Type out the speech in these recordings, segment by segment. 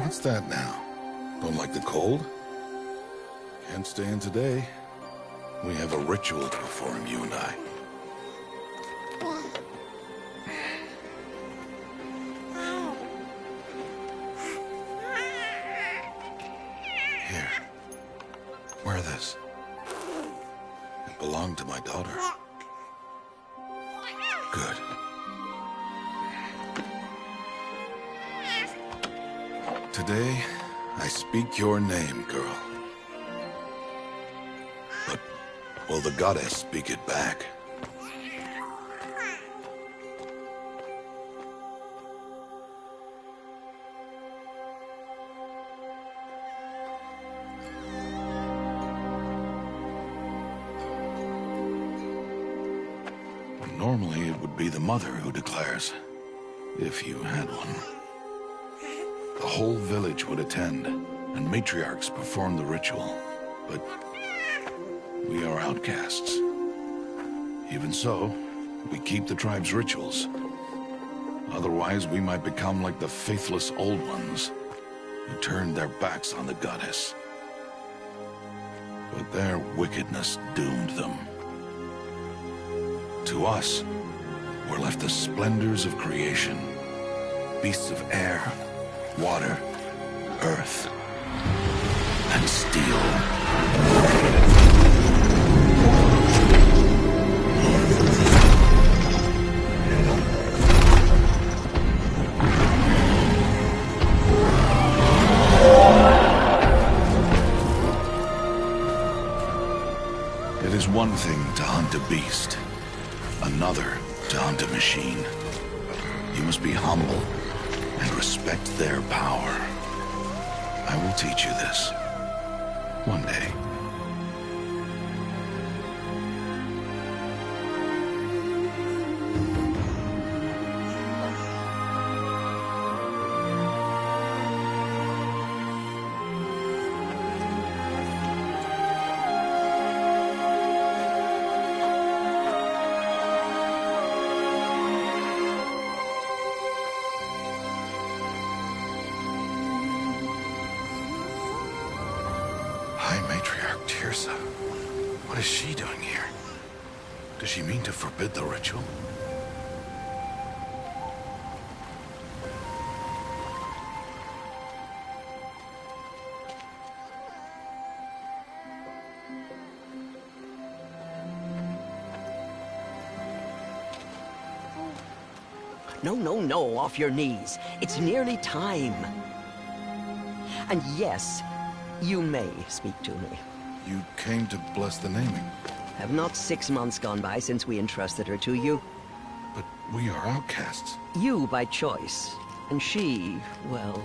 What's that now? Don't like the cold? Can't stay in today. We have a ritual to perform, you and I. Here. Wear this. It belonged to my daughter. Good. Today, I speak your name, girl. But will the goddess speak it back? Normally, it would be the mother who declares, if you had one. The whole village would attend, and matriarchs perform the ritual. But we are outcasts. Even so, we keep the tribe's rituals. Otherwise, we might become like the faithless old ones, who turned their backs on the goddess. But their wickedness doomed them. To us, were left the splendors of creation, beasts of air, water, earth, and steel. It is one thing to hunt a beast, another to hunt a machine. You must be humble and respect their power. I will teach you this. One day. High Matriarch Teersa. What is she doing here? Does she mean to forbid the ritual? No, off your knees. It's nearly time. And yes, you may speak to me. You came to bless the naming. Have not 6 months gone by since we entrusted her to you? But we are outcasts. You by choice, and she, well...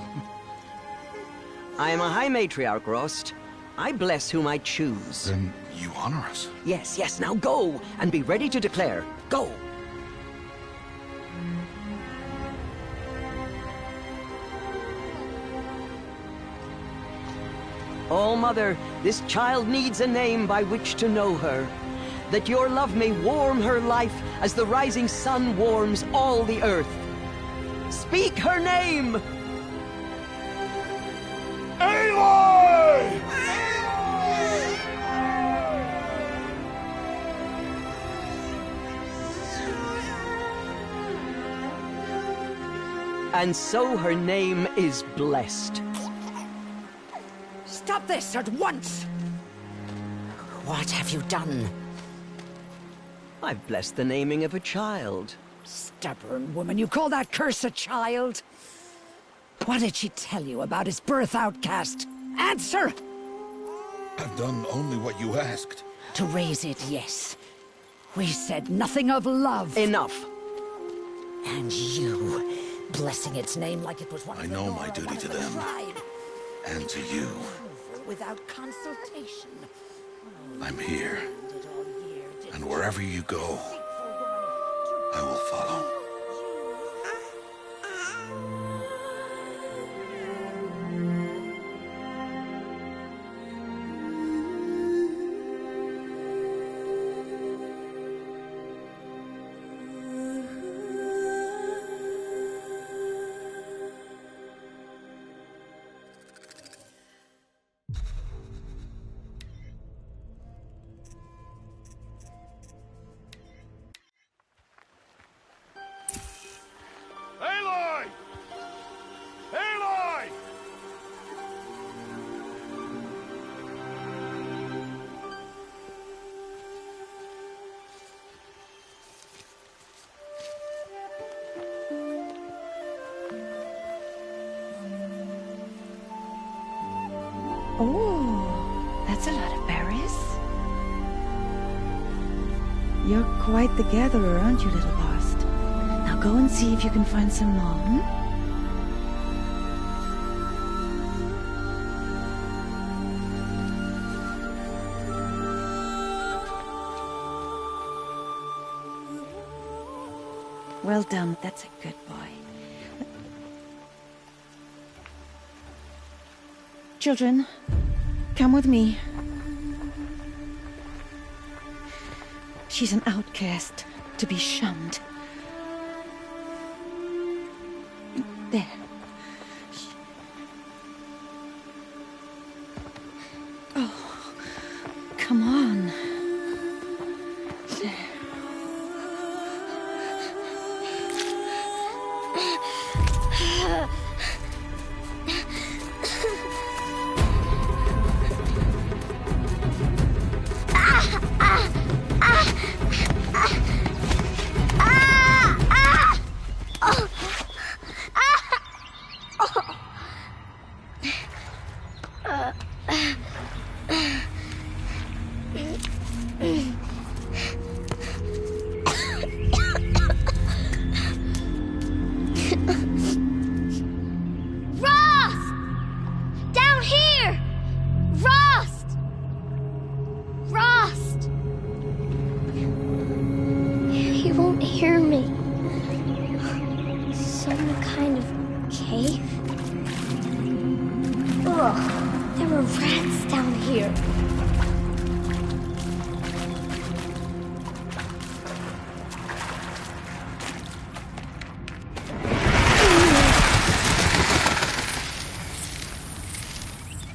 I am a High Matriarch, Rost. I bless whom I choose. Then you honor us. Yes, now go, and be ready to declare. Go! All-Mother, this child needs a name by which to know her. That your love may warm her life as the rising sun warms all the earth. Speak her name! Aloy! And so her name is blessed. Stop this at once! What have you done? I've blessed the naming of a child. Stubborn woman, you call that curse a child? What did she tell you about his birth, outcast? Answer! I've done only what you asked. To raise it, yes. We said nothing of love. Enough. And you, blessing its name like it was one I of the know Nora, my duty one of to the them. tribe. And to you. Without consultation. I'm here. Did all year, did And wherever you go, I will follow. You're quite the gatherer, aren't you, little Bast? Now go and see if you can find some more, hmm? Well done, that's a good boy. Children, come with me. She's an outcast, to be shunned. There. Oh, come on. There.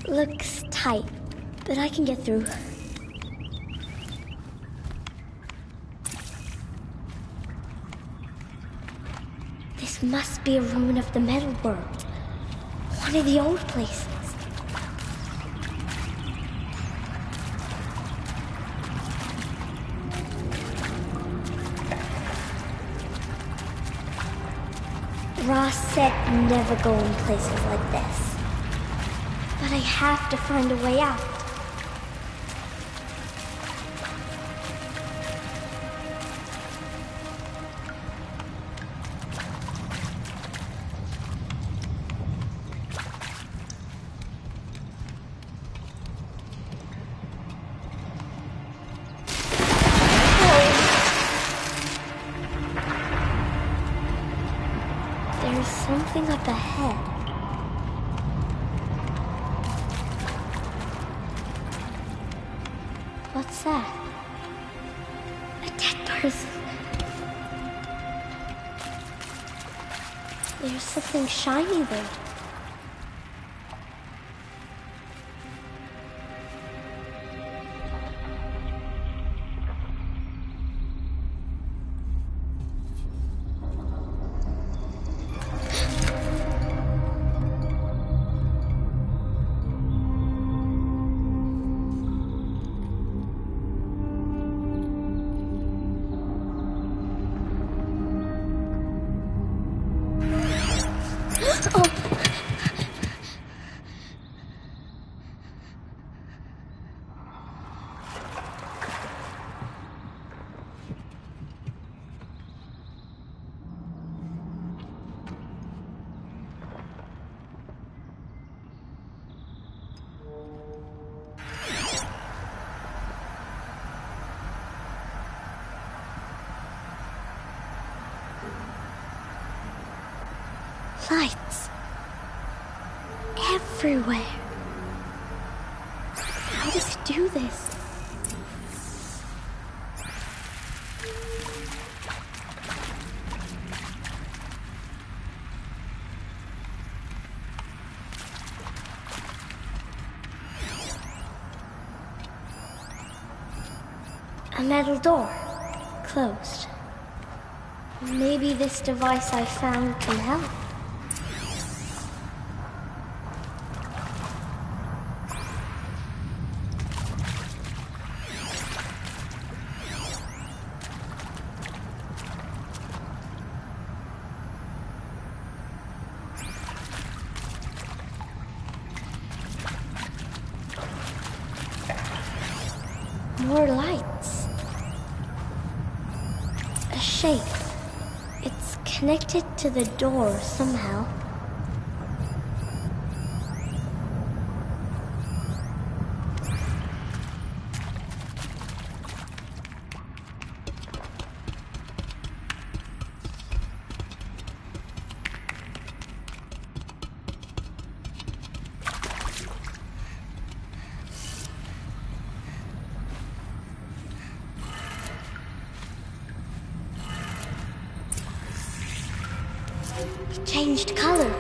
Looks tight, but I can get through. This must be a ruin of the metal world. One of the old places. Ross said never go in places like this. But I have to find a way out. There's something up ahead. What's that? A dead person. There's something shiny there. Lights. Everywhere. How does it do this? A metal door. Closed. Maybe this device I found can help. More lights. shape. It's connected to the door somehow. It changed color.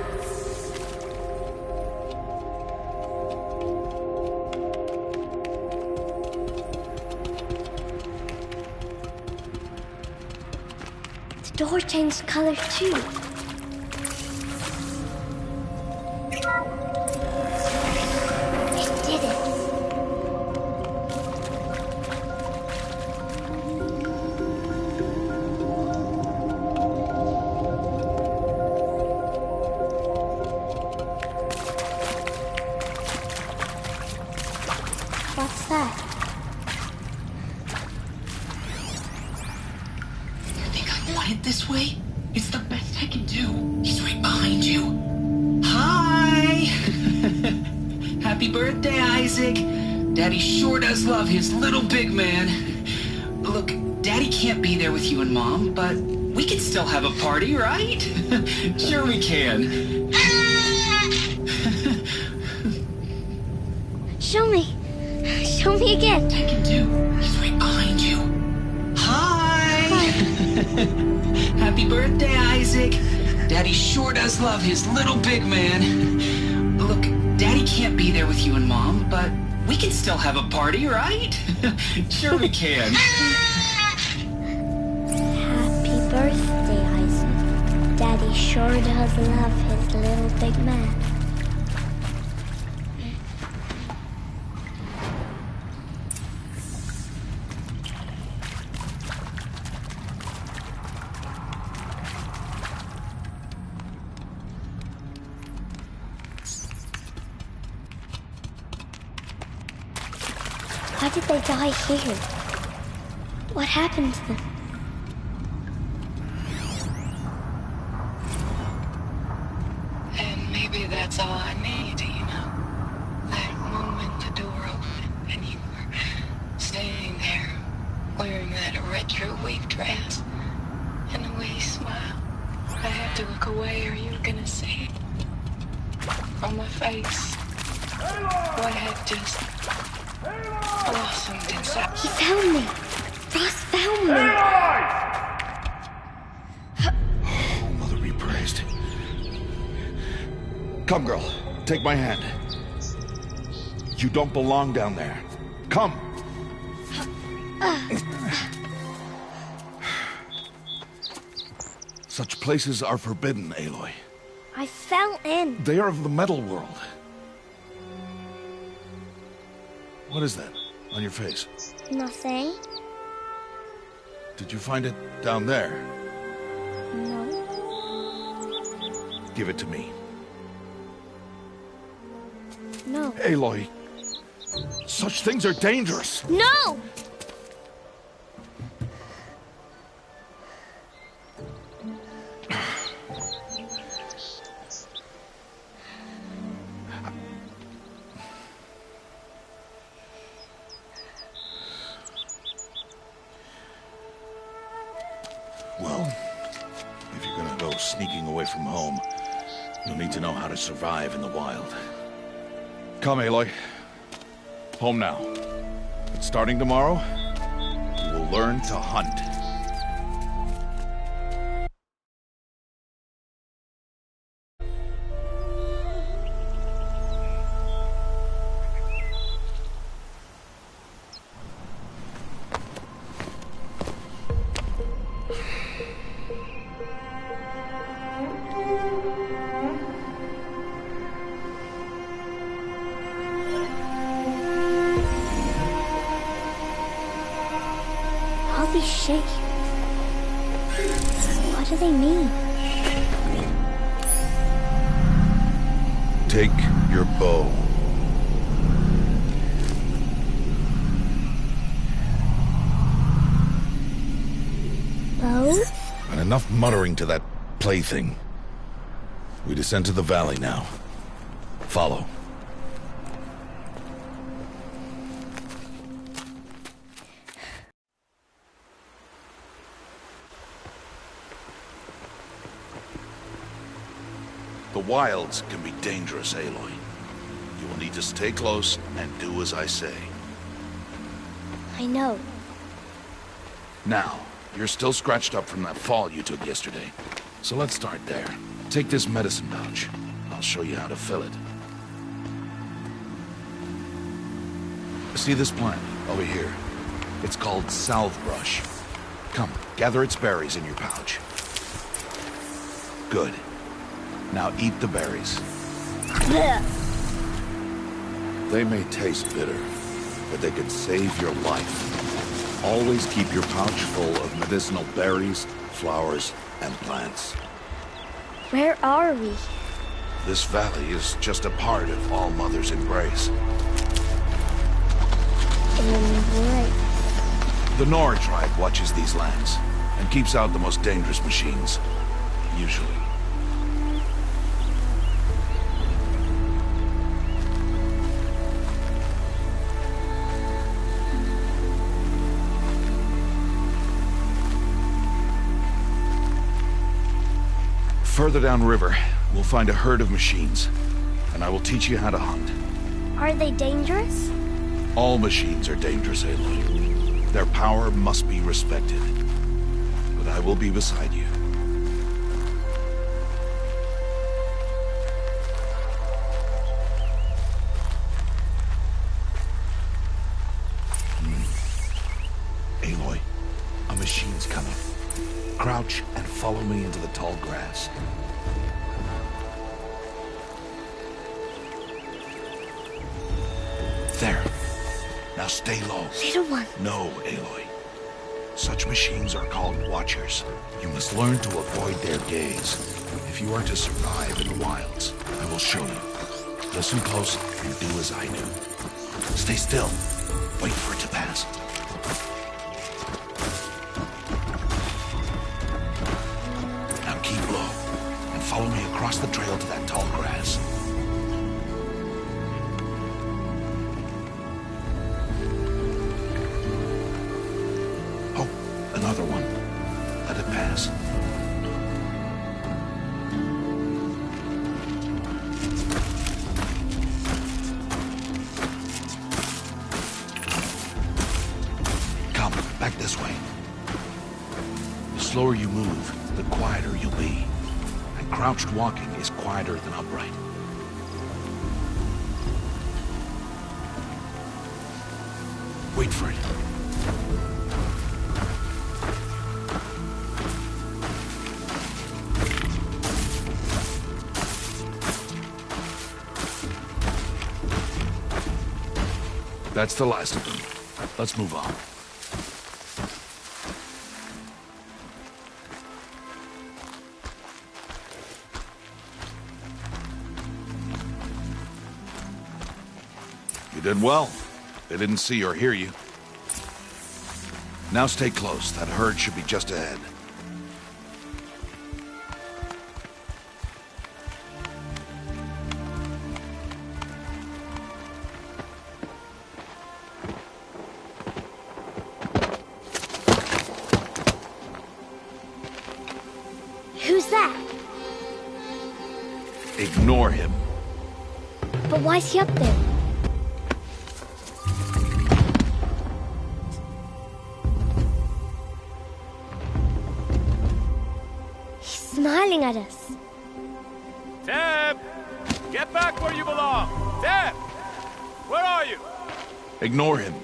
The door changed color too. It did it. What's that? You think I want it this way? It's the best I can do. He's right behind you. Hi! Happy birthday, Isaac. Daddy sure does love his little big man. Look, Daddy can't be there with you and Mom, but we can still have a party, right? Sure we can. Show me. Show me again. I can do. He's right behind you. Hi! Happy birthday, Isaac. Daddy sure does love his little big man. Look, Daddy can't be there with you and Mom, but we can still have a party, right? Sure we can. Happy birthday, Isaac. Daddy sure does love his little big man. Why did they die here? What happened to them? And maybe that's all I need, you know? That moment the door opened and you were standing there wearing that retro weave dress and the way you smiled. I had to look away or you were gonna see from my face what had just blossomed inside. He found me. Ross found me. Oh, Mother be praised. Come, girl. Take my hand. You don't belong down there. Come. Such places are forbidden, Aloy. I fell in. They are of the metal world. What is that on your face? Nothing. Did you find it down there? No. Give it to me. No. Aloy, such things are dangerous. No! Well, if you're gonna go sneaking away from home, you'll need to know how to survive in the wild. Come, Aloy. Home now. But starting tomorrow, you will learn to hunt. All these shapes. What do they mean? Take your bow. Bow? Enough muttering to that plaything. We descend to the valley now. Follow. The wilds can be dangerous, Aloy. You will need to stay close and do as I say. I know. Now, you're still scratched up from that fall you took yesterday. So let's start there. Take this medicine pouch. I'll show you how to fill it. See this plant over here? It's called salve brush. Come, gather its berries in your pouch. Good. Now eat the berries. They may taste bitter, but they could save your life. Always keep your pouch full of medicinal berries, flowers, and plants. Where are we? This valley is just a part of All Mother's embrace. Embrace. The Nora tribe watches these lands and keeps out the most dangerous machines. Usually. Further downriver, we'll find a herd of machines, and I will teach you how to hunt. Are they dangerous? All machines are dangerous, Aloy. Their power must be respected. But I will be beside you. Aloy, a machine's coming. Crouch and follow me into the tall grass. There. Now stay low. Little one. No, Aloy. Such machines are called Watchers. You must learn to avoid their gaze. If you are to survive in the wilds, I will show you. Listen close and do as I do. Stay still. Wait for it to pass. Now keep low and follow me across the trail to that tall grass. Oh, another one. Let it pass. Come, back this way. The slower you move, the quieter you'll be. And crouched walking is quieter than upright. Wait for it. That's the last of them. Let's move on. You did well. They didn't see or hear you. Now stay close. That herd should be just ahead. Who's that? Ignore him. But why's he up there? He's smiling at us. Zeb! Get back where you belong! Zeb! Where are you? Ignore him.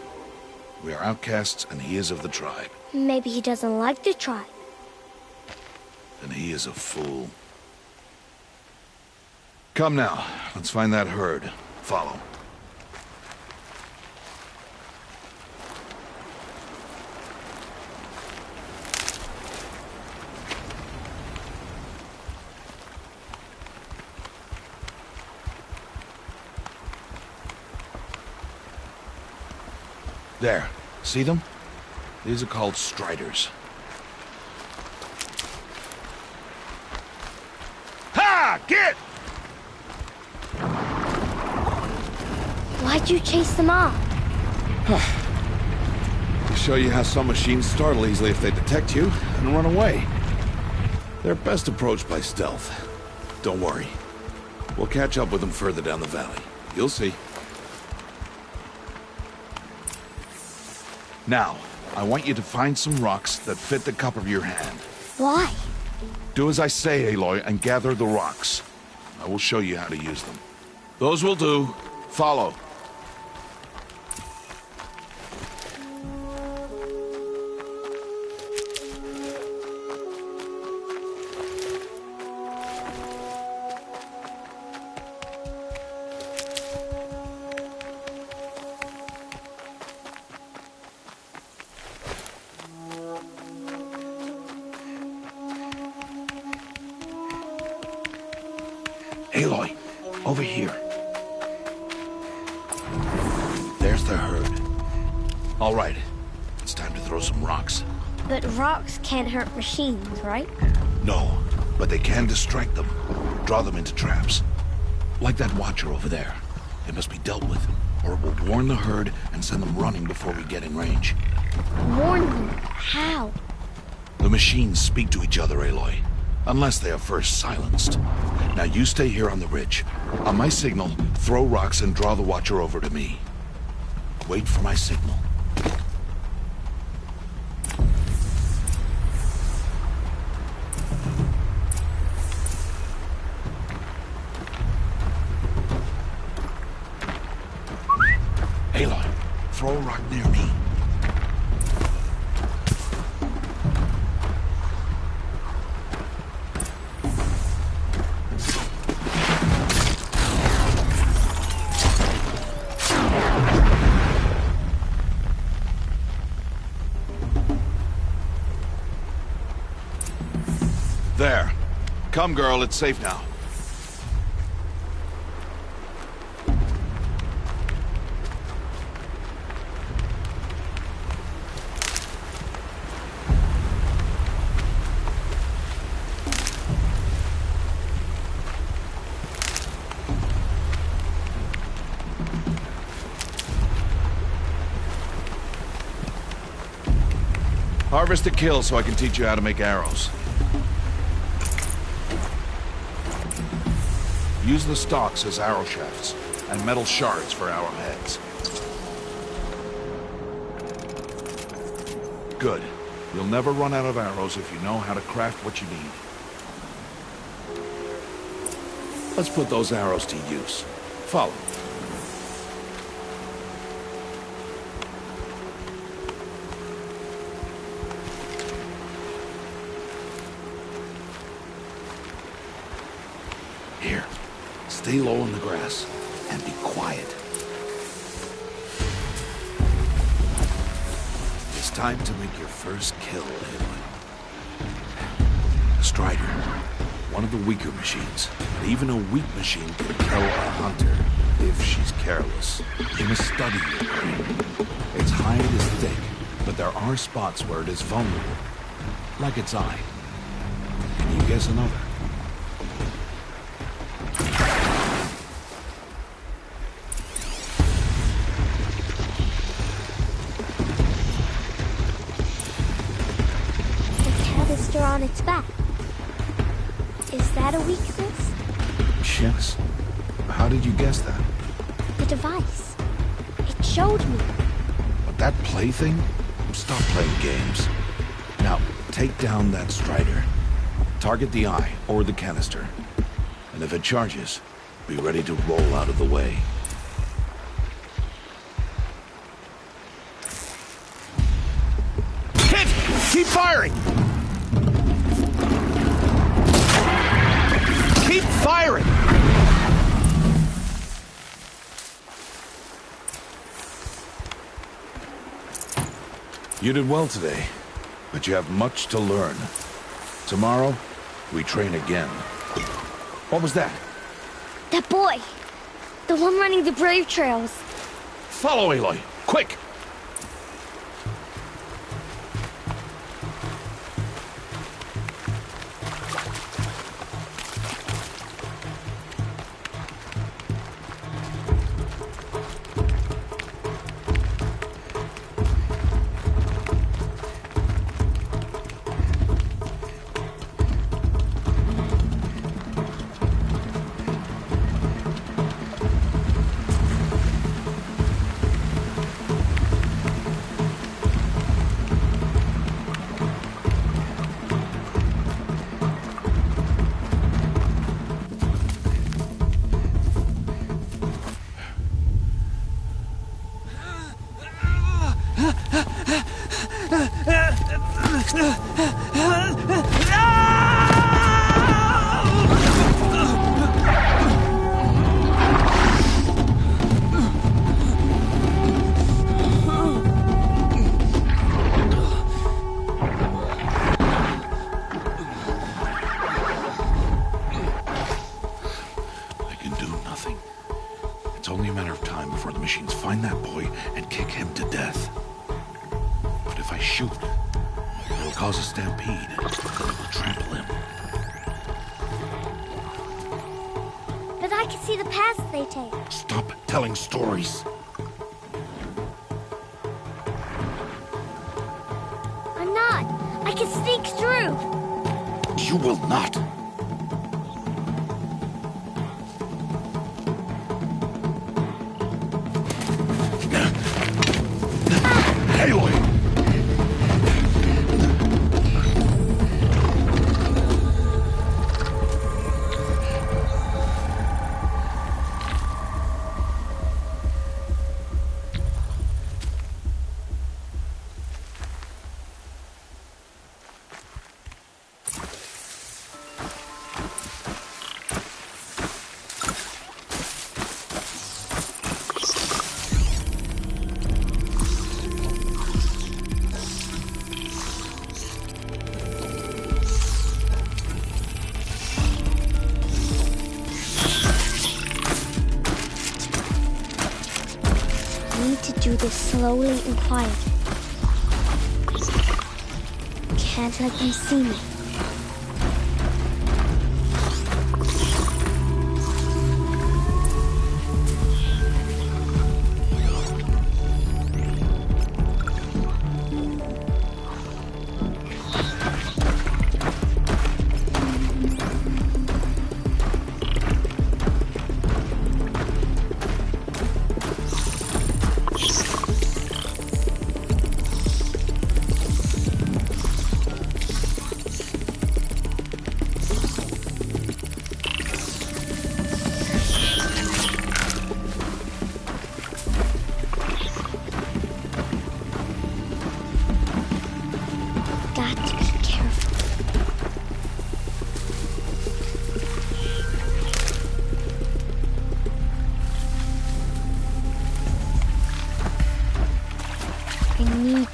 We are outcasts and he is of the tribe. Maybe he doesn't like the tribe. Then he is a fool. Come now, let's find that herd. Follow. There. See them? These are called striders. Get! Why'd you chase them off? To show you how some machines startle easily if they detect you and run away. They're best approached by stealth. Don't worry. We'll catch up with them further down the valley. You'll see. Now, I want you to find some rocks that fit the cup of your hand. Why? Do as I say, Aloy, and gather the rocks. I will show you how to use them. Those will do. Follow. Aloy, over here. There's the herd. All right, it's time to throw some rocks. But rocks can't hurt machines, right? No, but they can distract them, draw them into traps. Like that watcher over there. It must be dealt with, or it will warn the herd and send them running before we get in range. Warn them? How? The machines speak to each other, Aloy. Unless they are first silenced. Now you stay here on the ridge. On my signal, throw rocks and draw the watcher over to me. Wait for my signal. Aloy, throw a rock near me. There. Come, girl, it's safe now. Harvest a kill so I can teach you how to make arrows. Use the stalks as arrow shafts, and metal shards for arrowheads. Good. You'll never run out of arrows if you know how to craft what you need. Let's put those arrows to use. Follow. Here. Stay low in the grass, and be quiet. It's time to make your first kill, Aloy. The Strider. One of the weaker machines. But even a weak machine can kill a hunter, if she's careless. You must study your prey. Its hide is thick, but there are spots where it is vulnerable. Like its eye. Can you guess another? On its back. Is that a weakness? Yes. How did you guess that? The device. It showed me. But that plaything? Stop playing games. Now, take down that Strider. Target the eye or the canister. And if it charges, be ready to roll out of the way. Hit! Keep firing! Keep firing! You did well today, but you have much to learn. Tomorrow, we train again. What was that? That boy! The one running the brave trails. Follow Aloy, quick! Stop telling stories. I'm not. I can sneak through. You will not. Aloy! Do this slowly and quietly. Can't let them see me.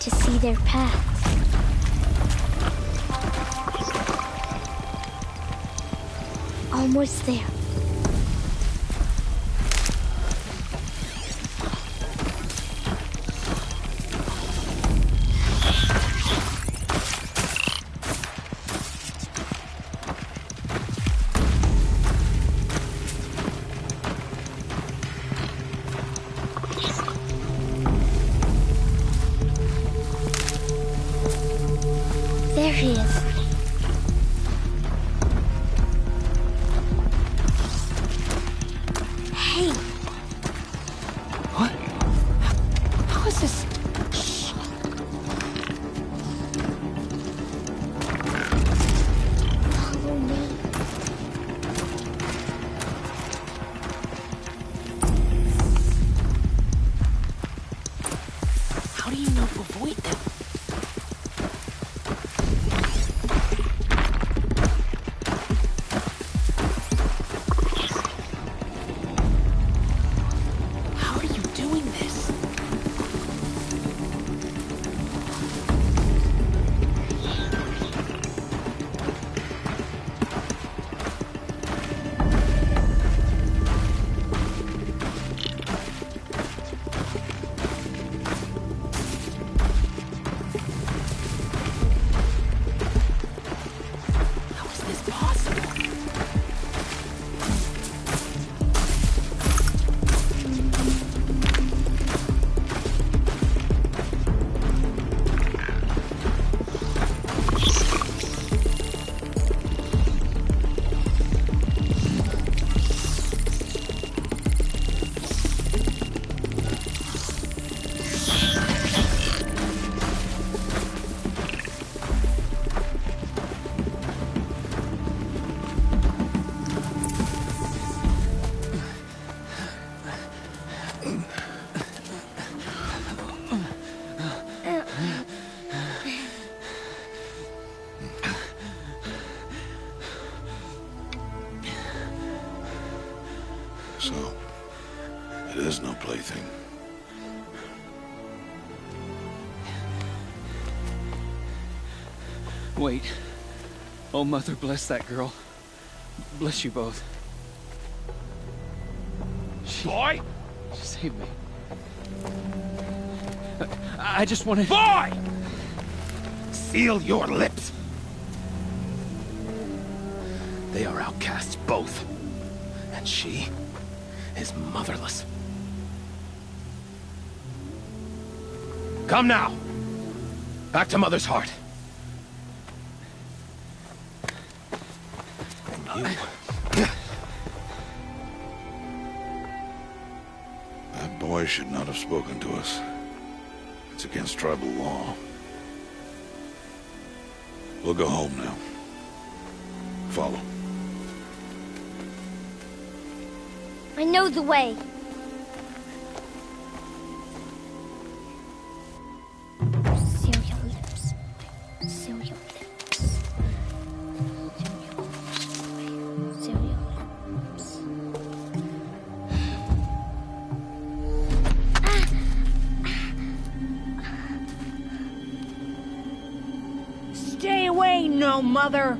To see their paths. Almost there. There he is. Hey. What? How is this? Shh. Follow me. How do you know to avoid them? Wait. Oh, Mother, bless that girl. Bless you both. Boy! She saved me. I just wanted... Boy! Seal your lips! They are outcasts, both. And she is motherless. Come now! Back to Mother's heart. And you... That boy should not have spoken to us. It's against tribal law. We'll go home now. Follow. I know the way. Seal your lips. Seal your lips. Seal your lips. Stay away, no mother!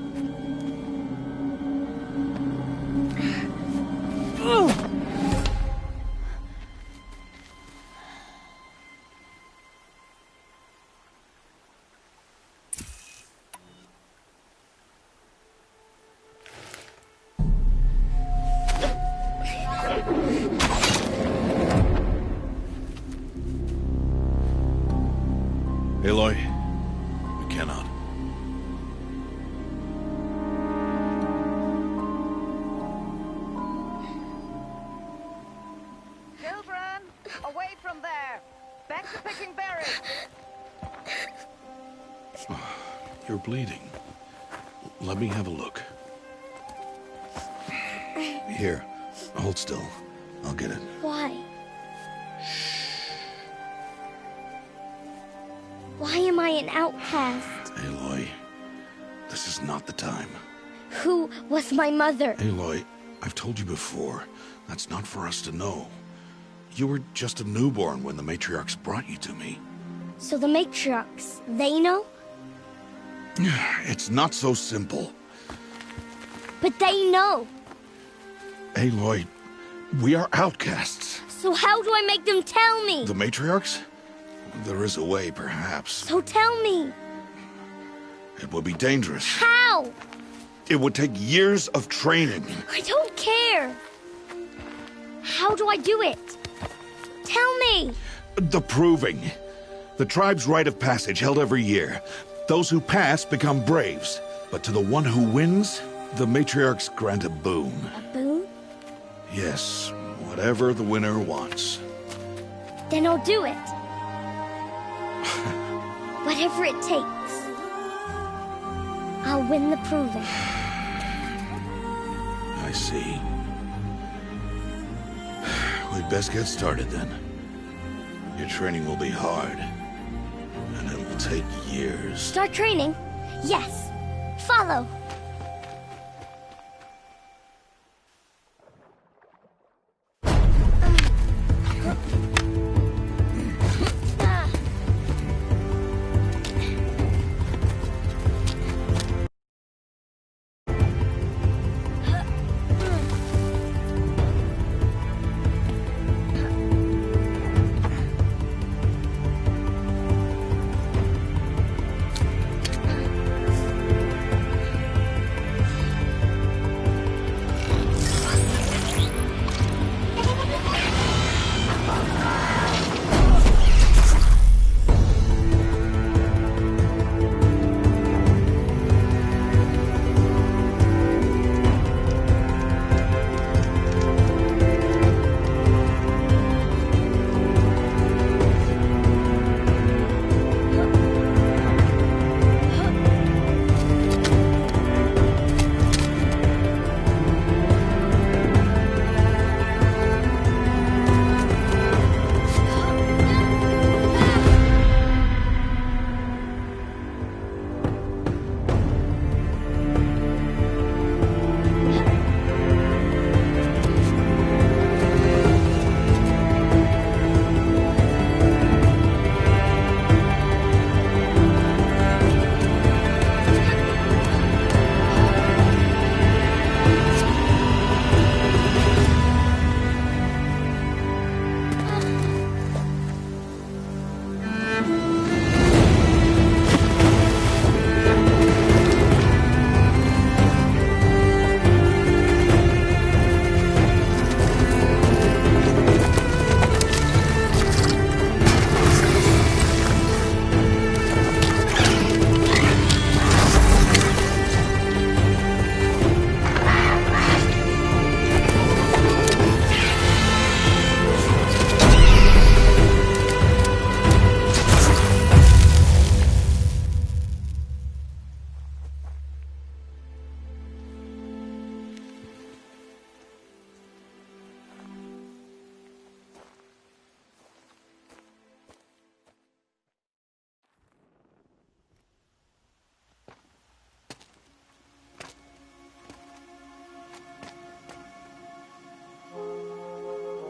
Aloy, we cannot. Children, away from there. Back to picking berries. You're bleeding. Let me have a look. Here, hold still. I'll get it. Why? Why am I an outcast? Aloy, this is not the time. Who was my mother? Aloy, I've told you before, that's not for us to know. You were just a newborn when the matriarchs brought you to me. So the matriarchs, they know? It's not so simple. But they know. Aloy, we are outcasts. So how do I make them tell me? The matriarchs? There is a way, perhaps. So tell me. It would be dangerous. How? It would take years of training. I don't care. How do I do it? Tell me. The proving. The tribe's rite of passage held every year. Those who pass become braves. But to the one who wins, the matriarchs grant a boon. A boon? Yes, whatever the winner wants. Then I'll do it. Whatever it takes. I'll win the proving. I see. We'd best get started then. Your training will be hard. And it will take years. Start training? Yes. Follow.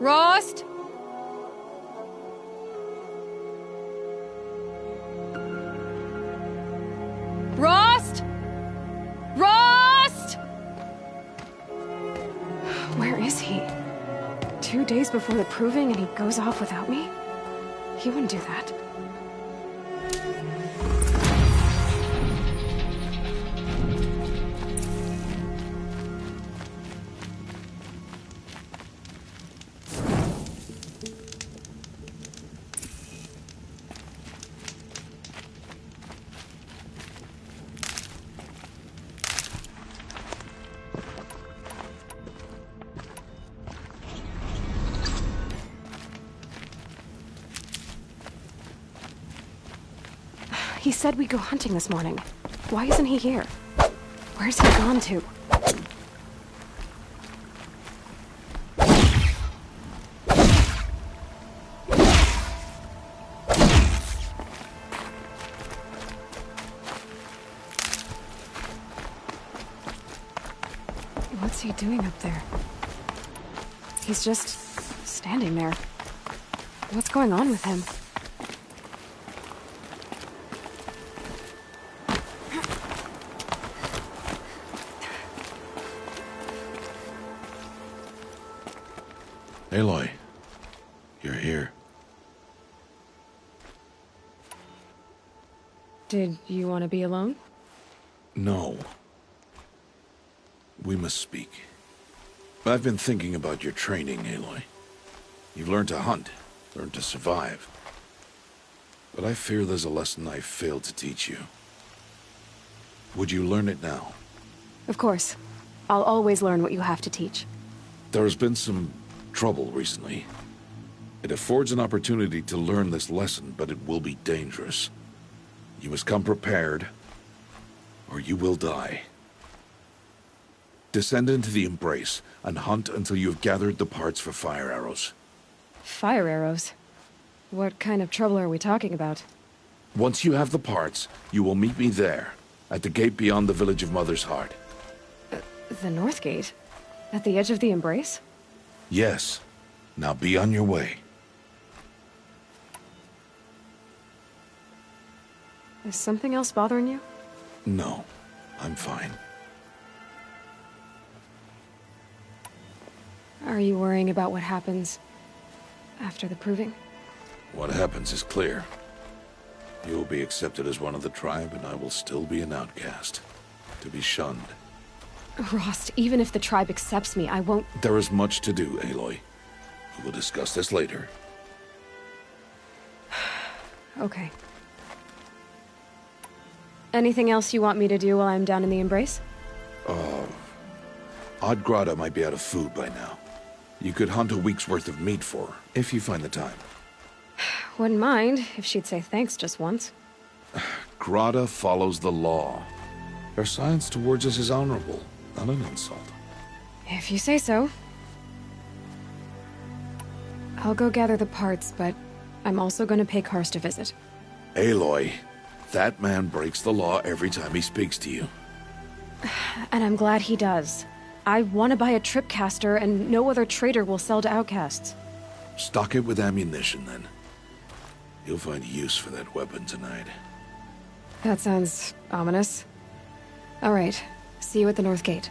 Rost? Rost? Rost? Where is he? 2 days before the proving and he goes off without me? He wouldn't do that. He said we'd go hunting this morning. Why isn't he here? Where's he gone to? What's he doing up there? He's just standing there. What's going on with him? Aloy, you're here. Did you want to be alone? No. We must speak. I've been thinking about your training, Aloy. You've learned to hunt, learned to survive. But I fear there's a lesson I failed to teach you. Would you learn it now? Of course. I'll always learn what you have to teach. There has been some trouble recently. It affords an opportunity to learn this lesson, but it will be dangerous. You must come prepared, or you will die. Descend into the Embrace, and hunt until you have gathered the parts for fire arrows. Fire arrows? What kind of trouble are we talking about? Once you have the parts, you will meet me there, at the gate beyond the village of Mother's Heart. The North Gate? At the edge of the Embrace? Yes. Now be on your way. Is something else bothering you? No, I'm fine. Are you worrying about what happens after the proving? What happens is clear. You will be accepted as one of the tribe, and I will still be an outcast. To be shunned. Rost, even if the tribe accepts me, I won't... There is much to do, Aloy. We will discuss this later. Okay. Anything else you want me to do while I'm down in the Embrace? Odgrada might be out of food by now. You could hunt a week's worth of meat for her, if you find the time. Wouldn't mind if she'd say thanks just once. Grada follows the law. Her science towards us is honorable, not an insult. If you say so. I'll go gather the parts, but I'm also going to pay Karst a visit. Aloy, that man breaks the law every time he speaks to you. And I'm glad he does. I want to buy a tripcaster, and no other trader will sell to outcasts. Stock it with ammunition, then. You'll find use for that weapon tonight. That sounds ominous. All right. See you at the North Gate.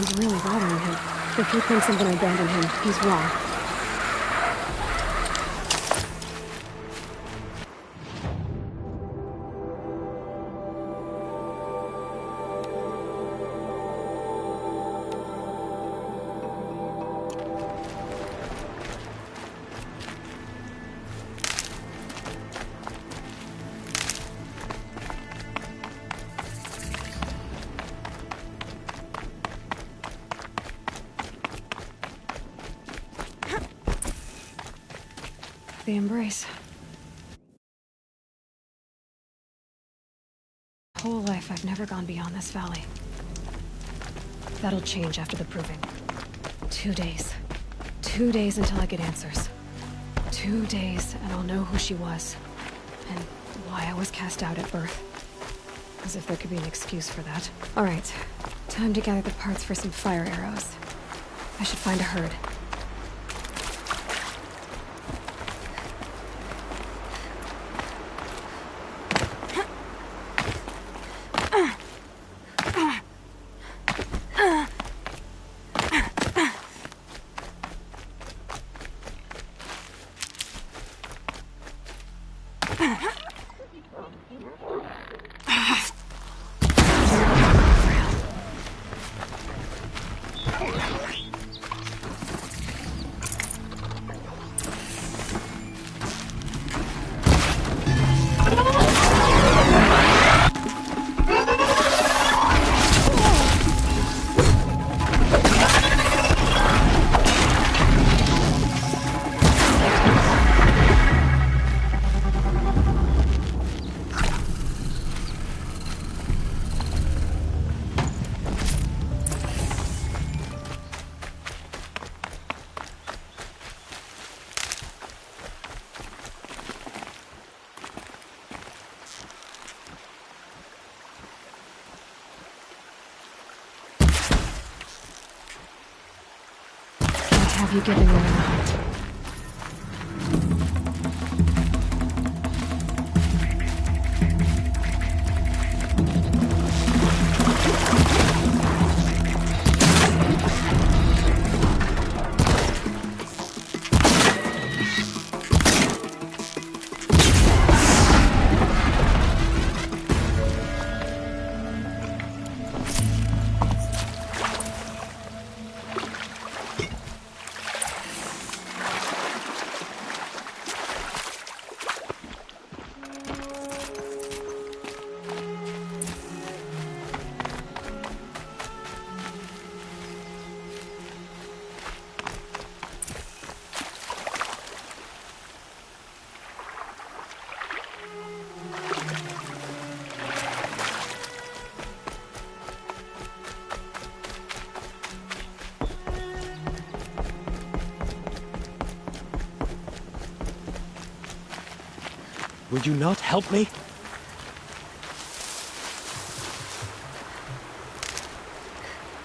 Something's really bothering him. If he thinks I'm gonna abandon him, he's wrong. The embrace. Whole life I've never gone beyond this valley. That'll change after the proving. 2 days. 2 days until I get answers. 2 days and I'll know who she was. And why I was cast out at birth. As if there could be an excuse for that. Alright. Time to gather the parts for some fire arrows. I should find a herd. Have you given me a hunt? Would you not help me?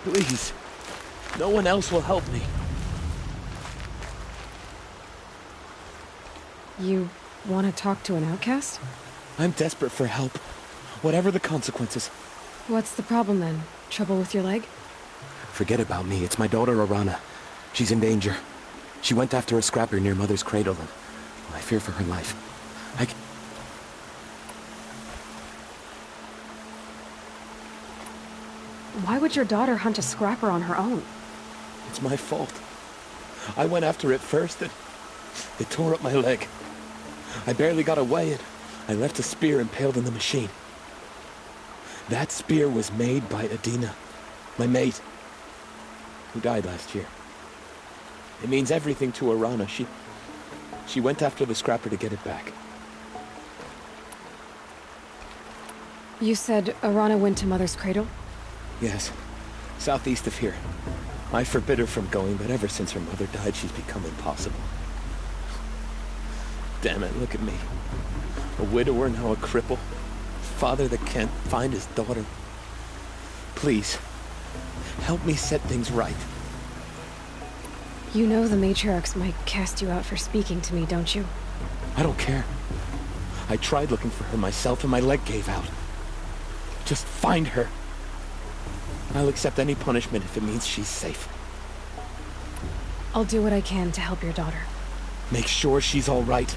Please. No one else will help me. You want to talk to an outcast? I'm desperate for help. Whatever the consequences. What's the problem then? Trouble with your leg? Forget about me. It's my daughter, Arana. She's in danger. She went after a scrapper near Mother's cradle, and I fear for her life. Why would your daughter hunt a scrapper on her own? It's my fault. I went after it first, and it tore up my leg. I barely got away, and I left a spear impaled in the machine. That spear was made by Adina, my mate, who died last year. It means everything to Arana. She went after the scrapper to get it back. You said Arana went to Mother's cradle? Yes, southeast of here. I forbid her from going, but ever since her mother died, she's become impossible. Damn it, look at me. A widower, now a cripple. Father that can't find his daughter. Please, help me set things right. You know the matriarchs might cast you out for speaking to me, don't you? I don't care. I tried looking for her myself and my leg gave out. Just find her. I'll accept any punishment if it means she's safe. I'll do what I can to help your daughter. Make sure she's all right.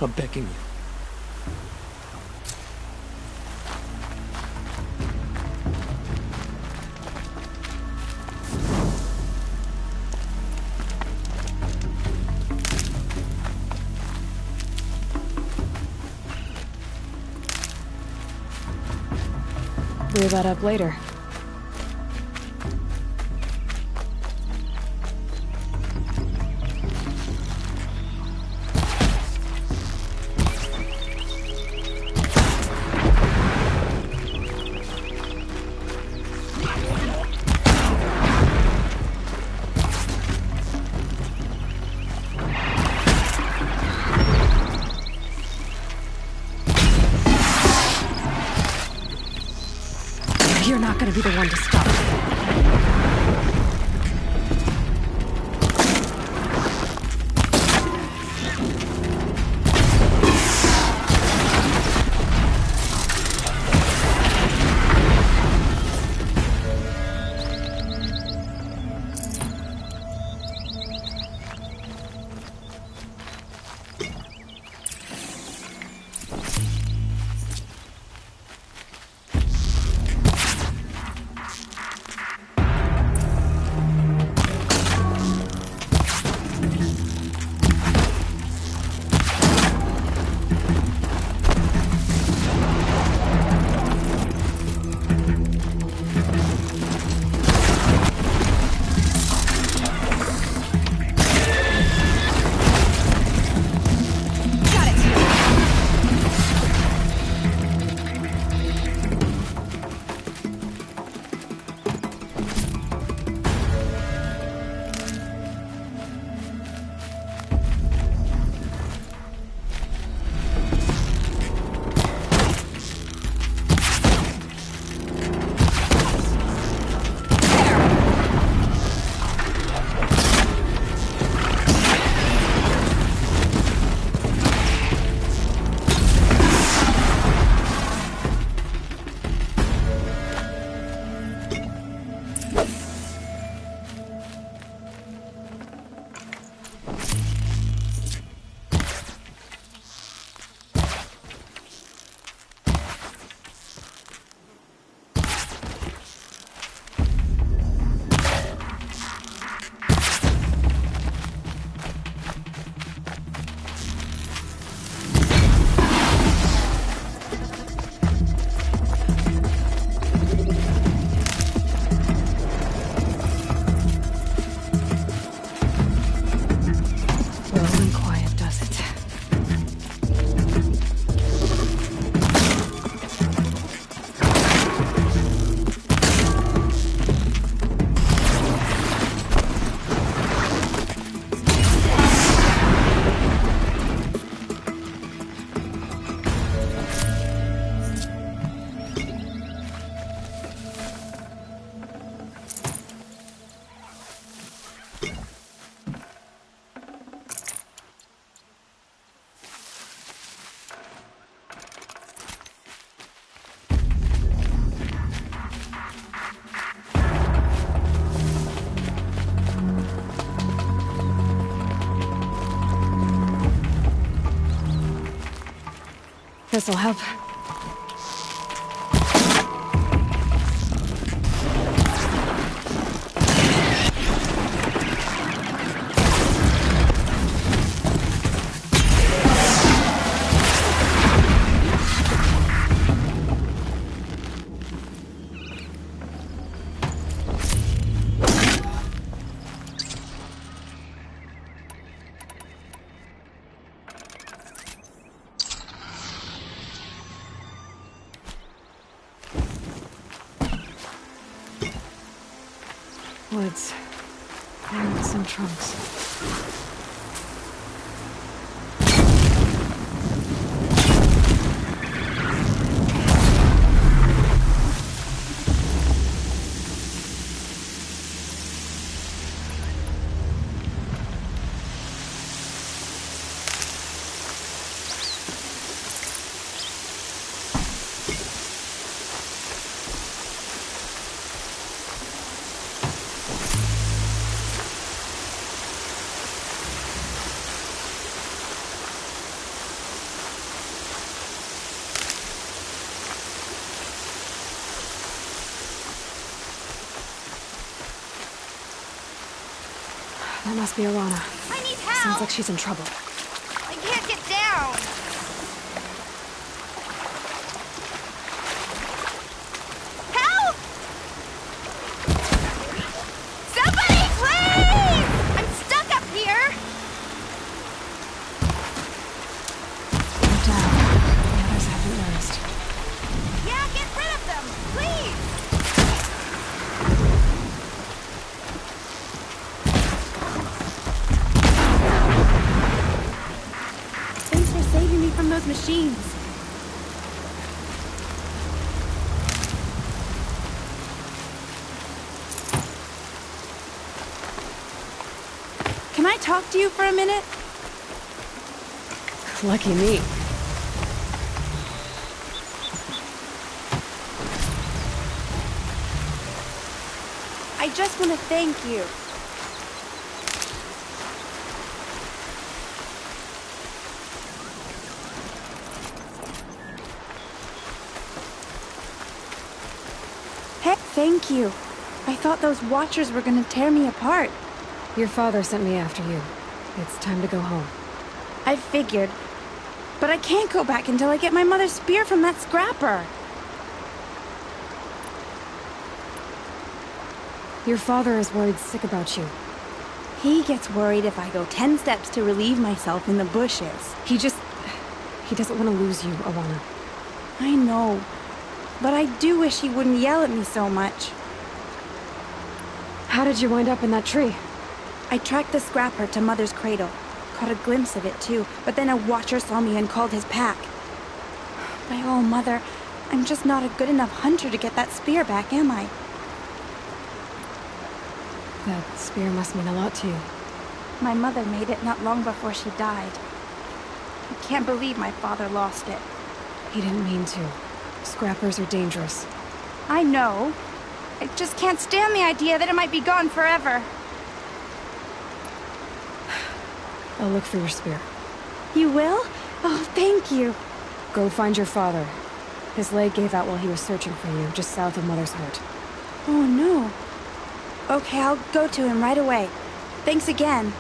I'm begging you. Clear that up later. You're not gonna be the one to stop me. This'll help. Woods. And some trunks. That must be Arana. I need help! Sounds like she's in trouble. I can't get down! Help! Somebody, please! I'm stuck up here! They're down. The others haven't noticed. Yeah, get rid of them, please! Thanks for saving me from those machines. Can I talk to you for a minute? Lucky me. I just want to thank you. Hey, thank you. I thought those Watchers were gonna tear me apart. Your father sent me after you. It's time to go home. I figured. But I can't go back until I get my mother's spear from that scrapper. Your father is worried sick about you. He gets worried if I go 10 steps to relieve myself in the bushes. He doesn't want to lose you, Arana. I know. But I do wish he wouldn't yell at me so much. How did you wind up in that tree? I tracked the scrapper to Mother's cradle. Caught a glimpse of it too, but then a Watcher saw me and called his pack. But oh, Mother, I'm just not a good enough hunter to get that spear back, am I? That spear must mean a lot to you. My mother made it not long before she died. I can't believe my father lost it. He didn't mean to. Scrappers are dangerous. I know. I just can't stand the idea that it might be gone forever. I'll look for your spear. You will? Oh, thank you. Go find your father. His leg gave out while he was searching for you, just south of Mother's Hut. Oh, no. Okay, I'll go to him right away. Thanks again.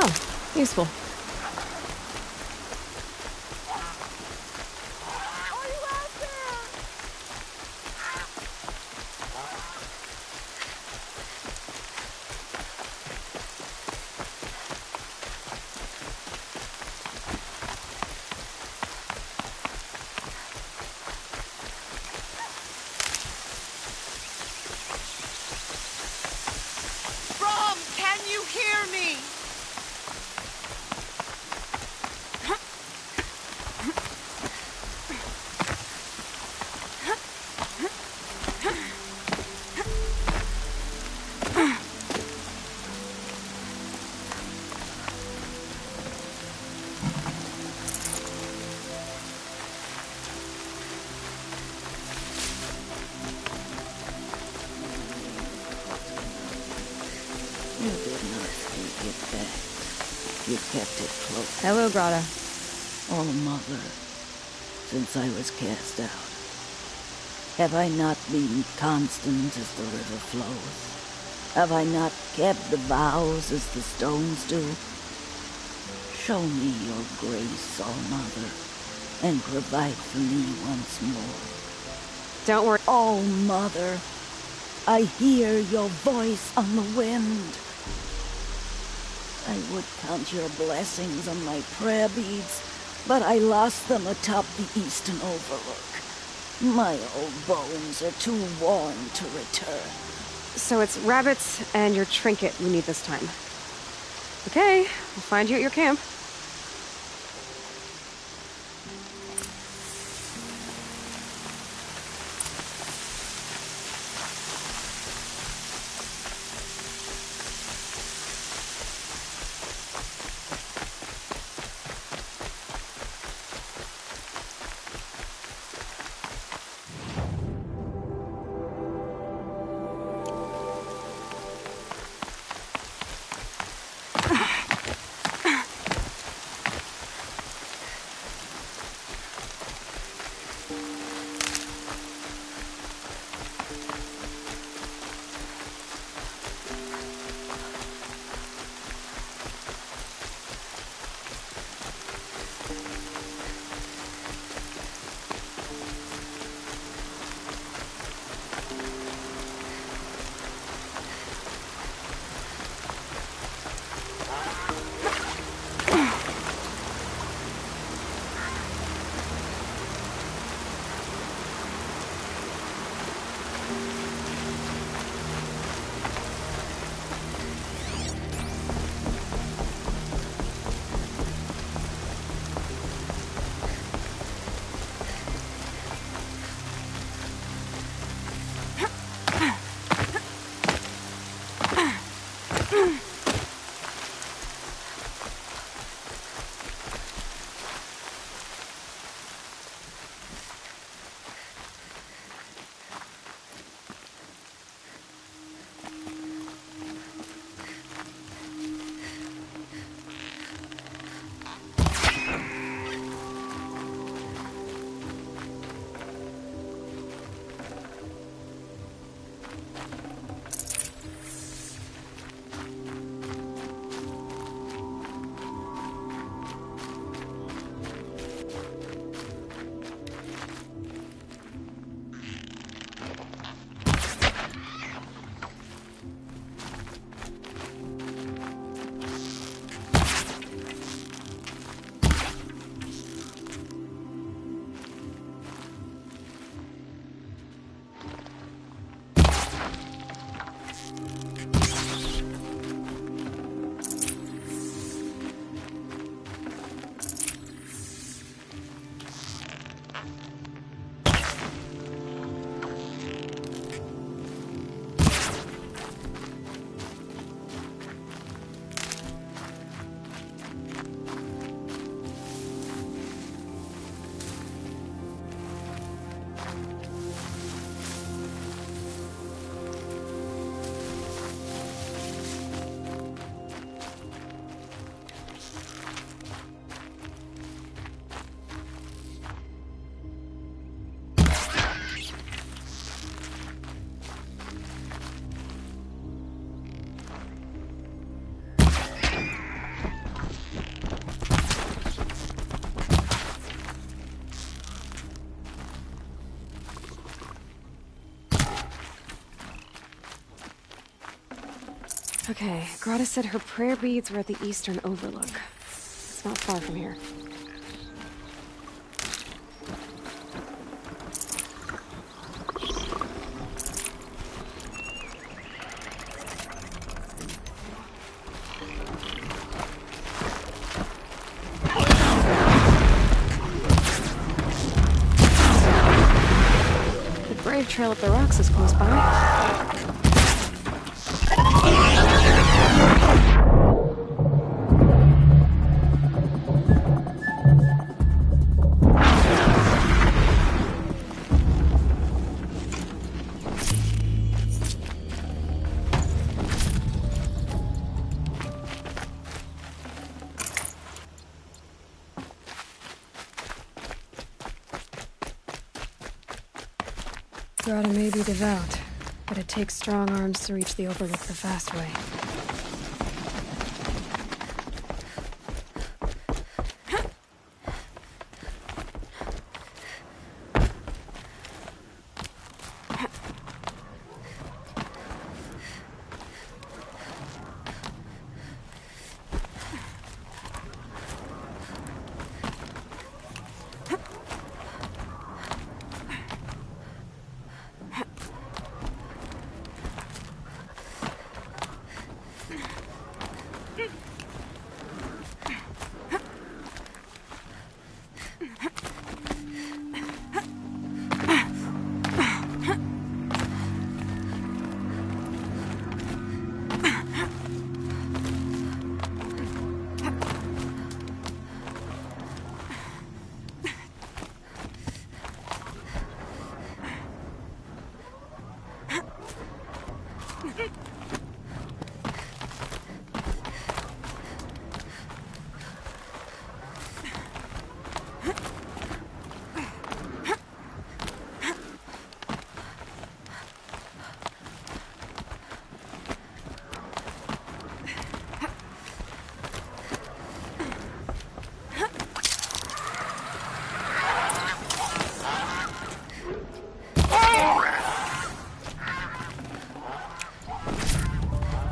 Oh, useful. Brom, can you hear me? You did not take it back. You kept it close. Hello, Grata. Oh, Mother, since I was cast out, have I not been constant as the river flows? Have I not kept the vows as the stones do? Show me your grace, oh Mother, and provide for me once more. Don't worry. Oh, Mother, I hear your voice on the wind. I would count your blessings on my prayer beads, but I lost them atop the eastern overlook. My old bones are too worn to return. So it's rabbits and your trinket you need this time. Okay, we'll find you at your camp. Okay, Grata said her prayer beads were at the Eastern Overlook. It's not far from here. The Brave Trail up the rocks is close by. Grata may be devout, but it takes strong arms to reach the Overlook the fast way.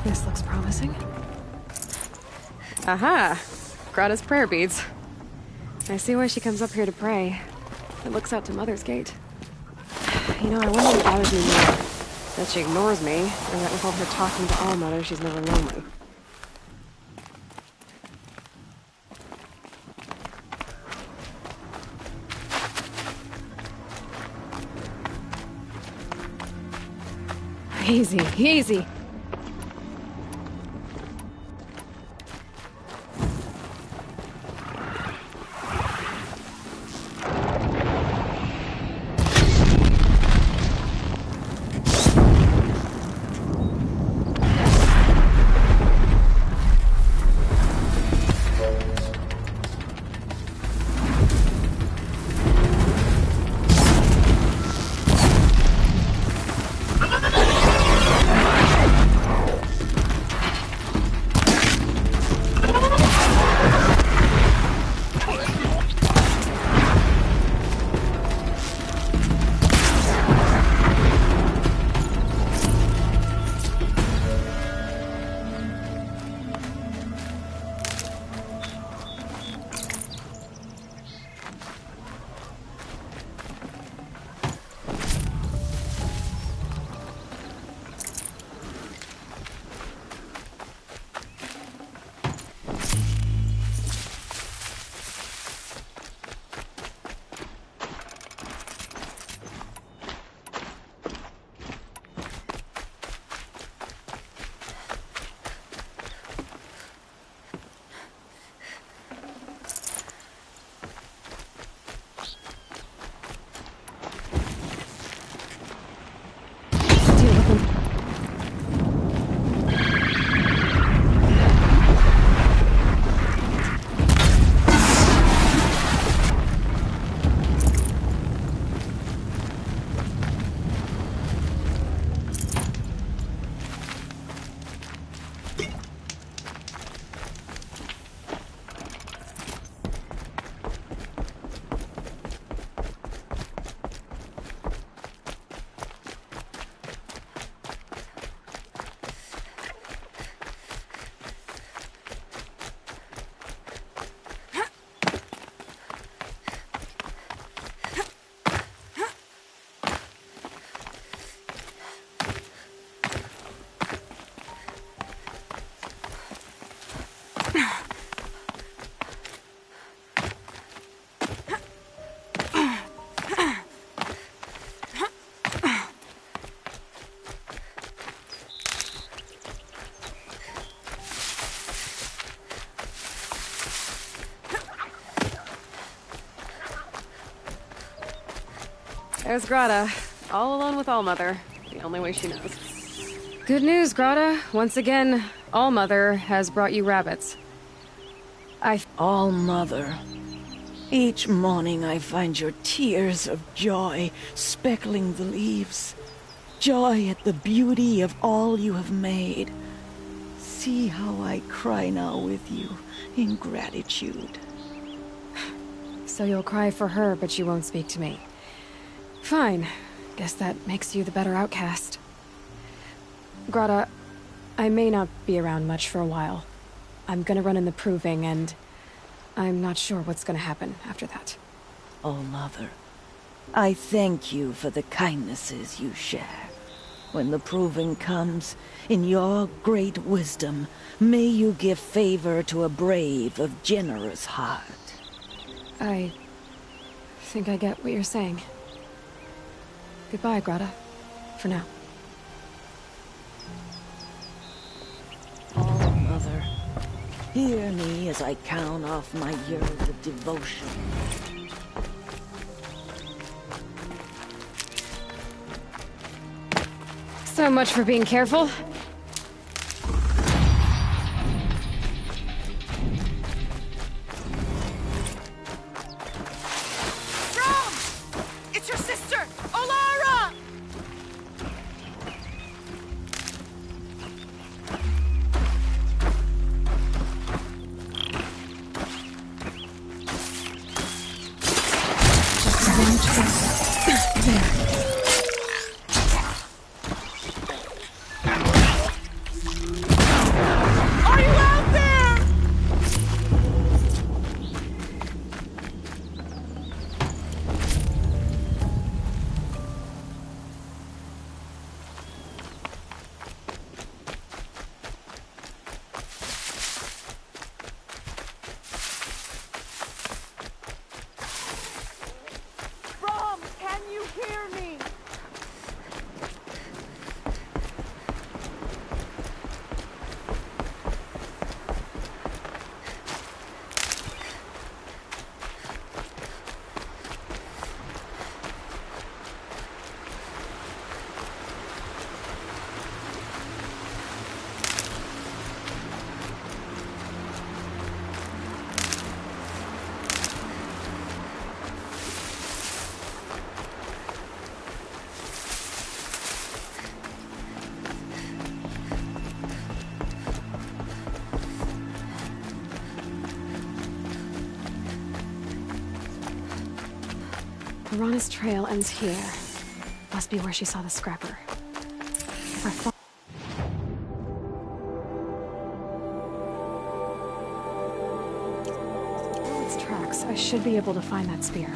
This looks promising. Aha! Grata's prayer beads. I see why she comes up here to pray. It looks out to Mother's Gate. You know, I wonder what bothers me more. That she ignores me, or that with all her talking to all mothers, she's never lonely. Easy, easy. There's Grata, all alone with Allmother, the only way she knows. Good news, Grata. Once again, Allmother has brought you rabbits. Allmother. Each morning I find your tears of joy speckling the leaves. Joy at the beauty of all you have made. See how I cry now with you in gratitude. So you'll cry for her, but you won't speak to me. Fine. Guess that makes you the better outcast. Grata, I may not be around much for a while. I'm gonna run in the proving, and I'm not sure what's gonna happen after that. Allmother, I thank you for the kindnesses you share. When the proving comes, in your great wisdom, may you give favor to a brave of generous heart. I think I get what you're saying. Goodbye, Grata. For now. Allmother, hear me as I count off my years of devotion. So much for being careful. Rom! It's your sister, Olara! Are you out there? Rom, can you hear me? Piranha's trail ends here. Must be where she saw the scrapper. If I follow... its tracks, I should be able to find that spear.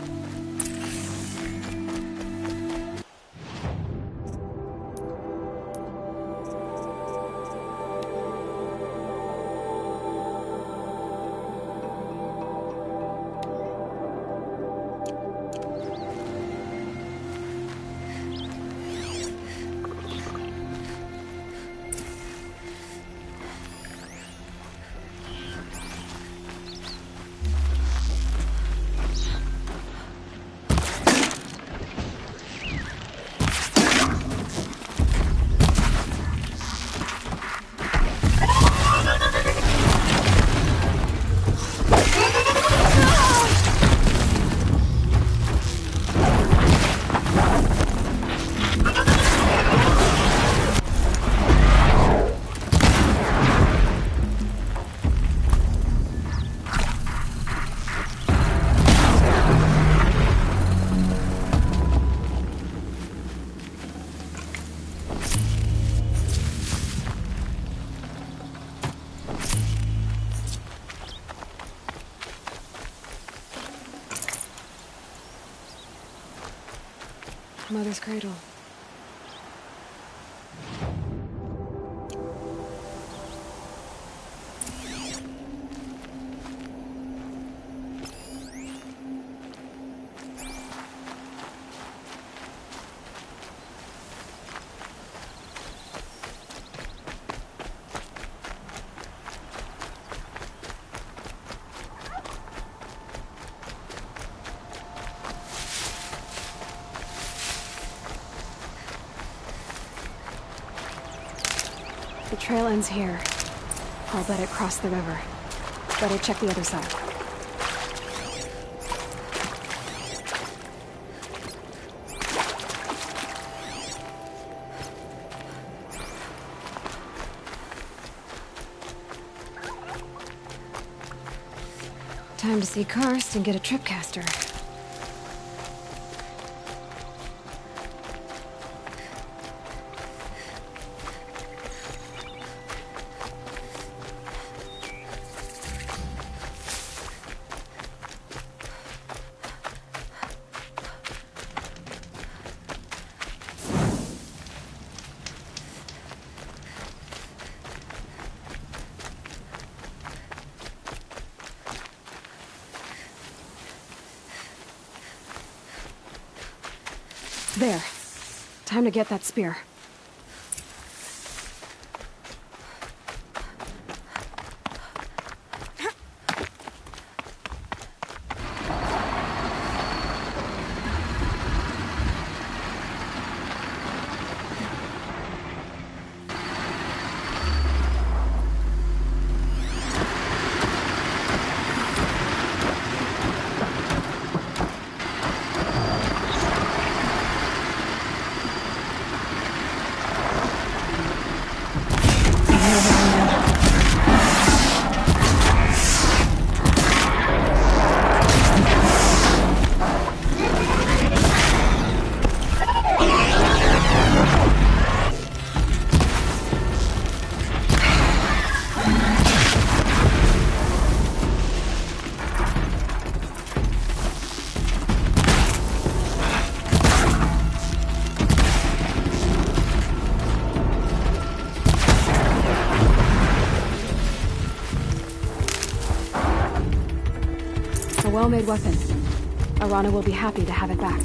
Mother's cradle. trail ends here. I'll bet it crossed the river. Better check the other side. Time to see Karst and get a tripcaster. There. Time to get that spear. A well-made weapon. Arana will be happy to have it back.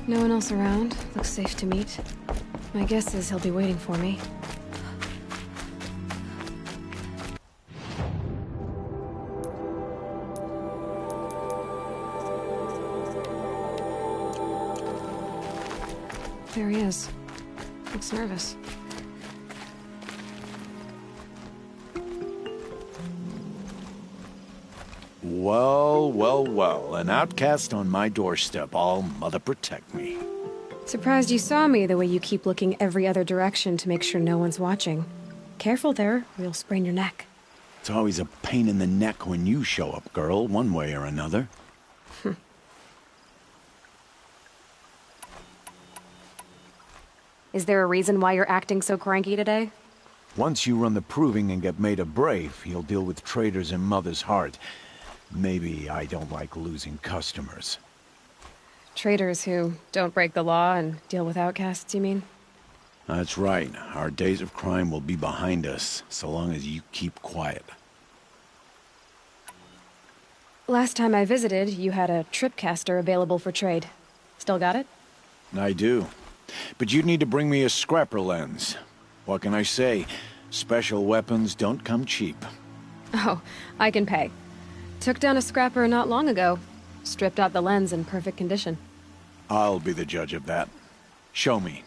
No one else around. Looks safe to meet. My guess is he'll be waiting for me. There he is. Looks nervous. Well, well, well. An outcast on my doorstep. All mother protect me. Surprised you saw me the way you keep looking every other direction to make sure no one's watching. Careful there, or you'll sprain your neck. It's always a pain in the neck when you show up, girl, one way or another. Is there a reason why you're acting so cranky today? Once you run the proving and get made a brave, you'll deal with traitors in Mother's heart. Maybe I don't like losing customers. Traitors who don't break the law and deal with outcasts, you mean? That's right. Our days of crime will be behind us, so long as you keep quiet. Last time I visited, you had a tripcaster available for trade. Still got it? I do. But you'd need to bring me a scrapper lens. What can I say? Special weapons don't come cheap. Oh, I can pay. Took down a scrapper not long ago. Stripped out the lens in perfect condition. I'll be the judge of that. Show me.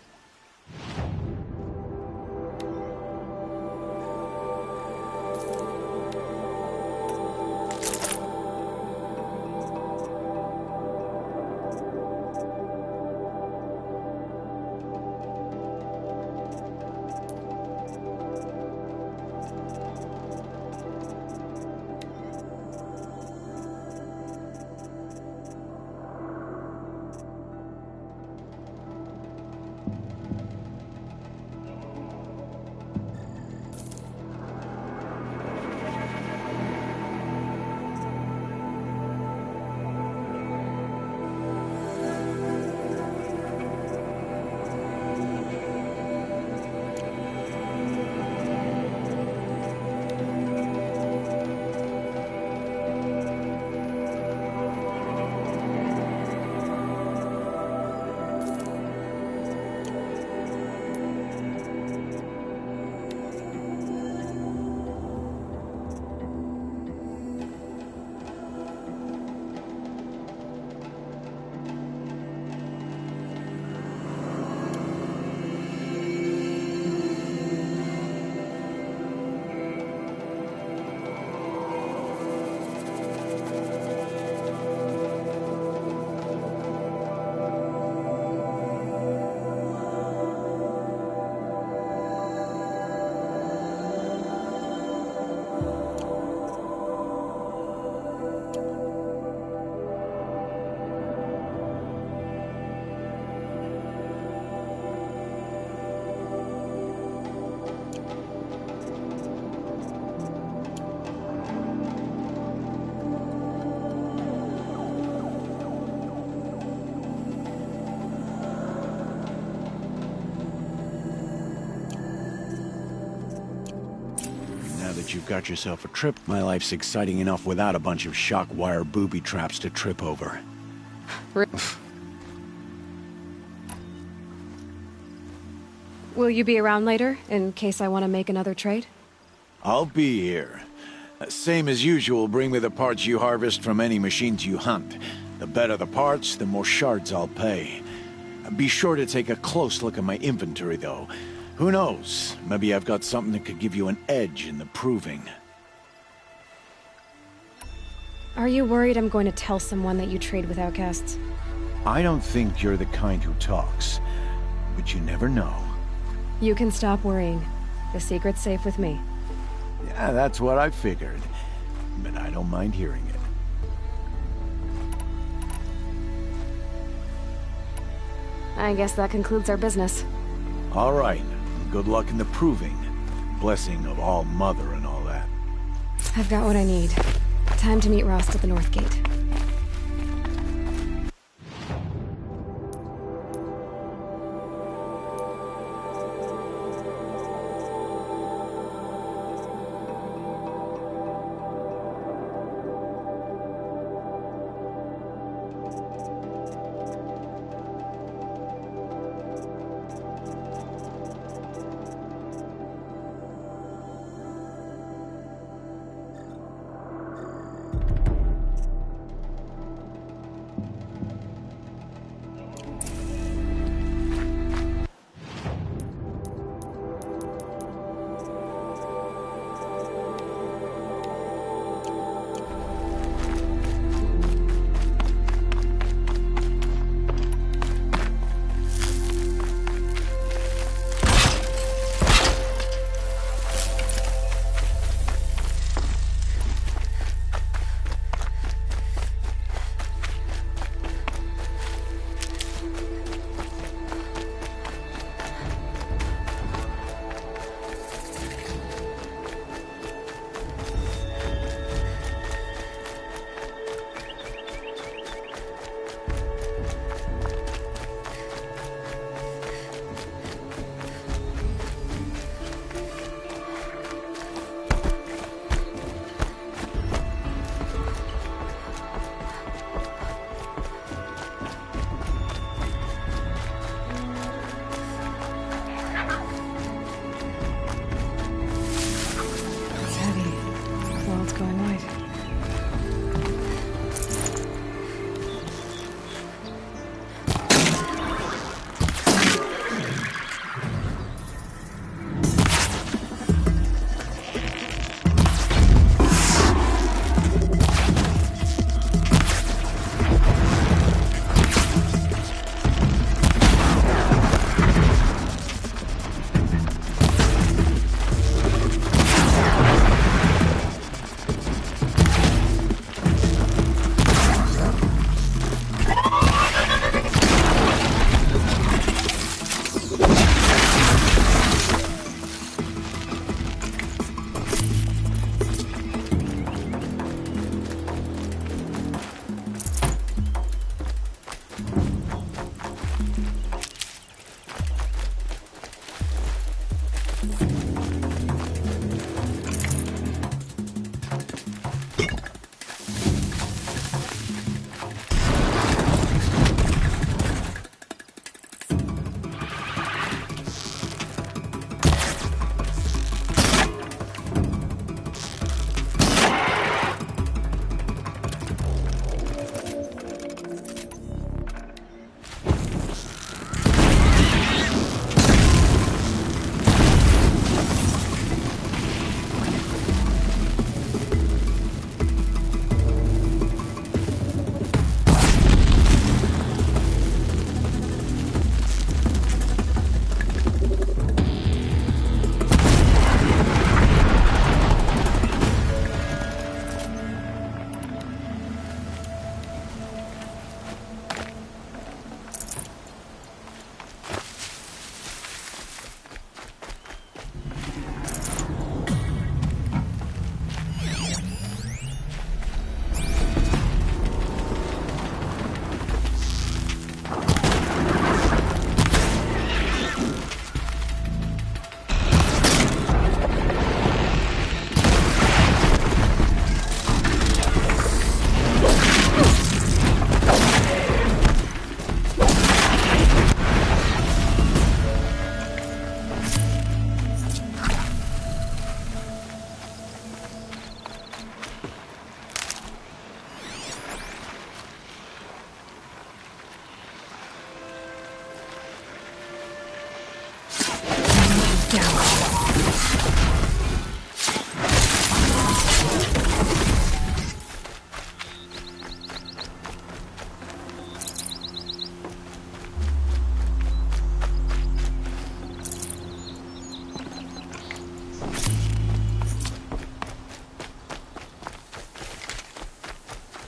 You've got yourself a trip. My life's exciting enough without a bunch of shock wire booby traps to trip over. Will you be around later, in case I want to make another trade? I'll be here. Same as usual, bring me the parts you harvest from any machines you hunt. The better the parts, the more shards I'll pay. Be sure to take a close look at my inventory, though. Who knows? Maybe I've got something that could give you an edge in the proving. Are you worried I'm going to tell someone that you trade with outcasts? I don't think you're the kind who talks, but you never know. You can stop worrying. The secret's safe with me. Yeah, that's what I figured. But I don't mind hearing it. I guess that concludes our business. All right. Good luck in the proving. Blessing of All Mother and all that. I've got what I need. Time to meet Rost at the North Gate.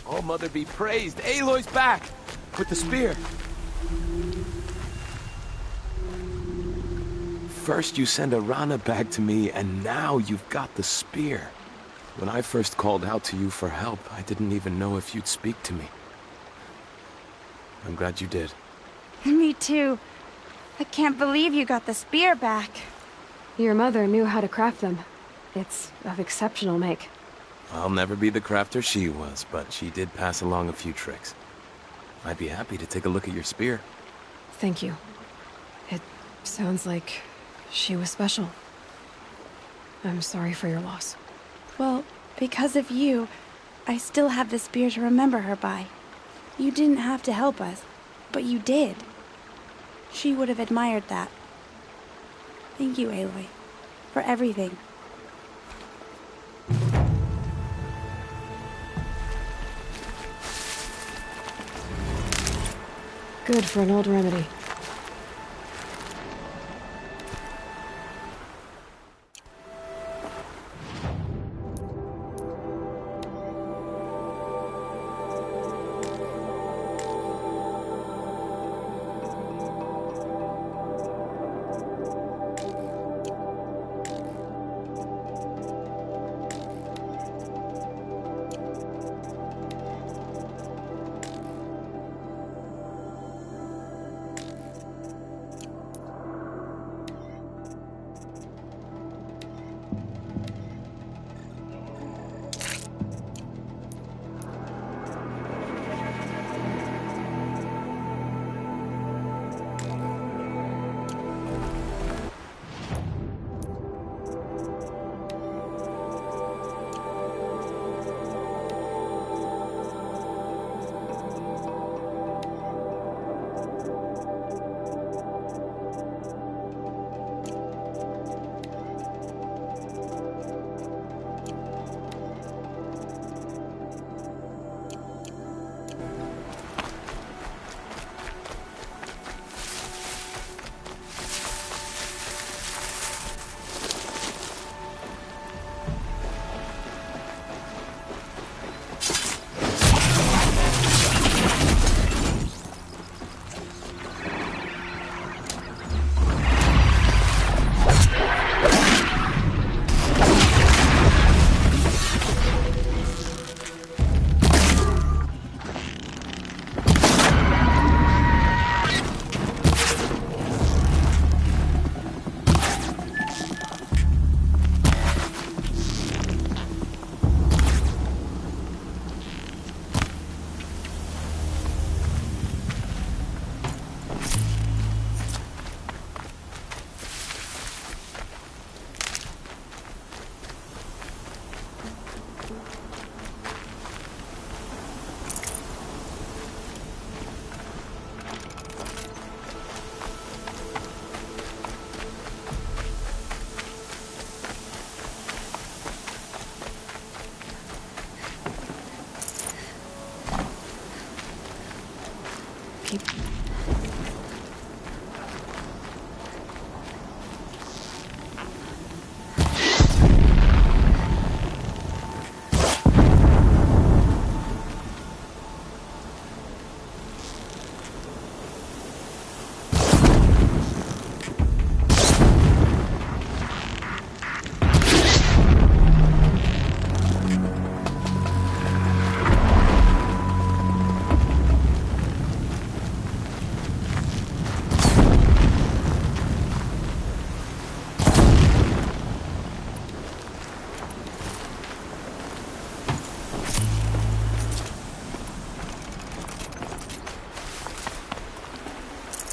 Oh, Mother be praised. Aloy's back! With the spear. First you send Arana back to me, and now you've got the spear. When I first called out to you for help, I didn't even know if you'd speak to me. I'm glad you did. Me too. I can't believe you got the spear back. Your mother knew how to craft them. It's of exceptional make. I'll never be the crafter she was, but she did pass along a few tricks. I'd be happy to take a look at your spear. Thank you. It sounds like she was special. I'm sorry for your loss. Well, because of you, I still have the spear to remember her by. You didn't have to help us, but you did. She would have admired that. Thank you, Aloy, for everything. Good for an old remedy.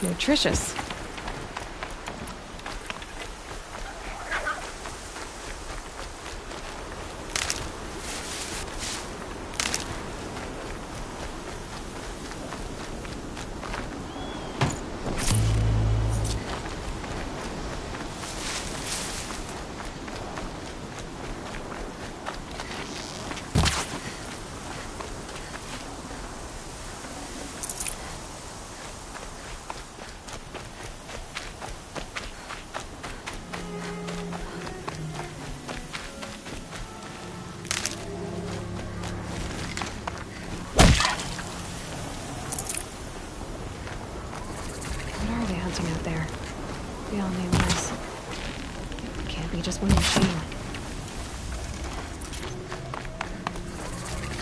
Nutritious.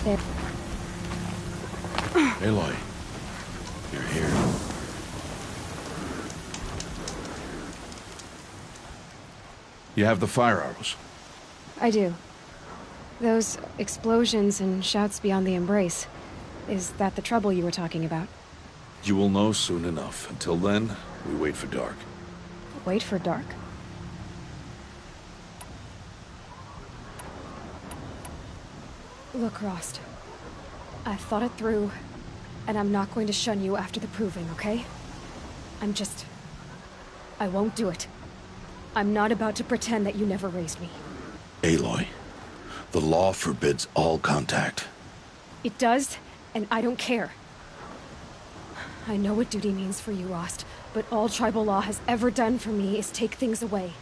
There. Aloy, you're here. You have the fire arrows. I do. Those explosions and shouts beyond the embrace. Is that the trouble you were talking about? You will know soon enough. Until then, we wait for dark. Wait for dark. Look, Rost. I've thought it through, and I'm not going to shun you after the proving, okay? I won't do it. I'm not about to pretend that you never raised me. Aloy, the law forbids all contact. It does, and I don't care. I know what duty means for you, Rost, but all tribal law has ever done for me is take things away.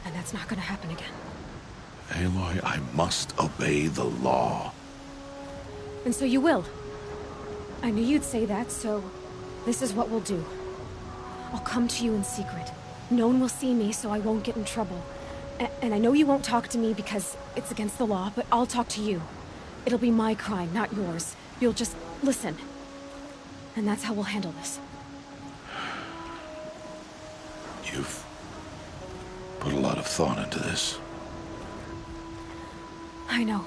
And that's not gonna happen again. Aloy, I must obey the law. And so you will. I knew you'd say that, so this is what we'll do. I'll come to you in secret. No one will see me, so I won't get in trouble. And I know you won't talk to me because it's against the law, but I'll talk to you. It'll be my crime, not yours. You'll just listen. And that's how we'll handle this. You've put a lot of thought into this. I know.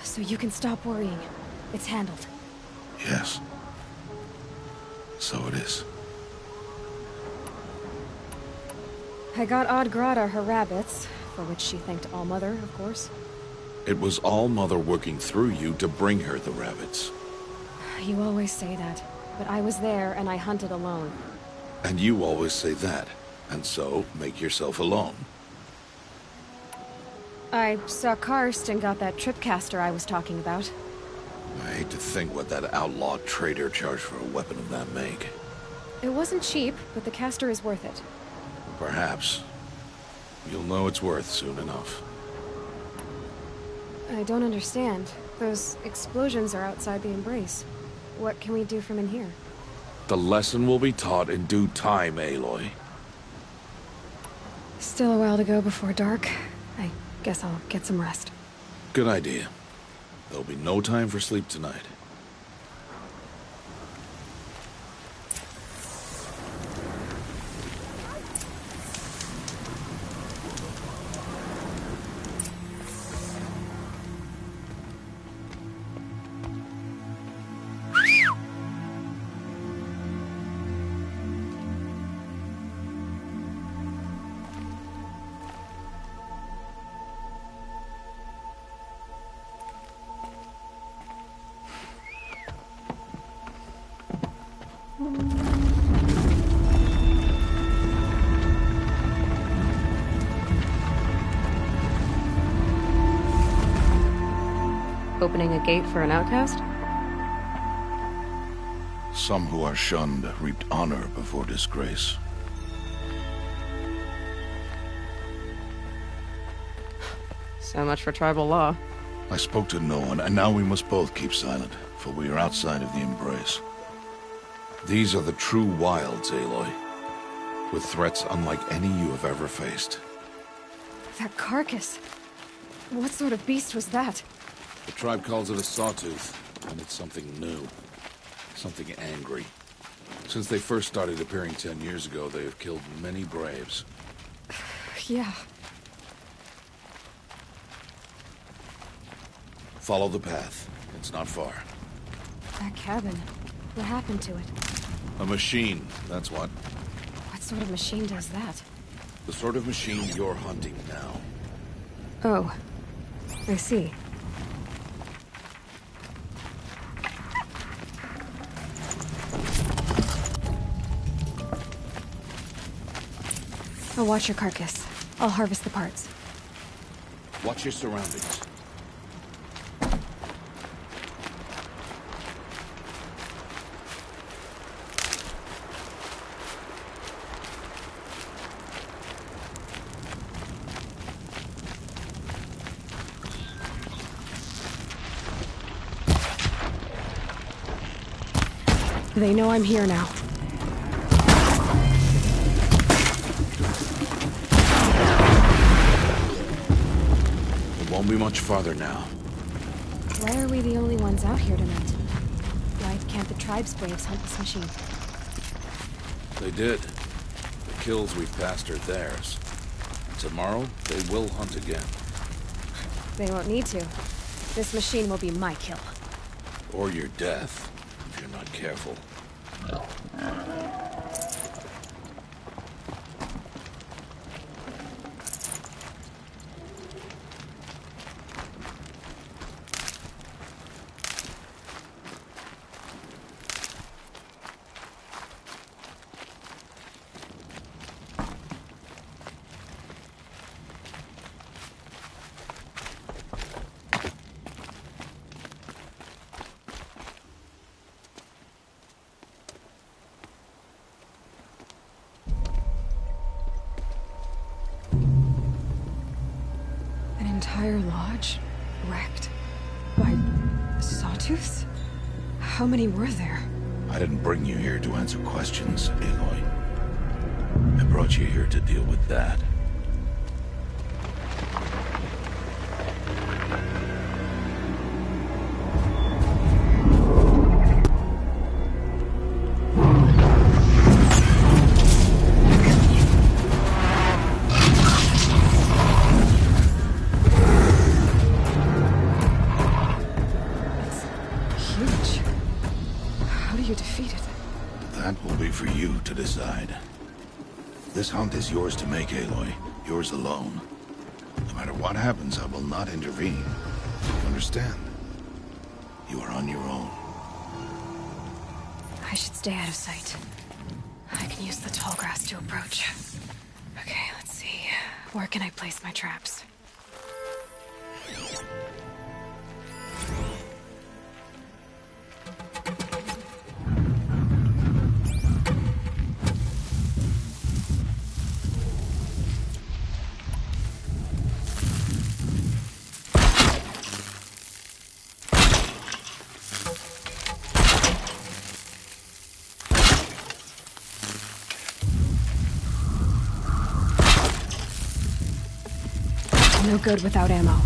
So you can stop worrying. It's handled. Yes. So it is. I got Odd-Grata her rabbits, for which she thanked All-Mother, of course. It was All-Mother working through you to bring her the rabbits. You always say that, but I was there and I hunted alone. And you always say that, and so make yourself alone. I saw Karst and got that tripcaster I was talking about. I hate to think what that outlaw trader charged for a weapon of that make. It wasn't cheap, but the caster is worth it. Perhaps. You'll know it's worth soon enough. I don't understand. Those explosions are outside the embrace. What can we do from in here? The lesson will be taught in due time, Aloy. Still a while to go before dark. I guess I'll get some rest. Good idea. There'll be no time for sleep tonight. Opening a gate for an outcast? Some who are shunned reaped honor before disgrace. So much for tribal law. I spoke to no one, and now we must both keep silent, for we are outside of the embrace. These are the true wilds, Aloy, with threats unlike any you have ever faced. That carcass. What sort of beast was that? The tribe calls it a sawtooth, and it's something new. Something angry. Since they first started appearing 10 years ago, they have killed many braves. Yeah. Follow the path. It's not far. That cabin. What happened to it? A machine, that's what. What sort of machine does that? The sort of machine you're hunting now. Oh. I see. I'll watch your carcass. I'll harvest the parts. Watch your surroundings. They know I'm here now. It won't be much farther now. Why are we the only ones out here tonight? Why can't the tribe's braves hunt this machine? They did. The kills we've passed are theirs. Tomorrow, they will hunt again. They won't need to. This machine will be my kill. Or your death, if you're not careful. Entire lodge wrecked by sawtooths? How many were there? I didn't bring you here to answer questions, Aloy. I brought you here to deal with that. This hunt is yours to make, Aloy. Yours alone. No matter what happens, I will not intervene. You understand? You are on your own. I should stay out of sight. I can use the tall grass to approach. Okay, let's see. Where can I place my traps? No good without ammo.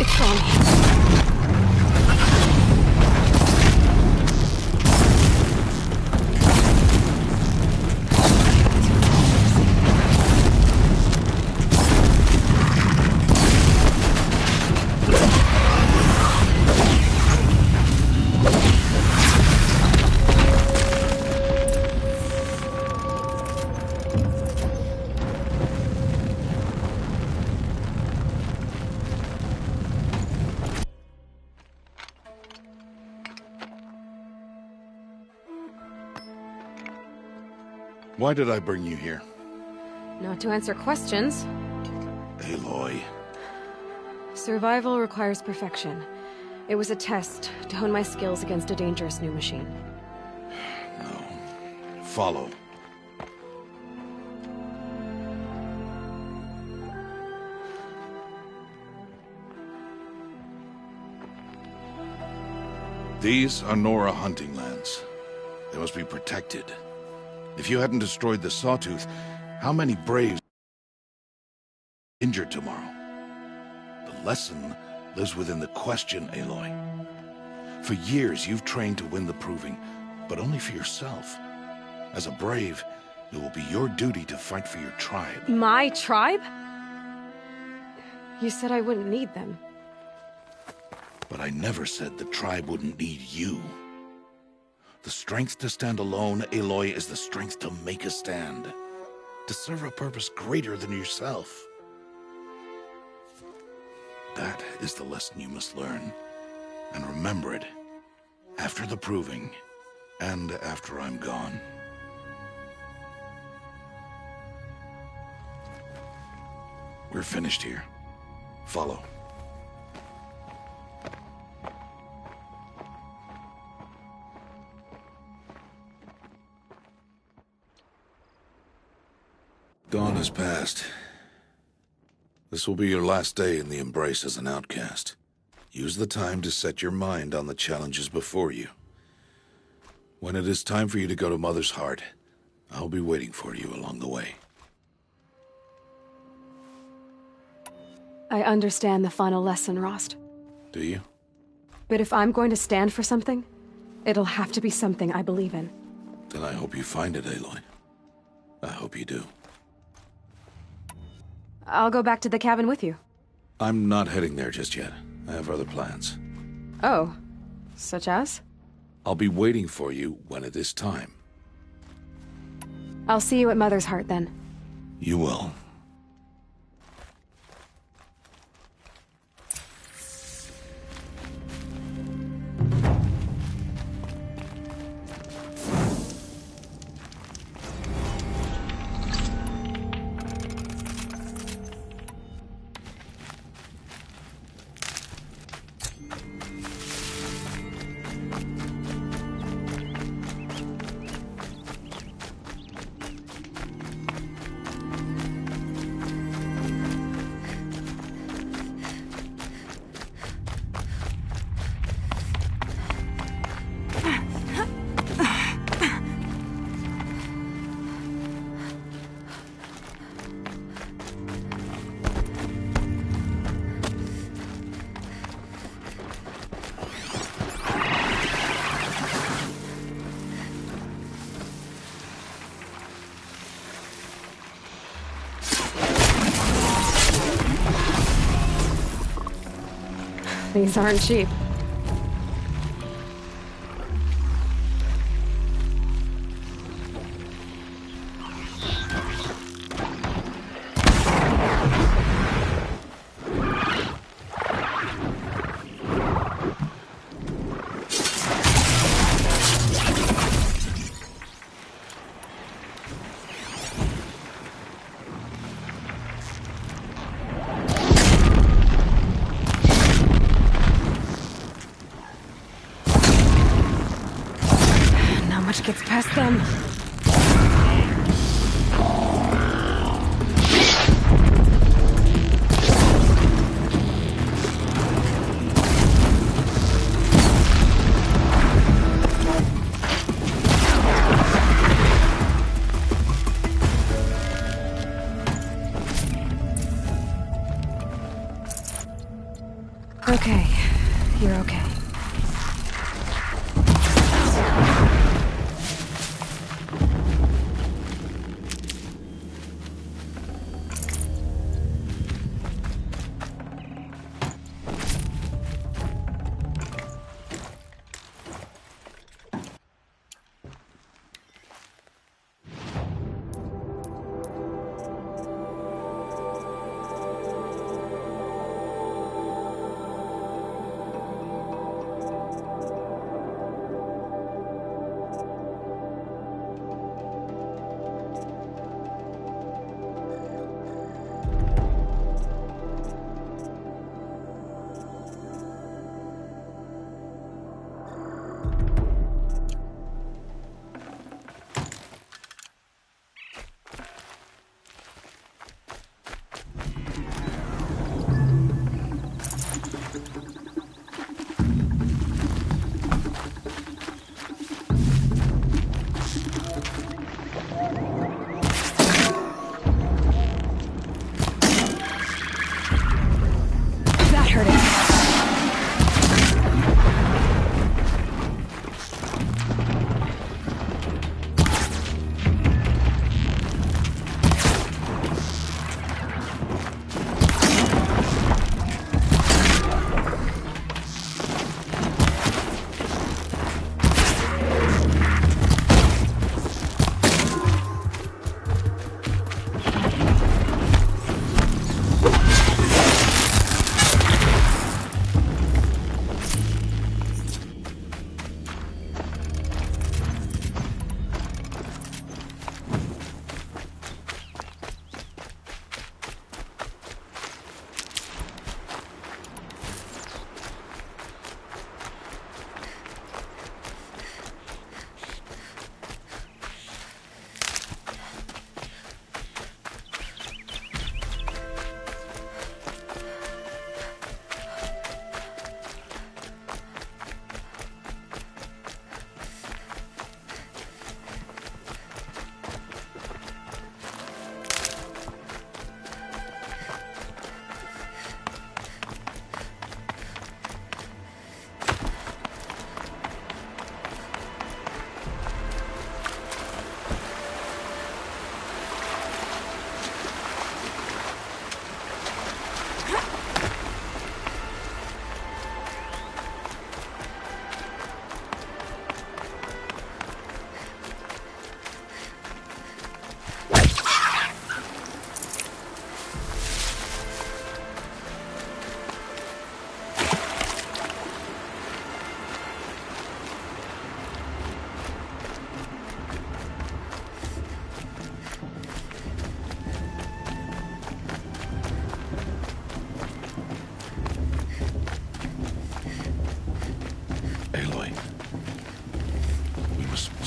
It's on me. Why did I bring you here? Not to answer questions. Aloy. Survival requires perfection. It was a test to hone my skills against a dangerous new machine. No. Follow. These are Nora hunting lands. They must be protected. If you hadn't destroyed the Sawtooth, how many braves injured tomorrow? The lesson lives within the question, Aloy. For years, you've trained to win the Proving, but only for yourself. As a brave, it will be your duty to fight for your tribe. My tribe? You said I wouldn't need them. But I never said the tribe wouldn't need you. The strength to stand alone, Aloy, is the strength to make a stand. To serve a purpose greater than yourself. That is the lesson you must learn. And remember it. After the Proving, and after I'm gone. We're finished here. Follow. Dawn has passed. This will be your last day in the Embrace as an outcast. Use the time to set your mind on the challenges before you. When it is time for you to go to Mother's Heart, I'll be waiting for you along the way. I understand the final lesson, Rost. Do you? But if I'm going to stand for something, it'll have to be something I believe in. Then I hope you find it, Aloy. I hope you do. I'll go back to the cabin with you. I'm not heading there just yet. I have other plans. Oh. Such as? I'll be waiting for you when it is time. I'll see you at Mother's Heart, then. You will. These aren't cheap. Gets past them. Okay, you're okay.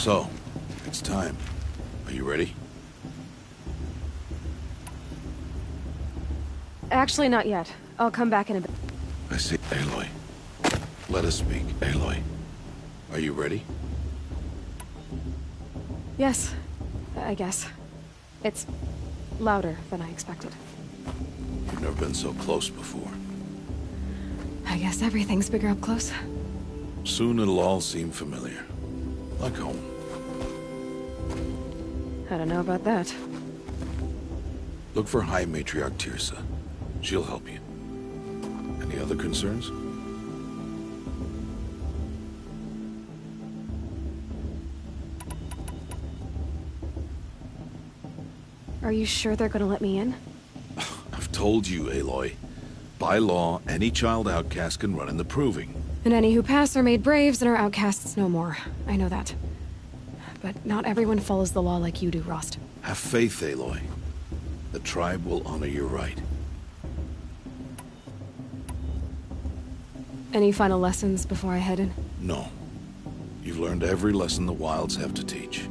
So, it's time. Are you ready? Actually, not yet. I'll come back in a bit. I see. Aloy. Let us speak. Aloy. Are you ready? Yes, I guess. It's louder than I expected. You've never been so close before. I guess everything's bigger up close. Soon it'll all seem familiar. Like home. I don't know about that. Look for High Matriarch Teersa. She'll help you. Any other concerns? Are you sure they're gonna let me in? I've told you, Aloy. By law, any child outcast can run in the Proving. And any who pass are made braves and are outcasts no more. I know that. But not everyone follows the law like you do, Rost. Have faith, Aloy. The tribe will honor your right. Any final lessons before I head in? No. You've learned every lesson the Wilds have to teach.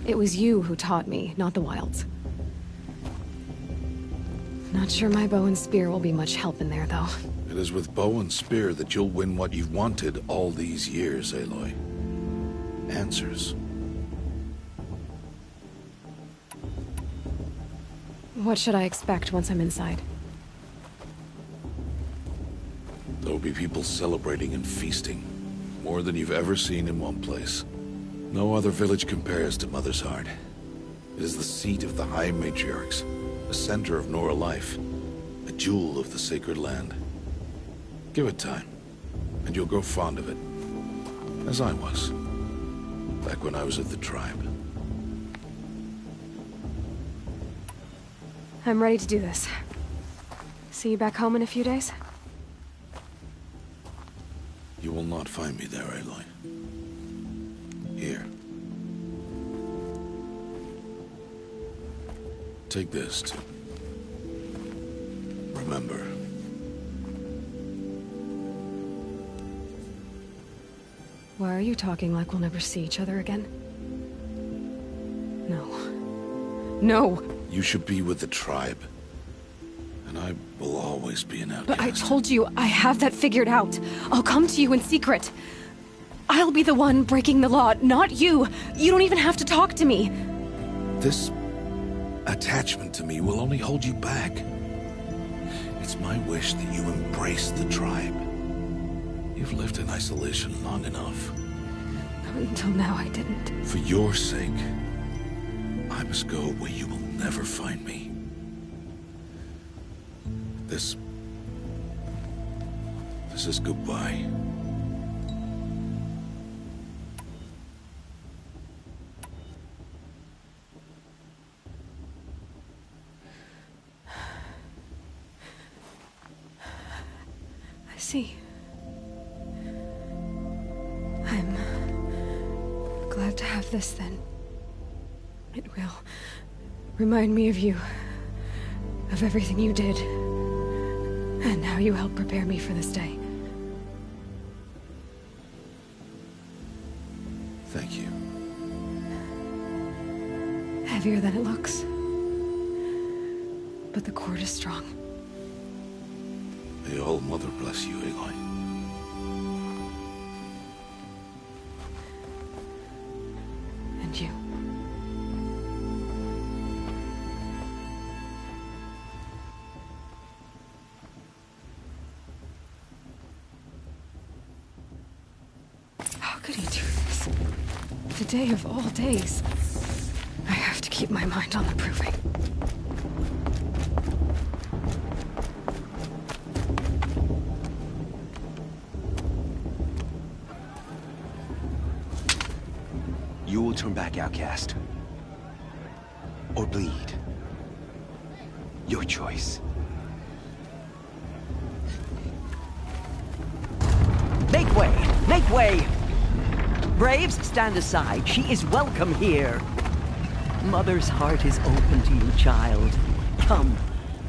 It was you who taught me, not the Wilds. Not sure my bow and spear will be much help in there, though. It is with bow and spear that you'll win what you've wanted all these years, Aloy. Answers. What should I expect once I'm inside? There'll be people celebrating and feasting. More than you've ever seen in one place. No other village compares to Mother's Heart. It is the seat of the High Matriarchs, the center of Nora life, a jewel of the sacred land. Give it time, and you'll grow fond of it. As I was, back when I was at the tribe. I'm ready to do this. See you back home in a few days? You will not find me there, Aloy. Here. Take this to remember. Why are you talking like we'll never see each other again? No. No! You should be with the tribe. And I will always be an outcast. But I told you, I have that figured out. I'll come to you in secret. I'll be the one breaking the law, not you. You don't even have to talk to me. This attachment to me will only hold you back. It's my wish that you embrace the tribe. You've lived in isolation long enough. Until now, I didn't. For your sake, I must go where you will never find me. This is goodbye. I see. I'm glad to have this then. It will remind me of you, of everything you did, and how you helped prepare me for this day. Thank you. Heavier than it looks. But the cord is strong. May All Mother bless you, Aloy. And you. How could he do this? The day of all days. I have to keep my mind on the Proving. You will turn back, outcast. Or bleed. Your choice. Make way! Make way! Braves, stand aside. She is welcome here. Mother's heart is open to you, child. Come.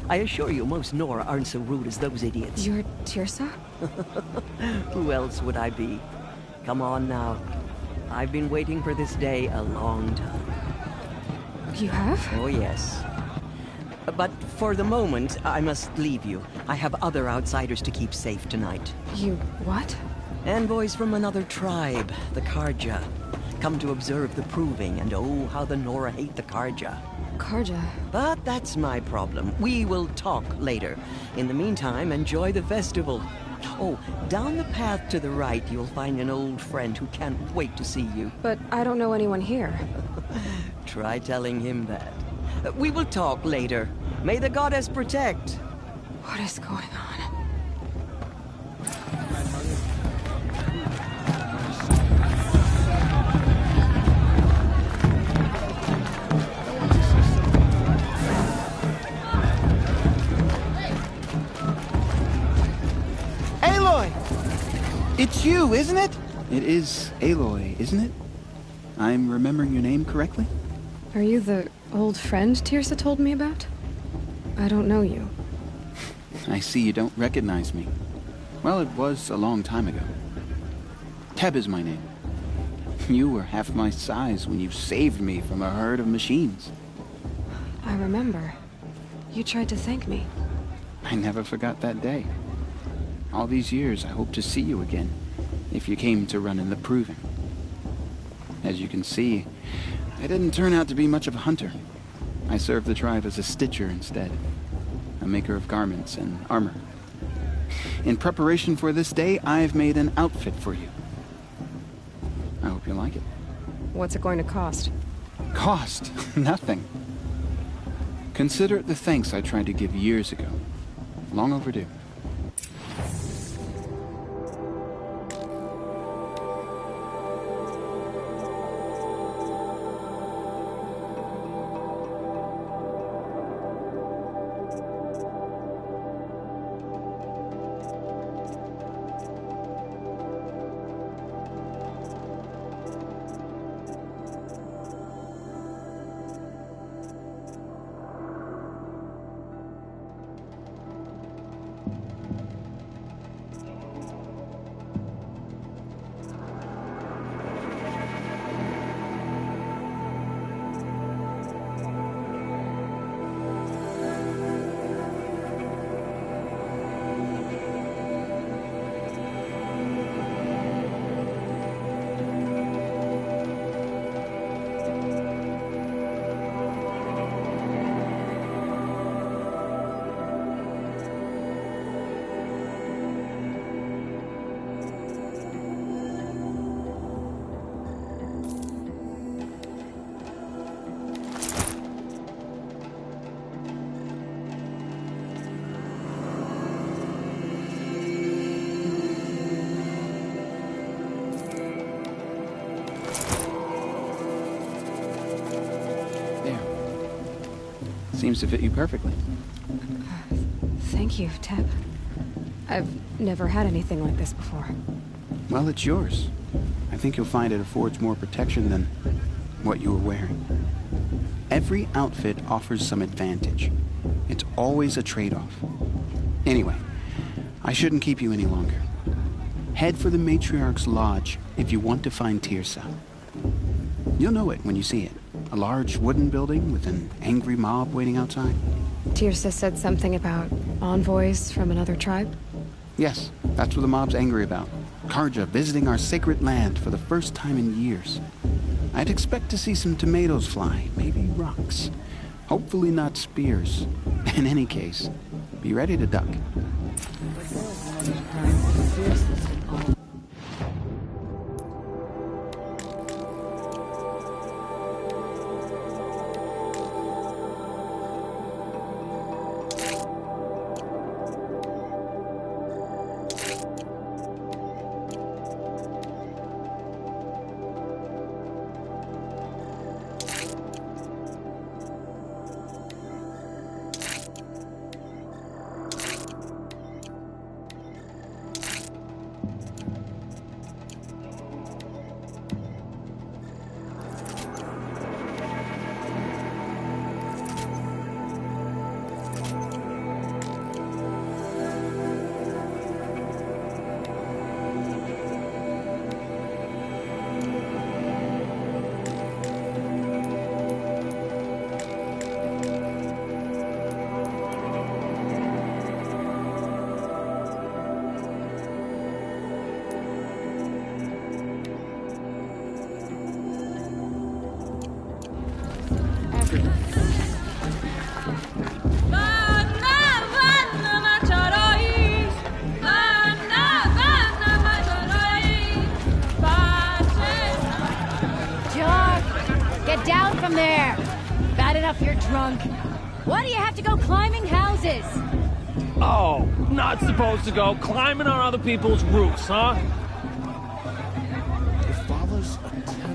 I assure you, most Nora aren't so rude as those idiots. You're Teersa? Who else would I be? Come on now. I've been waiting for this day a long time. You have? Oh, yes. But for the moment, I must leave you. I have other outsiders to keep safe tonight. You what? Envoys from another tribe, the Carja. Come to observe the proving, and oh, how the Nora hate the Carja. Carja? But that's my problem. We will talk later. In the meantime, enjoy the festival. Oh, down the path to the right, you'll find an old friend who can't wait to see you. But I don't know anyone here. Try telling him that. We will talk later. May the goddess protect. What is going on? Aloy! It's you, isn't it? It is Aloy, isn't it? I'm remembering your name correctly? Are you the old friend Teersa told me about? I don't know you. I see you don't recognize me. Well, it was a long time ago. Teb is my name. You were half my size when you saved me from a herd of machines. I remember. You tried to thank me. I never forgot that day. All these years, I hope to see you again, if you came to run in the Proving. As you can see, I didn't turn out to be much of a hunter. I served the tribe as a stitcher instead, a maker of garments and armor. In preparation for this day, I've made an outfit for you. I hope you like it. What's it going to cost? Cost? Nothing. Consider it the thanks I tried to give years ago. Long overdue. Seems to fit you perfectly. Thank you, Teb. I've never had anything like this before. Well, it's yours. I think you'll find it affords more protection than what you were wearing. Every outfit offers some advantage. It's always a trade-off. Anyway, I shouldn't keep you any longer. Head for the Matriarch's Lodge if you want to find Teersa. You'll know it when you see it. A large wooden building with an angry mob waiting outside. Teersa said something about envoys from another tribe? Yes, that's what the mob's angry about. Carja visiting our sacred land for the first time in years. I'd expect to see some tomatoes fly, maybe rocks. Hopefully not spears. In any case, be ready to duck. enough you're drunk. Why do you have to go climbing houses? Oh, not supposed to go climbing on other people's roofs, huh?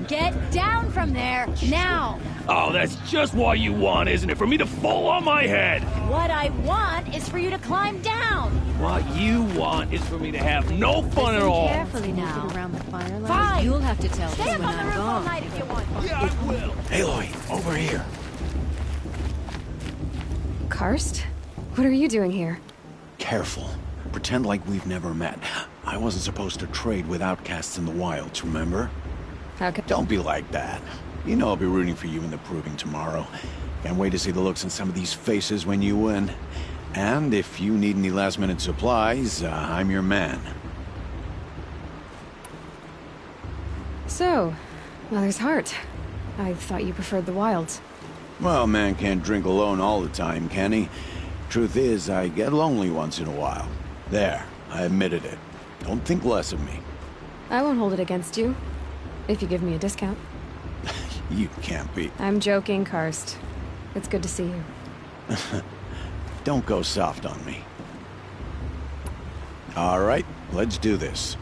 Get down from there, now! Oh, that's just what you want, isn't it? For me to fall on my head! What I want is for you to climb down! What you want is for me to have no fun at all! Carefully now. Around the firelight. Fine! You'll have to tell me when I'm gone. All night if you want. Yeah, I will! Aloy, over here. Karst? What are you doing here? Careful. Pretend like we've never met. I wasn't supposed to trade with outcasts in the wilds, remember? Don't be like that. You know I'll be rooting for you in the proving tomorrow. Can't wait to see the looks on some of these faces when you win. And if you need any last-minute supplies, I'm your man. So, Mother's Heart. I thought you preferred the wilds. Well, man can't drink alone all the time, can he? Truth is, I get lonely once in a while. There, I admitted it. Don't think less of me. I won't hold it against you. If you give me a discount. You can't be. I'm joking, Karst. It's good to see you. Don't go soft on me. All right, let's do this.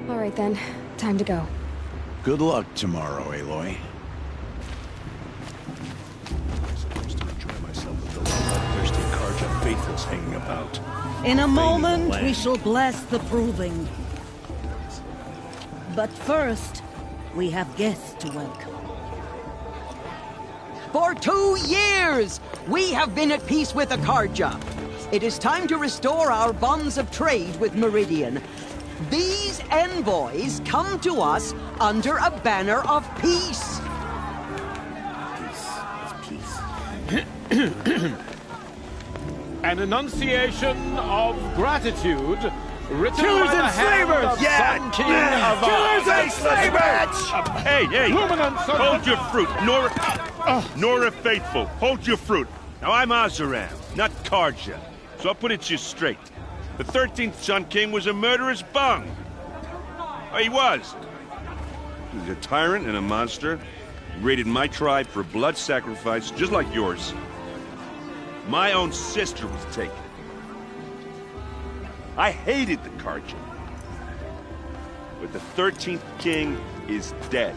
All right then, time to go. Good luck tomorrow, Aloy. I'm supposed to enjoy myself with those bloodthirsty Carja faithfuls hanging about. In a moment, we shall bless the proving. But first, we have guests to welcome. For 2 years, we have been at peace with the Carja. It is time to restore our bonds of trade with Meridian. These envoys come to us under a banner of peace. An enunciation of gratitude written Killers by the and hand slavers! of Yeah! Sun King Avad. Killers and slavers! Hey! Luminance Hold your fruit, Nora Faithful. Hold your fruit. Now I'm Oseram, not Carja, so I'll put it to you straight. The 13th Sun King was a murderous bung. Oh, he was. He was a tyrant and a monster. He raided my tribe for blood sacrifice, just like yours. My own sister was taken. I hated the Carja. But the 13th king is dead.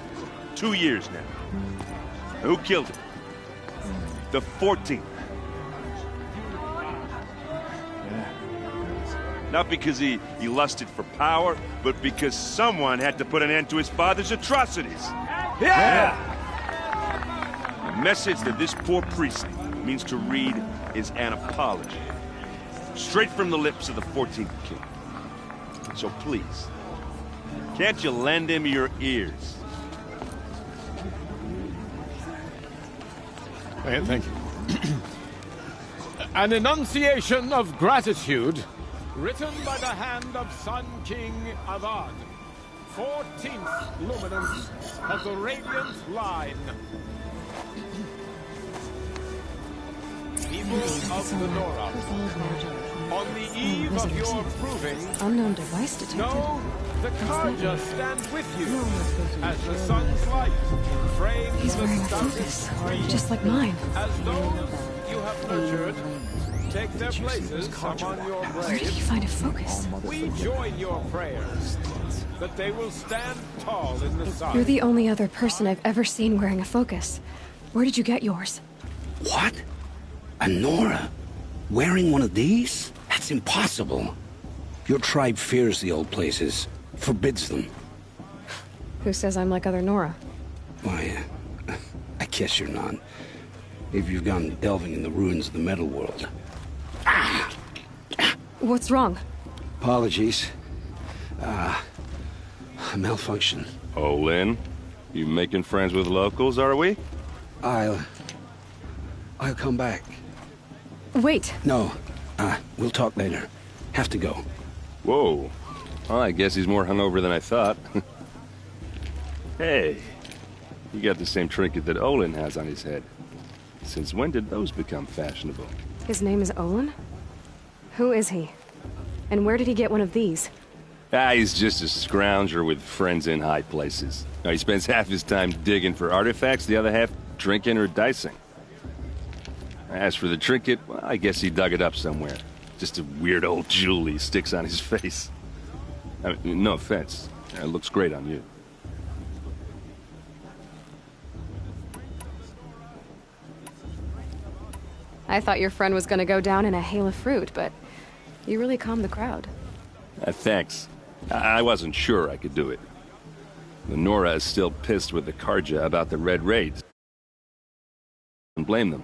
2 years now. Who killed him? The 14th. Not because he lusted for power, but because someone had to put an end to his father's atrocities. Yeah! The message that this poor priest means to read is an apology. Straight from the lips of the 14th king. So please, can't you lend him your ears? Thank you. An enunciation of gratitude written by the hand of Sun King Avad, 14th luminance of the Radiant Line. People of the Nora, on the eve of your proving, Unknown device detected. know the Carja stands with you as the sun's light frames He's wearing a the focus, just like mine. as those you have nurtured take their places among your Where did graves. you find a focus? We join your prayers that they will stand tall in the sun. You're the only other person I've ever seen wearing a focus. Where did you get yours? What? A Nora? Wearing one of these? That's impossible. Your tribe fears the old places, forbids them. Who says I'm like other Nora? Why, I guess you're not. If you've gone delving in the ruins of the metal world. What's wrong? Apologies. A malfunction. Oh, Lynn? You making friends with locals, are we? I'll come back. Wait. No. We'll talk later. Have to go. Whoa. Well, I guess he's more hungover than I thought. Hey. You got the same trinket that Olin has on his head. Since when did those become fashionable? His name is Olin? Who is he? And where did he get one of these? He's just a scrounger with friends in high places. Now, he spends half his time digging for artifacts, the other half drinking or dicing. As for the trinket, well, I guess he dug it up somewhere. Just a weird old jewel he sticks on his face. I mean, no offense. It looks great on you. I thought your friend was gonna go down in a hail of fruit, but you really calmed the crowd. Thanks. I wasn't sure I could do it. The Nora is still pissed with the Karja about the Red Raids. And blame them.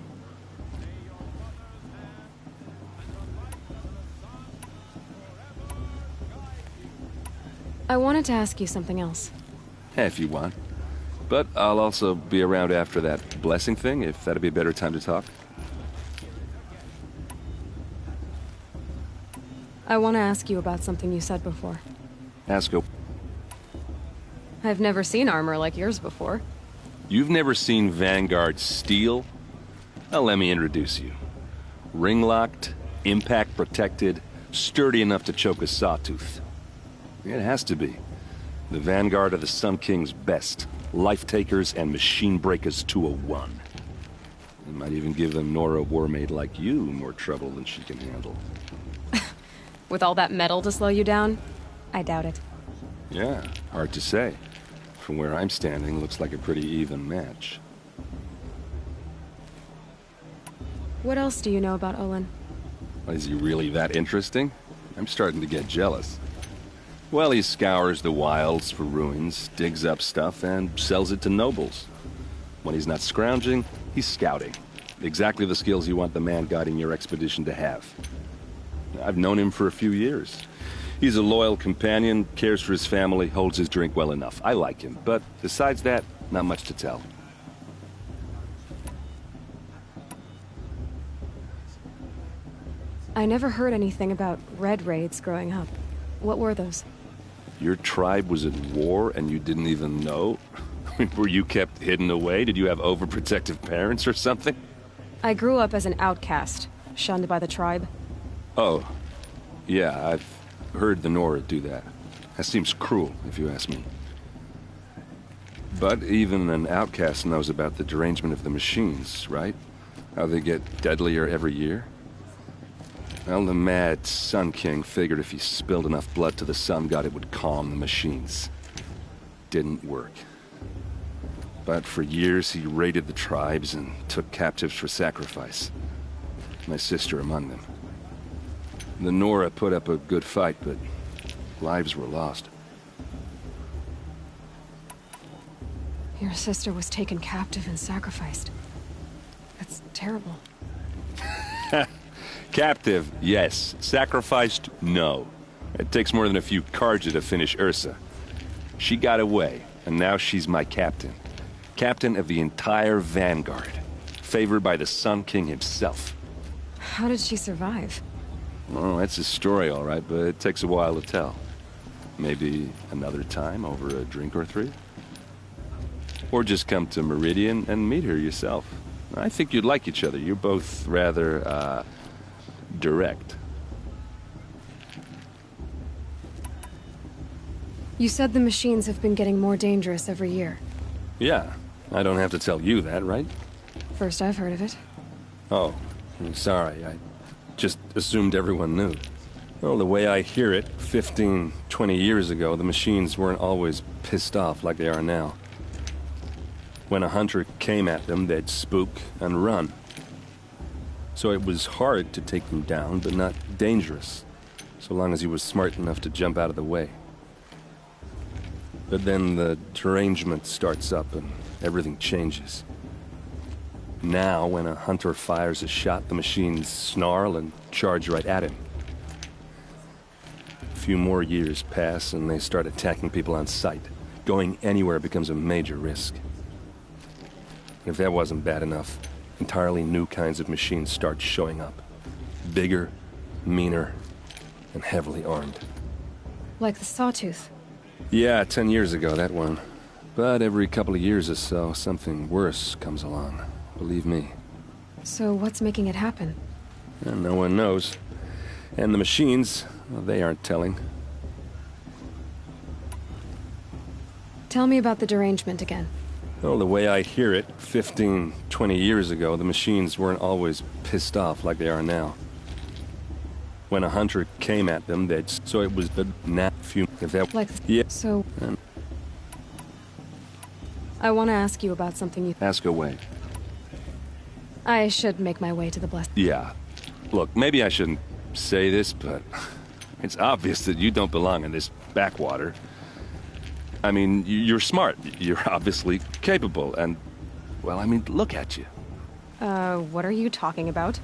I wanted to ask you something else. If you want. But I'll also be around after that blessing thing, if that'd be a better time to talk. I want to ask you about something you said before. Ask her. I've never seen armor like yours before. You've never seen Vanguard steel? Well, let me introduce you. Ring-locked, impact-protected, sturdy enough to choke a sawtooth. It has to be. The Vanguard of the Sun King's best. Life-takers and machine-breakers to a one. It might even give a Nora Warmaid like you more trouble than she can handle. With all that metal to slow you down? I doubt it. Yeah, hard to say. From where I'm standing, looks like a pretty even match. What else do you know about Olin? Is he really that interesting? I'm starting to get jealous. Well, he scours the wilds for ruins, digs up stuff, and sells it to nobles. When he's not scrounging, he's scouting. Exactly the skills you want the man guiding your expedition to have. I've known him for a few years. He's a loyal companion, cares for his family, holds his drink well enough. I like him, but besides that, not much to tell. I never heard anything about Red Raids growing up. What were those? Your tribe was at war and you didn't even know? Were you kept hidden away? Did you have overprotective parents or something? I grew up as an outcast, shunned by the tribe. Oh, yeah, I've heard the Nora do that. That seems cruel, if you ask me. But even an outcast knows about the derangement of the machines, right? How they get deadlier every year? Well, the mad Sun King figured if he spilled enough blood to the Sun God, it would calm the machines. Didn't work. But for years, he raided the tribes and took captives for sacrifice. My sister among them. The Nora put up a good fight, but lives were lost. Your sister was taken captive and sacrificed. That's terrible. Captive, yes. Sacrificed, no. It takes more than a few Karja to finish Ursa. She got away, and now she's my captain. Captain of the entire Vanguard. Favored by the Sun King himself. How did she survive? Oh, that's a story, all right, but it takes a while to tell. Maybe another time over a drink or three? Or just come to Meridian and meet her yourself. I think you'd like each other. You're both rather, direct. You said the machines have been getting more dangerous every year. Yeah, I don't have to tell you that, right? First I've heard of it. Oh, I'm sorry. I just assumed everyone knew. Well, the way I hear it, 15, 20 years ago, the machines weren't always pissed off like they are now. When a hunter came at them, they'd spook and run. So it was hard to take them down, but not dangerous, so long as he was smart enough to jump out of the way. But then the derangement starts up and everything changes. Now, when a hunter fires a shot, the machines snarl and charge right at him. A few more years pass and they start attacking people on sight. Going anywhere becomes a major risk. If that wasn't bad enough, entirely new kinds of machines start showing up. Bigger, meaner, and heavily armed. Like the Sawtooth. Yeah, 10 years ago, that one. But every couple of years or so, something worse comes along. Believe me. So what's making it happen? And no one knows. And the machines, well, they aren't telling. Tell me about the derangement again. Well, the way I hear it, 15, 20 years ago, the machines weren't always pissed off like they are now. When a hunter came at them, they'd... So it was the few... If that... Like... Yeah. So... I want to ask you about something you... Ask away. I should make my way to the blessed... Yeah. Look, maybe I shouldn't say this, but... It's obvious that you don't belong in this backwater. I mean, you're smart. You're obviously capable, and... Well, I mean, look at you. What are you talking about?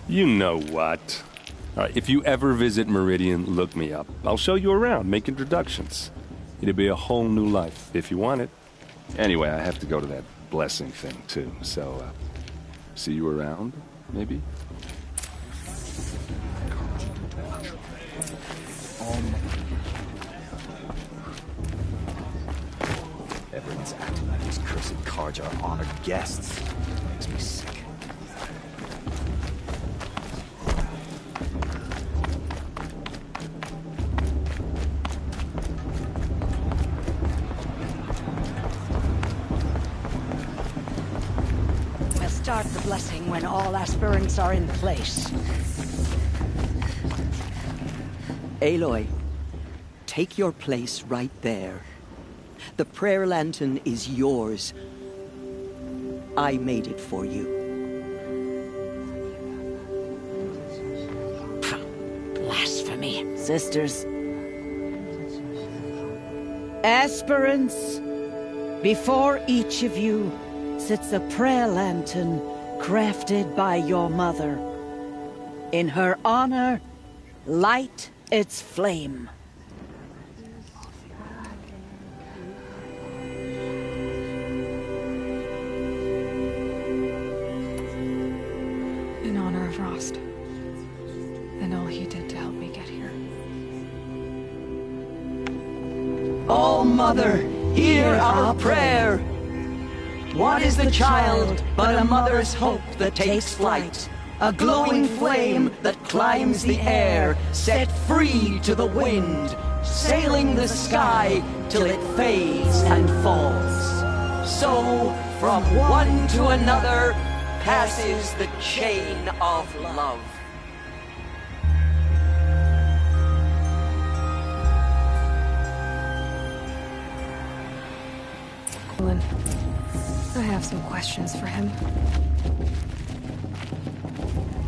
You know what. All right, if you ever visit Meridian, look me up. I'll show you around, make introductions. It'll be a whole new life, if you want it. Anyway, I have to go to that blessing thing, too, so, see you around, maybe? Everyone's acting like these cursed Carja are honored guests. Makes me sick. We'll start the blessing when all aspirants are in place. Aloy, take your place right there. The prayer lantern is yours. I made it for you. Blasphemy. Sisters. Aspirants, before each of you sits a prayer lantern crafted by your mother. In her honor, light its flame. In honor of Rost. And all he did to help me get here. All Mother, hear our prayer. What is the child but a mother's hope that takes flight? A glowing flame that climbs the air, set free to the wind, sailing the sky till it fades and falls. So, from one to another, passes the chain of love. Olin, I have some questions for him.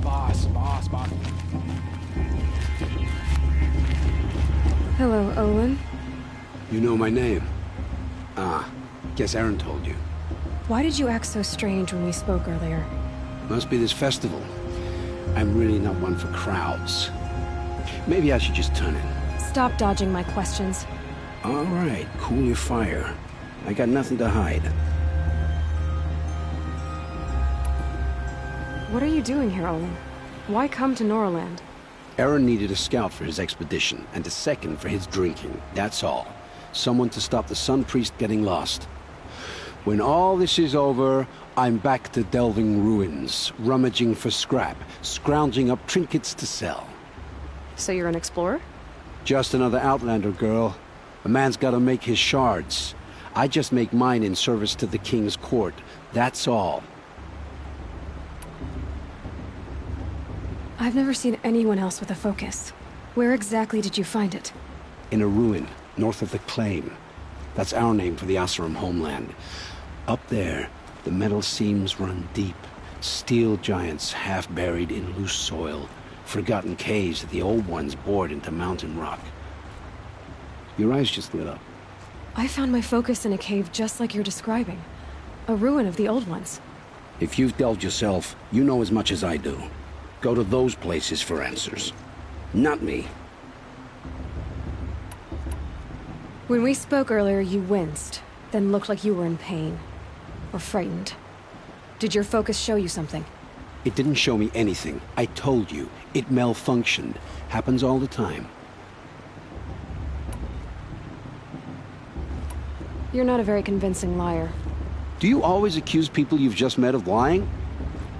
Boss. Hello, Olin. You know my name? Ah, guess Aaron told you. Why did you act so strange when we spoke earlier? Must be this festival. I'm really not one for crowds. Maybe I should just turn in. Stop dodging my questions. All right, cool your fire. I got nothing to hide. What are you doing here, Olin? Why come to Noraland? Aaron needed a scout for his expedition, and a second for his drinking. That's all. Someone to stop the Sun Priest getting lost. When all this is over, I'm back to delving ruins, rummaging for scrap, scrounging up trinkets to sell. So you're an explorer? Just another Outlander, girl. A man's gotta make his shards. I just make mine in service to the King's court. That's all. I've never seen anyone else with a focus. Where exactly did you find it? In a ruin, north of the Claim. That's our name for the Oseram homeland. Up there, the metal seams run deep. Steel giants half buried in loose soil. Forgotten caves that the old ones bored into mountain rock. Your eyes just lit up. I found my focus in a cave just like you're describing. A ruin of the old ones. If you've delved yourself, you know as much as I do. Go to those places for answers. Not me. When we spoke earlier, you winced, then looked like you were in pain. Or frightened. Did your focus show you something? It didn't show me anything. I told you. It malfunctioned. Happens all the time. You're not a very convincing liar. Do you always accuse people you've just met of lying?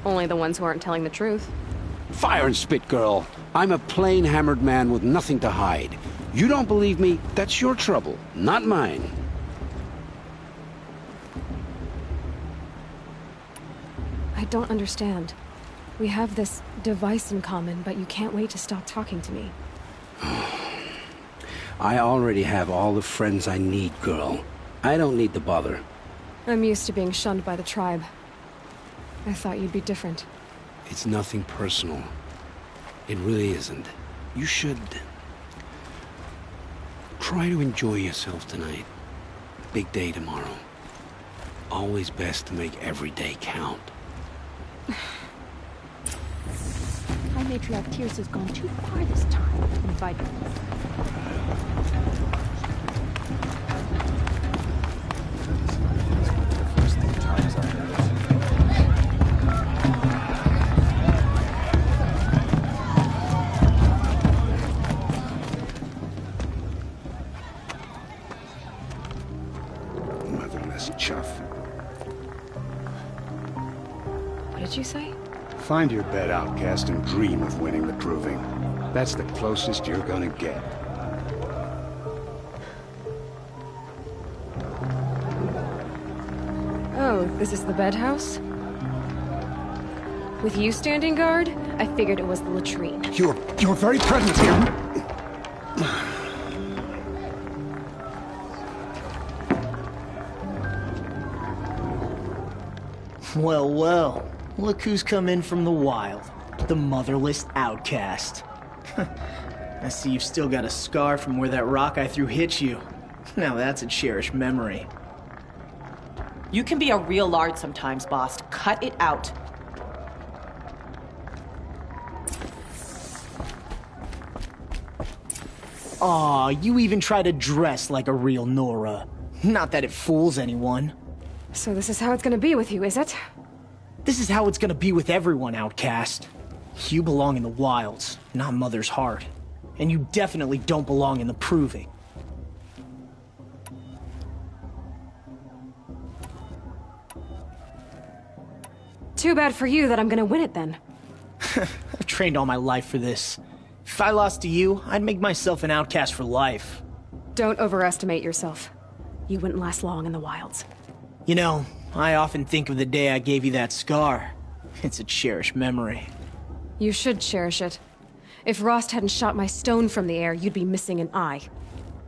Only the ones who aren't telling the truth. Fire and spit, girl. I'm a plain hammered man with nothing to hide. You don't believe me, that's your trouble, not mine. I don't understand. We have this device in common, but you can't wait to stop talking to me. I already have all the friends I need, girl. I don't need the bother. I'm used to being shunned by the tribe. I thought you'd be different. It's nothing personal. It really isn't. You should... try to enjoy yourself tonight. Big day tomorrow. Always best to make every day count. High Matriarch Tears has gone too far this time. Invite her. Motherless chuff. What did you say? Find your bed, outcast, and dream of winning the proving. That's the closest you're gonna get. Oh, this is the bedhouse? With you standing guard, I figured it was the latrine. Your very presence here... Well, well. Look who's come in from the wild. The motherless outcast. I see you've still got a scar from where that rock I threw hit you. Now that's a cherished memory. You can be a real lard sometimes, boss. Cut it out. Aw, you even try to dress like a real Nora. Not that it fools anyone. So this is how it's gonna be with you, is it? This is how it's gonna be with everyone, outcast. You belong in the wilds, not Mother's heart. And you definitely don't belong in the proving. Too bad for you that I'm gonna win it then. I've trained all my life for this. If I lost to you, I'd make myself an outcast for life. Don't overestimate yourself. You wouldn't last long in the wilds. You know, I often think of the day I gave you that scar. It's a cherished memory. You should cherish it. If Rost hadn't shot my stone from the air, you'd be missing an eye.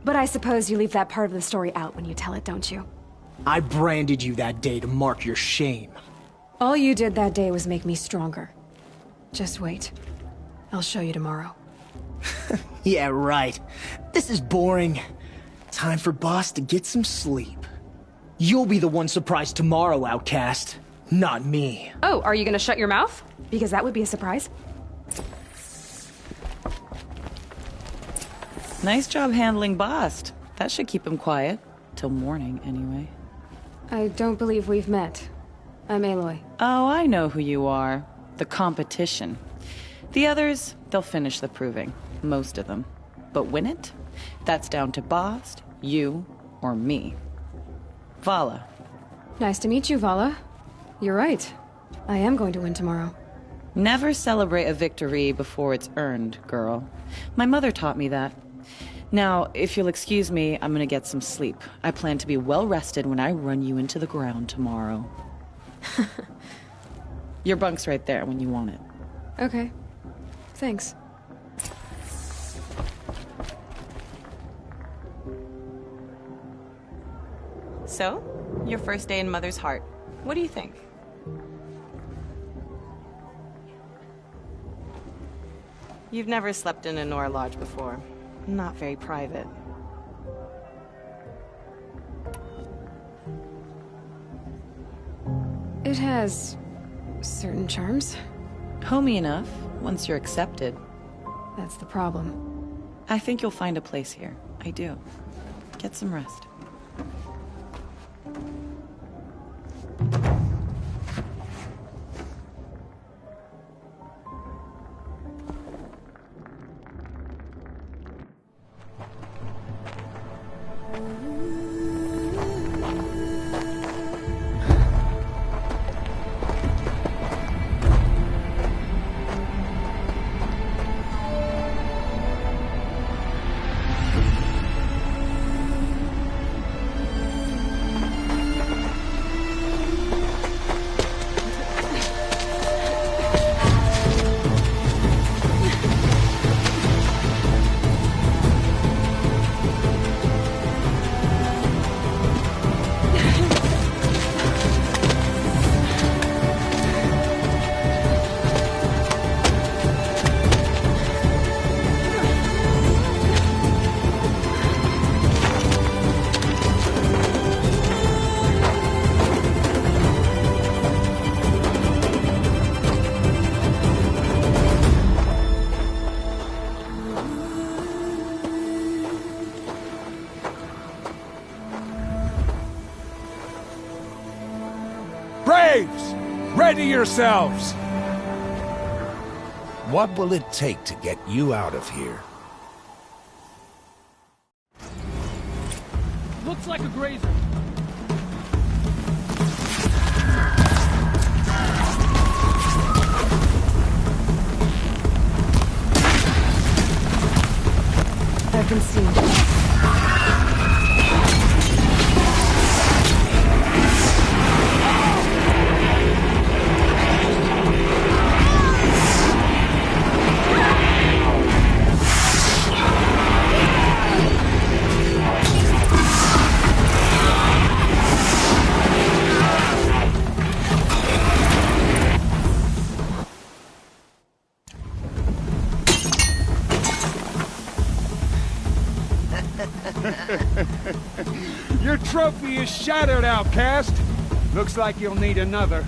But I suppose you leave that part of the story out when you tell it, don't you? I branded you that day to mark your shame. All you did that day was make me stronger. Just wait. I'll show you tomorrow. Yeah, right. This is boring. Time for Boss to get some sleep. You'll be the one surprised tomorrow, outcast. Not me. Oh, are you gonna shut your mouth? Because that would be a surprise. Nice job handling Bast. That should keep him quiet. Till morning, anyway. I don't believe we've met. I'm Aloy. Oh, I know who you are. The competition. The others, they'll finish the proving. Most of them. But win it? That's down to Bast, you, or me. Vala. Nice to meet you, Vala. You're right. I am going to win tomorrow. Never celebrate a victory before it's earned, girl. My mother taught me that. Now, if you'll excuse me, I'm gonna get some sleep. I plan to be well rested when I run you into the ground tomorrow. Your bunk's right there when you want it. Okay. Thanks. So, Your first day in Mother's heart. What do you think? You've never slept in a Nora Lodge before. Not very private. It has certain charms. Homey enough, once you're accepted. That's the problem. I think you'll find a place here. I do. Get some rest. Braves! Ready yourselves! What will it take to get you out of here? Looks like a grazer. I've been seen. Your trophy is shattered, outcast. Looks like you'll need another.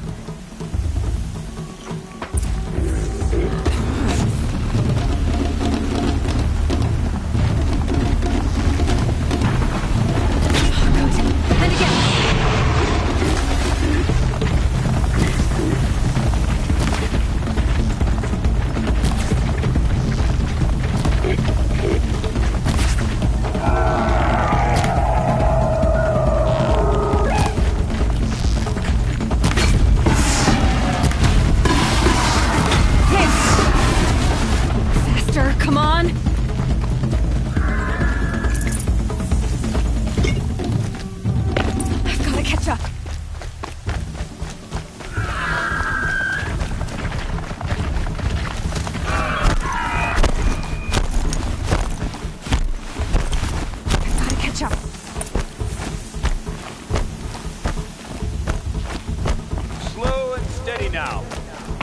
Come on! I've gotta catch up. I've gotta catch up. Slow and steady now.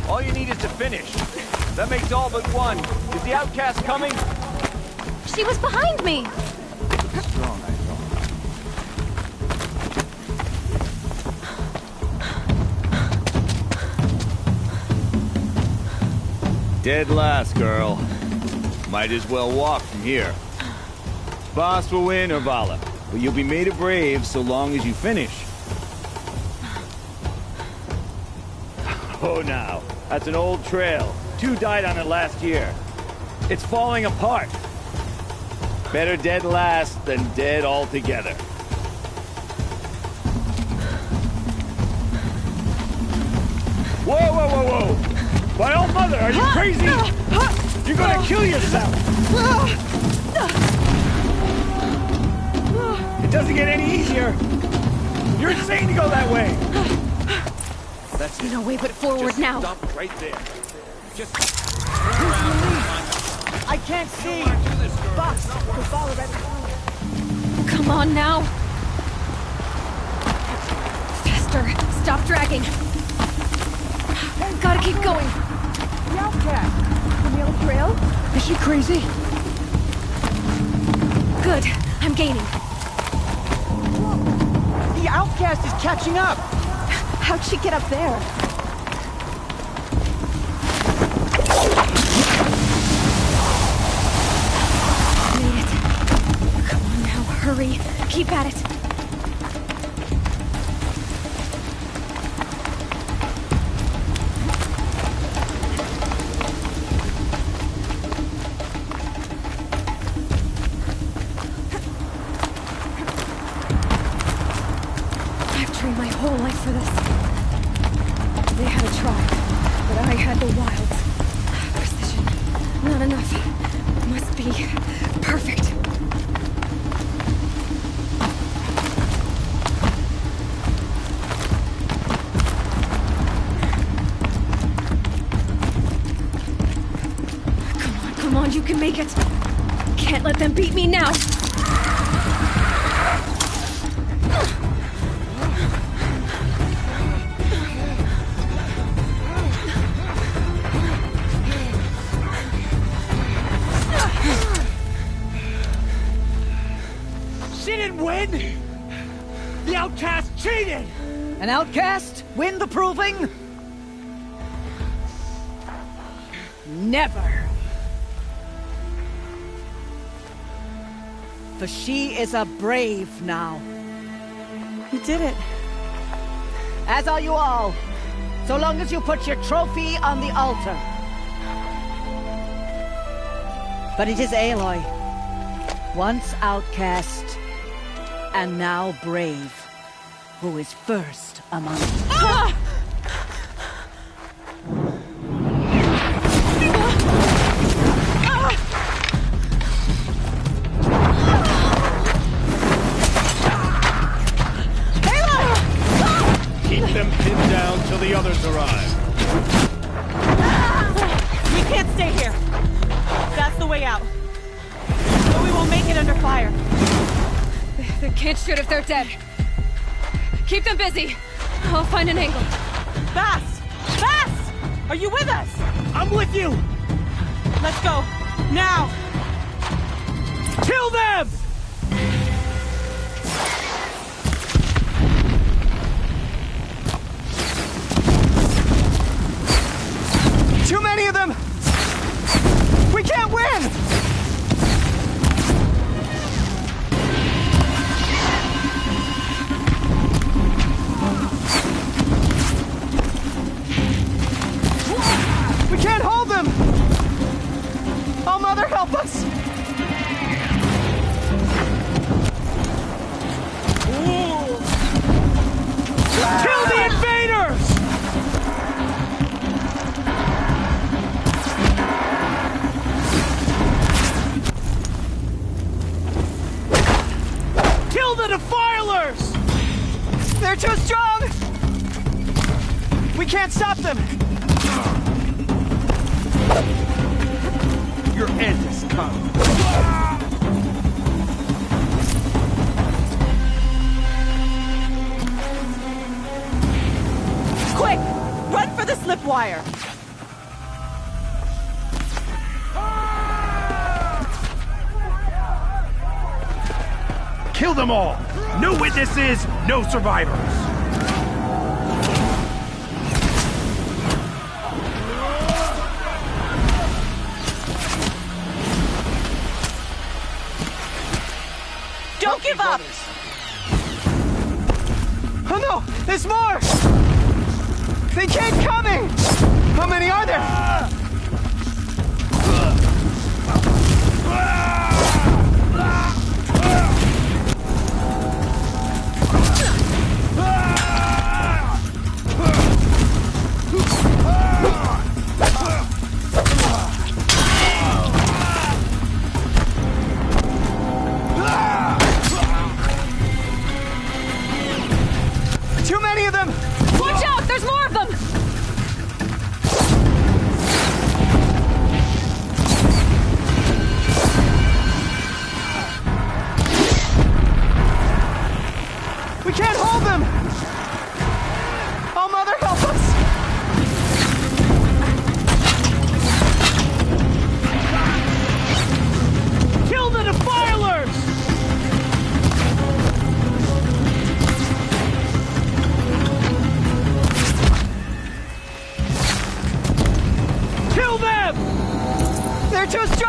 All you need is to finish. That makes all but one. Is the outcast coming? She was behind me! Strong, I thought. Dead last, girl. Might as well walk from here. Boss will win, or Vala, but you'll be made a brave so long as you finish. Oh, now. That's an old trail. 2 died on it last year. It's falling apart. Better dead last than dead altogether. Whoa, whoa, whoa, whoa! My old mother, are you crazy? You're gonna kill yourself! It doesn't get any easier! You're insane to go that way! That's it. No way but forward Just now. Stop right there. Just... I can't see! Boss, the ball already. Come on now. Faster! Stop dragging! Gotta keep going! The outcast! Camille Trail? Is she crazy? Good. I'm gaining. The outcast is catching up! How'd she get up there? Made it. Come on now, hurry. Keep at it. I've trained my whole life for this. They had a tribe, but I had the wilds. Precision. Not enough. Must be perfect. Come on, you can make it. Can't let them beat me now. She didn't win! The outcast cheated! An outcast? Win the proving? Never! For she is a brave now. You did it. As are you all. So long as you put your trophy on the altar. But it is Aloy. Once outcast, and now brave, who is first among us. Ah! Keep them pinned down till the others arrive. We can't stay here. That's the way out. But we won't make it under fire. They can't shoot if they're dead. Keep them busy. I'll find an angle. Fast! Fast! Are you with us? I'm with you! Let's go. Now! Kill them! Too many of them! We can't win! We can't hold them! Oh, Mother, help us! Kill the invaders! Kill the defilers! They're too strong! We can't stop them! Your end is come. Quick! Run for the slip wire! Kill them all! No witnesses, no survivors! Don't give up! Oh no! There's more! They keep coming! How many are there? Too many of them! Watch out! There's more of them! We can't hold them!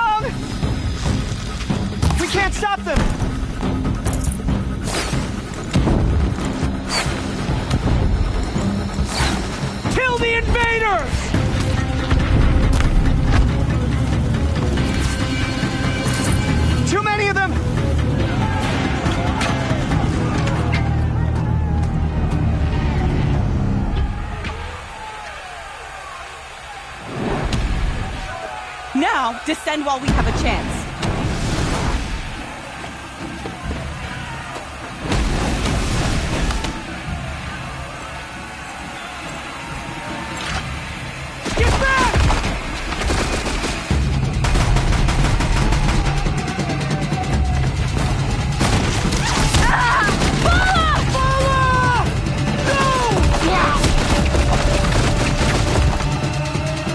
strong! We can't stop them! Kill the invaders! Too many of them! Now, descend while we have a chance. Get back!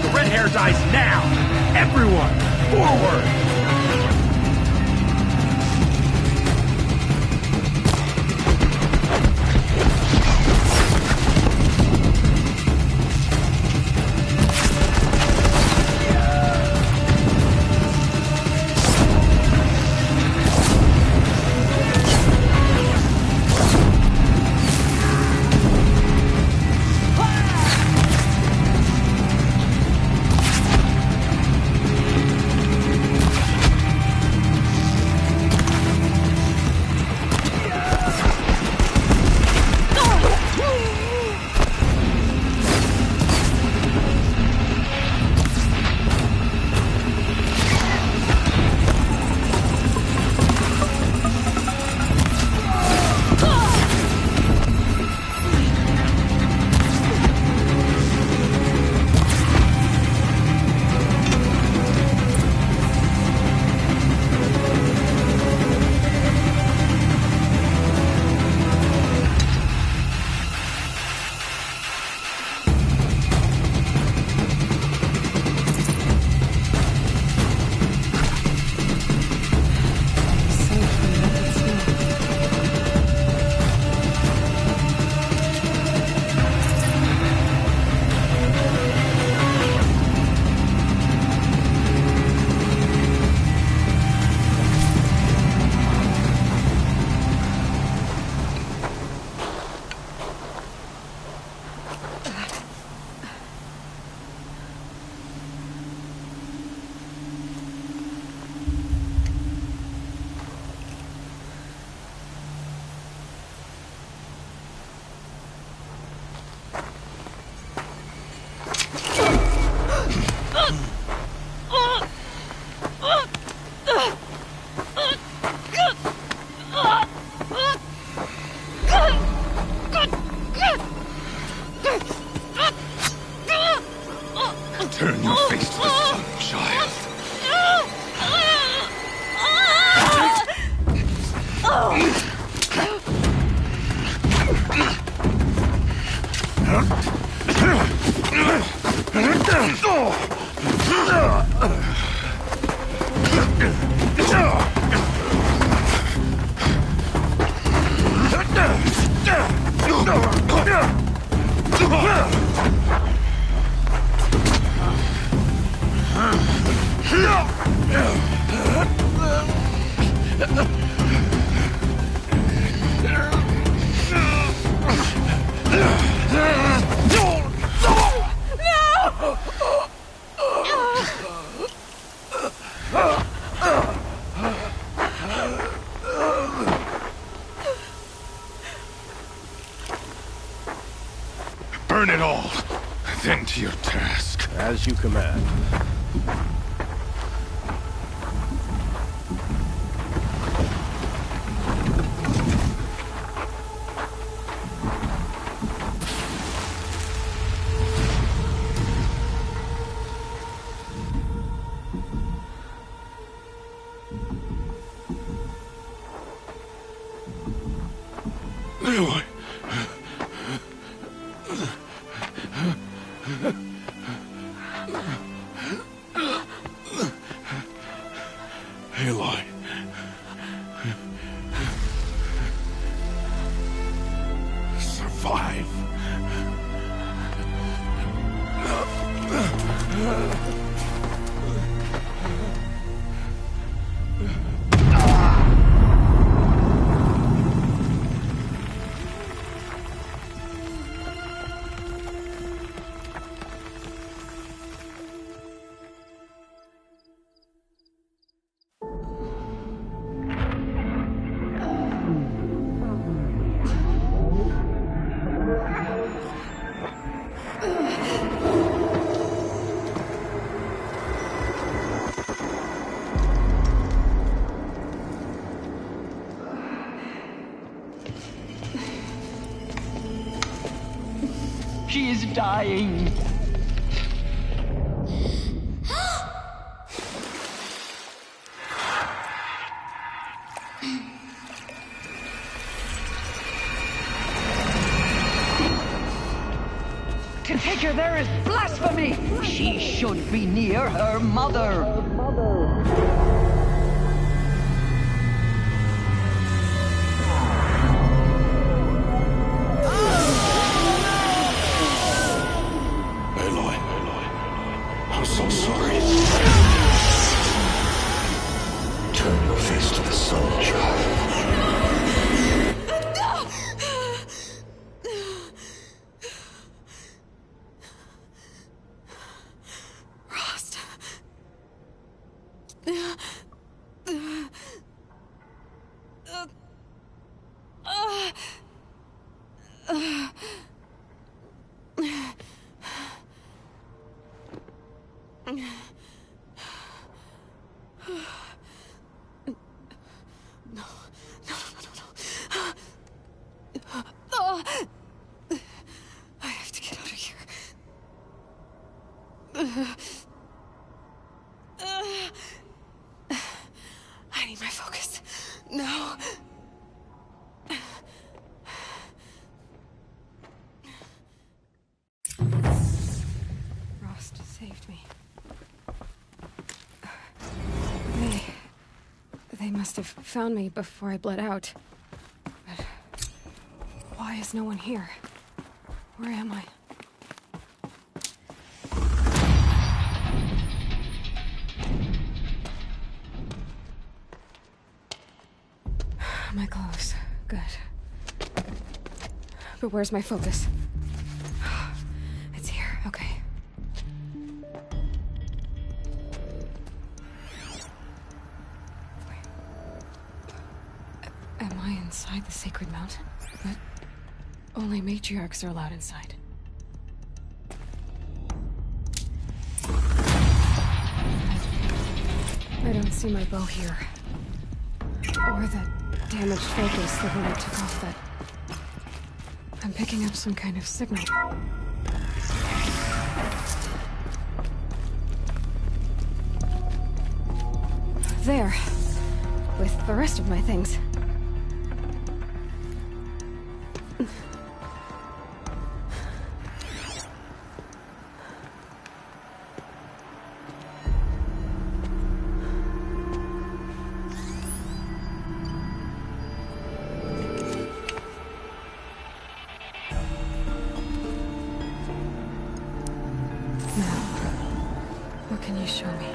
The red hair dies now! Everyone, forward! Turn your face to the sun, child. Burn it all, then to your task. As you command. Aloy. Aloy. Survive. She is dying. To take her there is blasphemy! She should be near her mother! Aloy, I'm so sorry. Turn your face to the sun, child. I have to get out of here. I need my focus. No. Rost saved me. They must have found me before I bled out. But why is no one here? Where am I? My clothes. Good. But where's my focus? It's here. Okay. Am I inside the Sacred Mountain? But only matriarchs are allowed inside. I don't see my bow here. Or the damaged focus that when I took off that... I'm picking up some kind of signal. There. With the rest of my things. What can you show me?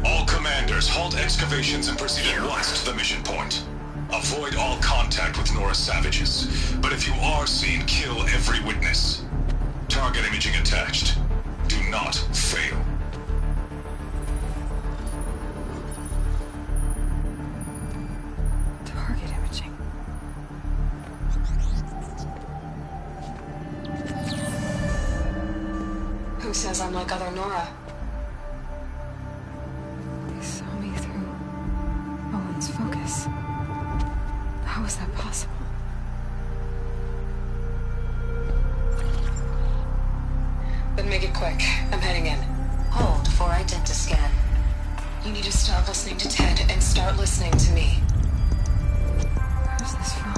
All commanders, halt excavations and proceed at once to the mission point. Avoid all contact with Nora savages, but if you are seen, kill every witness. Target imaging attached. Do not fail. Target imaging. Who says I'm like other Nora? They saw me through Owen's focus. How is that possible? Then make it quick. I'm heading in. Hold for identiscan. You need to stop listening to Ted and start listening to me. Who's this from?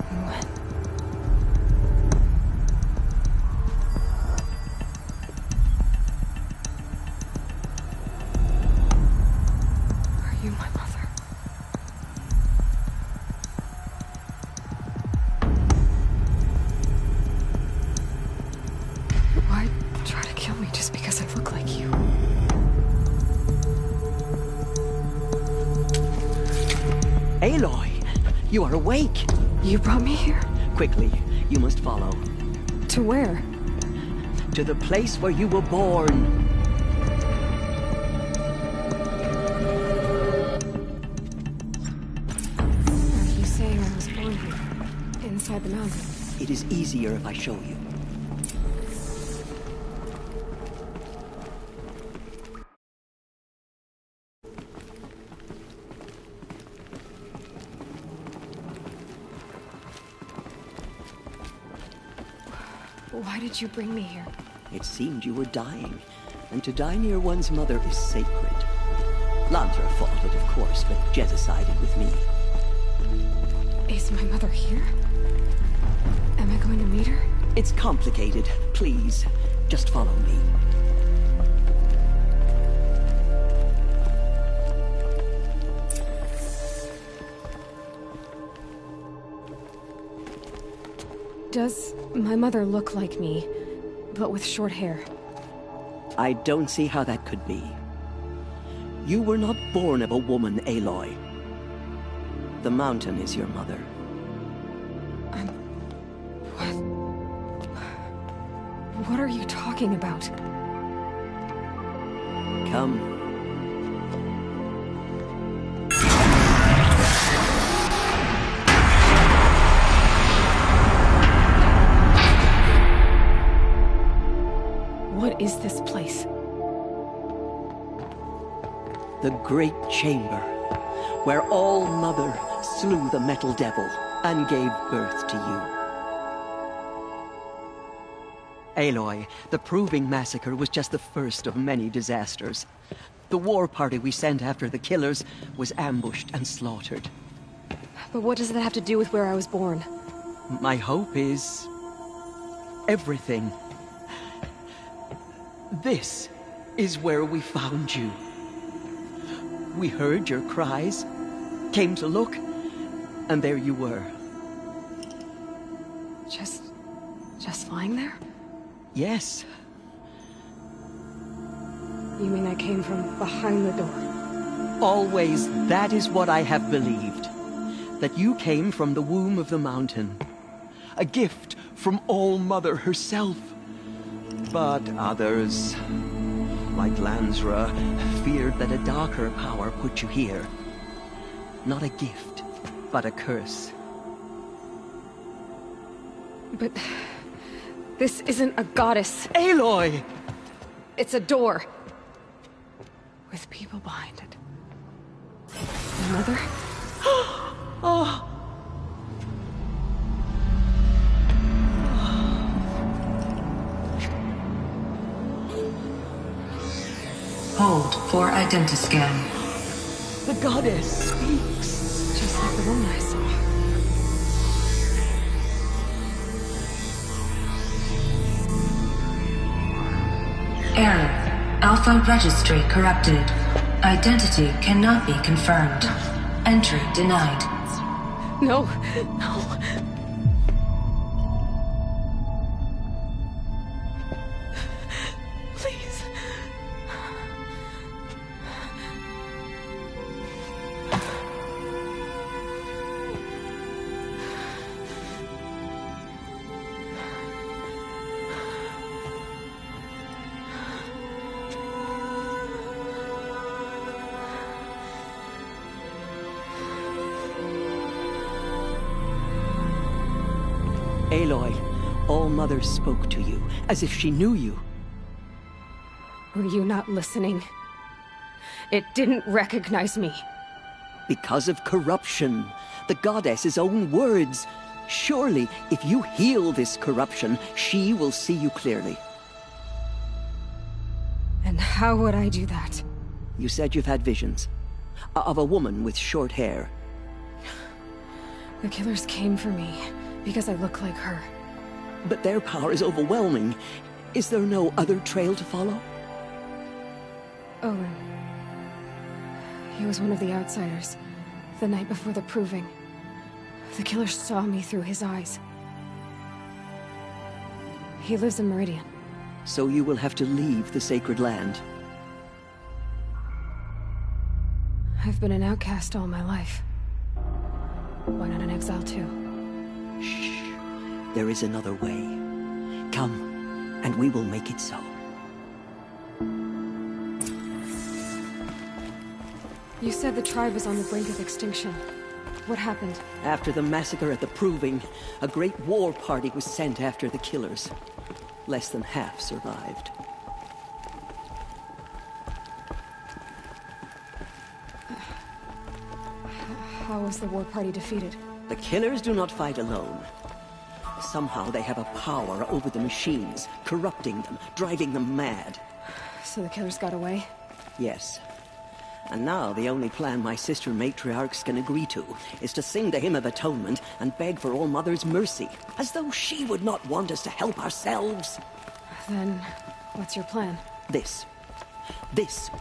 And when? Are you my mother? Why try to kill me just because I look like you? Aloy, you are awake. You brought me here? Quickly, you must follow. To where? To the place where you were born. Are you saying I was born here? Inside the mountain? It is easier if I show you. Why did you bring me here? It seemed you were dying, and to die near one's mother is sacred. Lantra fought it, of course, but Jezza sided with me. Is my mother here? Am I going to meet her? It's complicated. Please, just follow me. Does my mother look like me, but with short hair? I don't see how that could be. You were not born of a woman, Aloy. The mountain is your mother. What are you talking about? Come. What is this place? The Great Chamber, where All-Mother slew the Metal Devil and gave birth to you. Aloy, the Proving Massacre was just the first of many disasters. The war party we sent after the killers was ambushed and slaughtered. But what does that have to do with where I was born? My hope is... everything. This is where we found you. We heard your cries, came to look, and there you were. Just lying there? Yes. You mean I came from behind the door? Always, that is what I have believed. That you came from the womb of the mountain. A gift from All-Mother herself. But others, like Lansra, feared that a darker power put you here. Not a gift, but a curse. But... this isn't a goddess. Aloy! It's a door. With people behind it. My mother? Oh! Hold for identiscan. The goddess speaks. Just like the woman I saw. Error. Alpha registry corrupted. Identity cannot be confirmed. Entry denied. No, no. Please. Aloy, All-Mother spoke to you, as if she knew you. Were you not listening? It didn't recognize me. Because of corruption. The goddess's own words. Surely, if you heal this corruption, she will see you clearly. And how would I do that? You said you've had visions. Of a woman with short hair. The killers came for me, because I look like her. But their power is overwhelming. Is there no other trail to follow? Owen. He was one of the outsiders, the night before the Proving. The killers saw me through his eyes. He lives in Meridian. So you will have to leave the sacred land. I've been an outcast all my life. Why not an exile too? Shh. There is another way. Come, and we will make it so. You said the tribe was on the brink of extinction. What happened? After the massacre at the Proving, a great war party was sent after the killers. Less than half survived. How was the war party defeated? The killers do not fight alone. Somehow they have a power over the machines, corrupting them, driving them mad. So the killers got away? Yes. And now the only plan my sister matriarchs can agree to is to sing the Hymn of Atonement and beg for All Mother's mercy, as though she would not want us to help ourselves. Then, what's your plan? This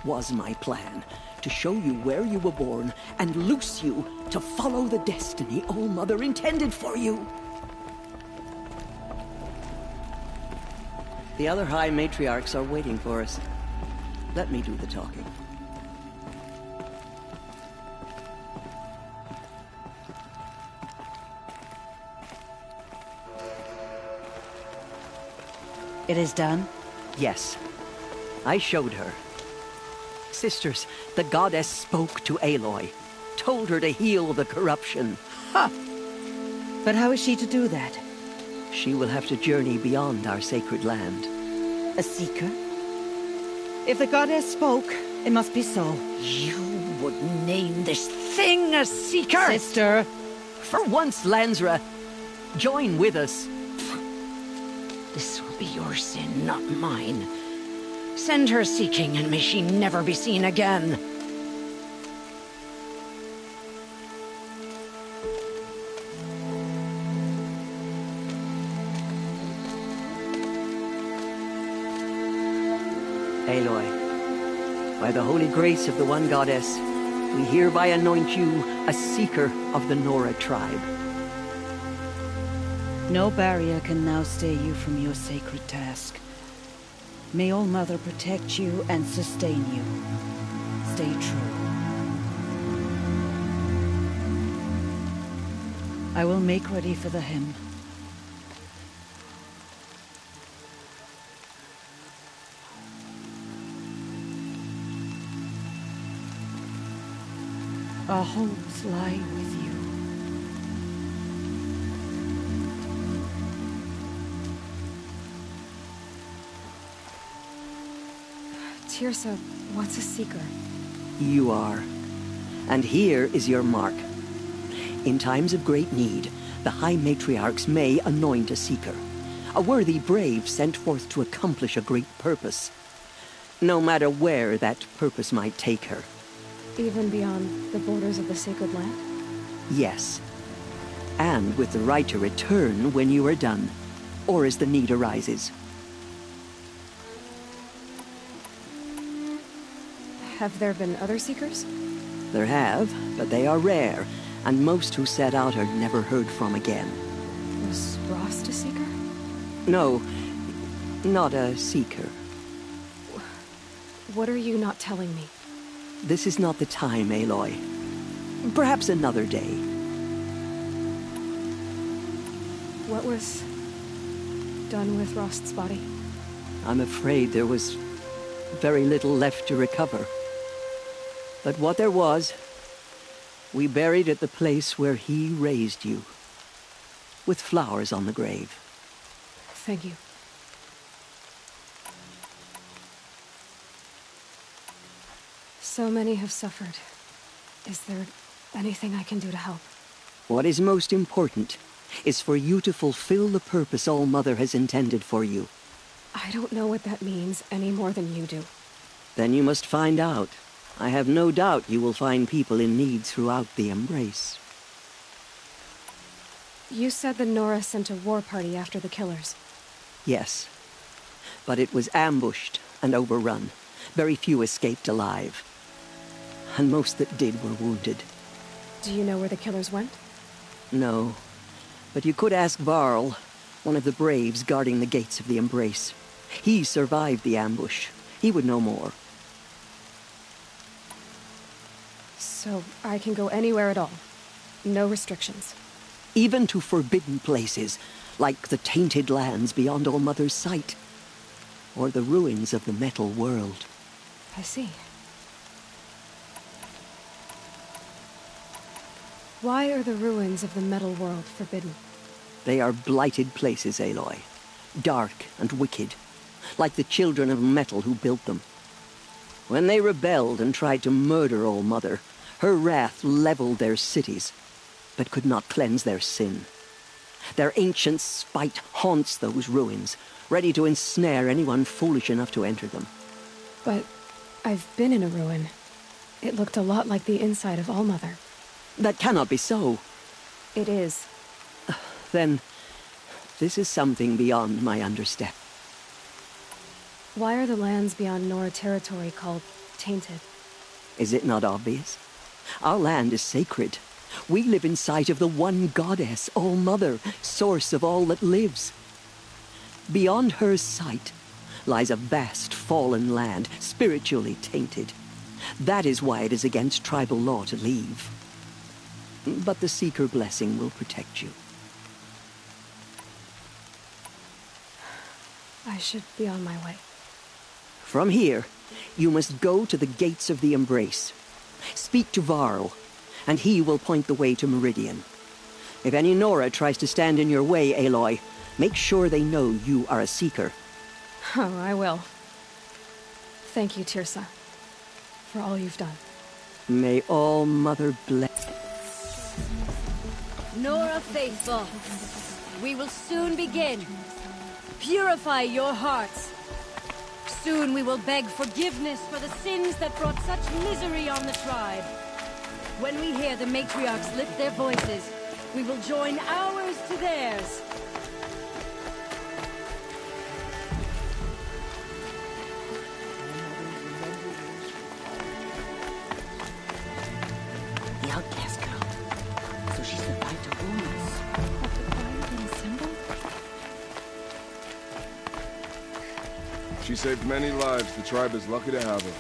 was my plan. To show you where you were born and loose you to follow the destiny All Mother intended for you. The other High Matriarchs are waiting for us. Let me do the talking. It is done? Yes. I showed her. Sisters, the goddess spoke to Aloy. Told her to heal the corruption. Ha! But how is she to do that? She will have to journey beyond our sacred land. A seeker? If the goddess spoke, it must be so. You would name this thing a seeker? Sister! For once, Lansra, join with us. This will be your sin, not mine. Send her seeking, and may she never be seen again. Aloy, by the holy grace of the One Goddess, we hereby anoint you a seeker of the Nora tribe. No barrier can now stay you from your sacred task. May All Mother protect you and sustain you. Stay true. I will make ready for the hymn. Our hopes lie with you. Teersa, what's a seeker? You are. And here is your mark. In times of great need, the High Matriarchs may anoint a seeker. A worthy brave sent forth to accomplish a great purpose. No matter where that purpose might take her. Even beyond the borders of the sacred land? Yes. And with the right to return when you are done, or as the need arises. Have there been other seekers? There have, but they are rare, and most who set out are never heard from again. Was Rost a seeker? No, not a seeker. What are you not telling me? This is not the time, Aloy. Perhaps another day. What was done with Rost's body? I'm afraid there was very little left to recover. But what there was, we buried at the place where he raised you, with flowers on the grave. Thank you. So many have suffered. Is there anything I can do to help? What is most important is for you to fulfill the purpose All Mother has intended for you. I don't know what that means any more than you do. Then you must find out. I have no doubt you will find people in need throughout the Embrace. You said the Nora sent a war party after the killers. Yes. But it was ambushed and overrun. Very few escaped alive. And most that did were wounded. Do you know where the killers went? No. But you could ask Varl, one of the braves guarding the gates of the Embrace. He survived the ambush. He would know more. So I can go anywhere at all? No restrictions? Even to forbidden places, like the tainted lands beyond All Mother's sight. Or the ruins of the metal world. I see. Why are the ruins of the metal world forbidden? They are blighted places, Aloy. Dark and wicked, like the children of metal who built them. When they rebelled and tried to murder All Mother, her wrath leveled their cities, but could not cleanse their sin. Their ancient spite haunts those ruins, ready to ensnare anyone foolish enough to enter them. But I've been in a ruin. It looked a lot like the inside of All Mother. That cannot be so. It is. Then, this is something beyond my understanding. Why are the lands beyond Nora territory called tainted? Is it not obvious? Our land is sacred. We live in sight of the one goddess, All Mother, source of all that lives. Beyond her sight lies a vast fallen land, spiritually tainted. That is why it is against tribal law to leave. But the Seeker blessing will protect you. I should be on my way. From here, you must go to the Gates of the Embrace. Speak to Varl, and he will point the way to Meridian. If any Nora tries to stand in your way, Aloy, make sure they know you are a Seeker. Oh, I will. Thank you, Teersa, for all you've done. May All Mother bless. Nora Faithful, we will soon begin. Purify your hearts. Soon we will beg forgiveness for the sins that brought such misery on the tribe. When we hear the matriarchs lift their voices, we will join ours to theirs. The outcast girl. So she's the fight to ruins. Have the choir been assembled? She saved many lives. The tribe is lucky to have her.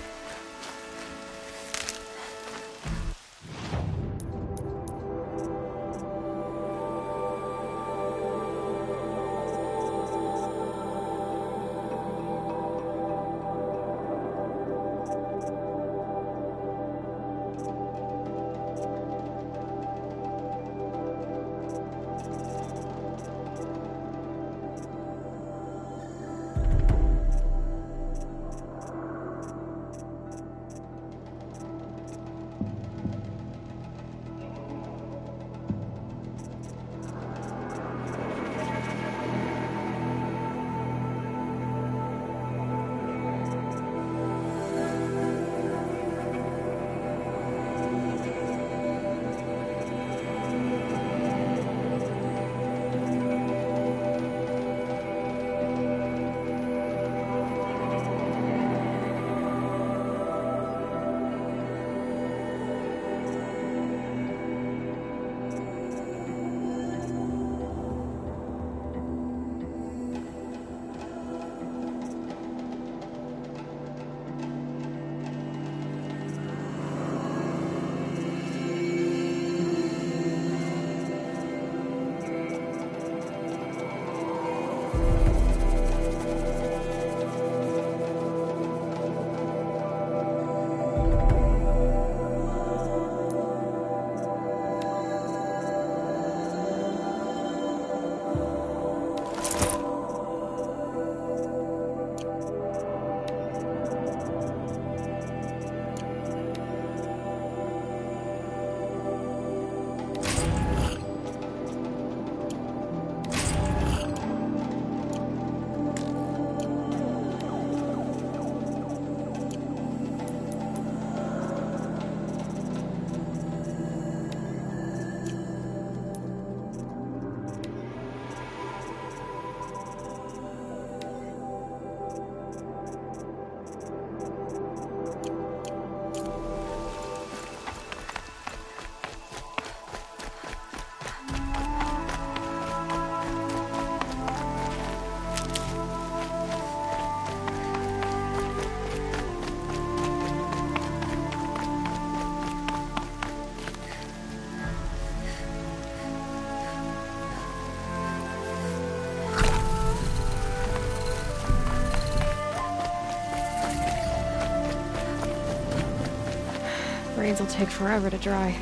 Brains will take forever to dry.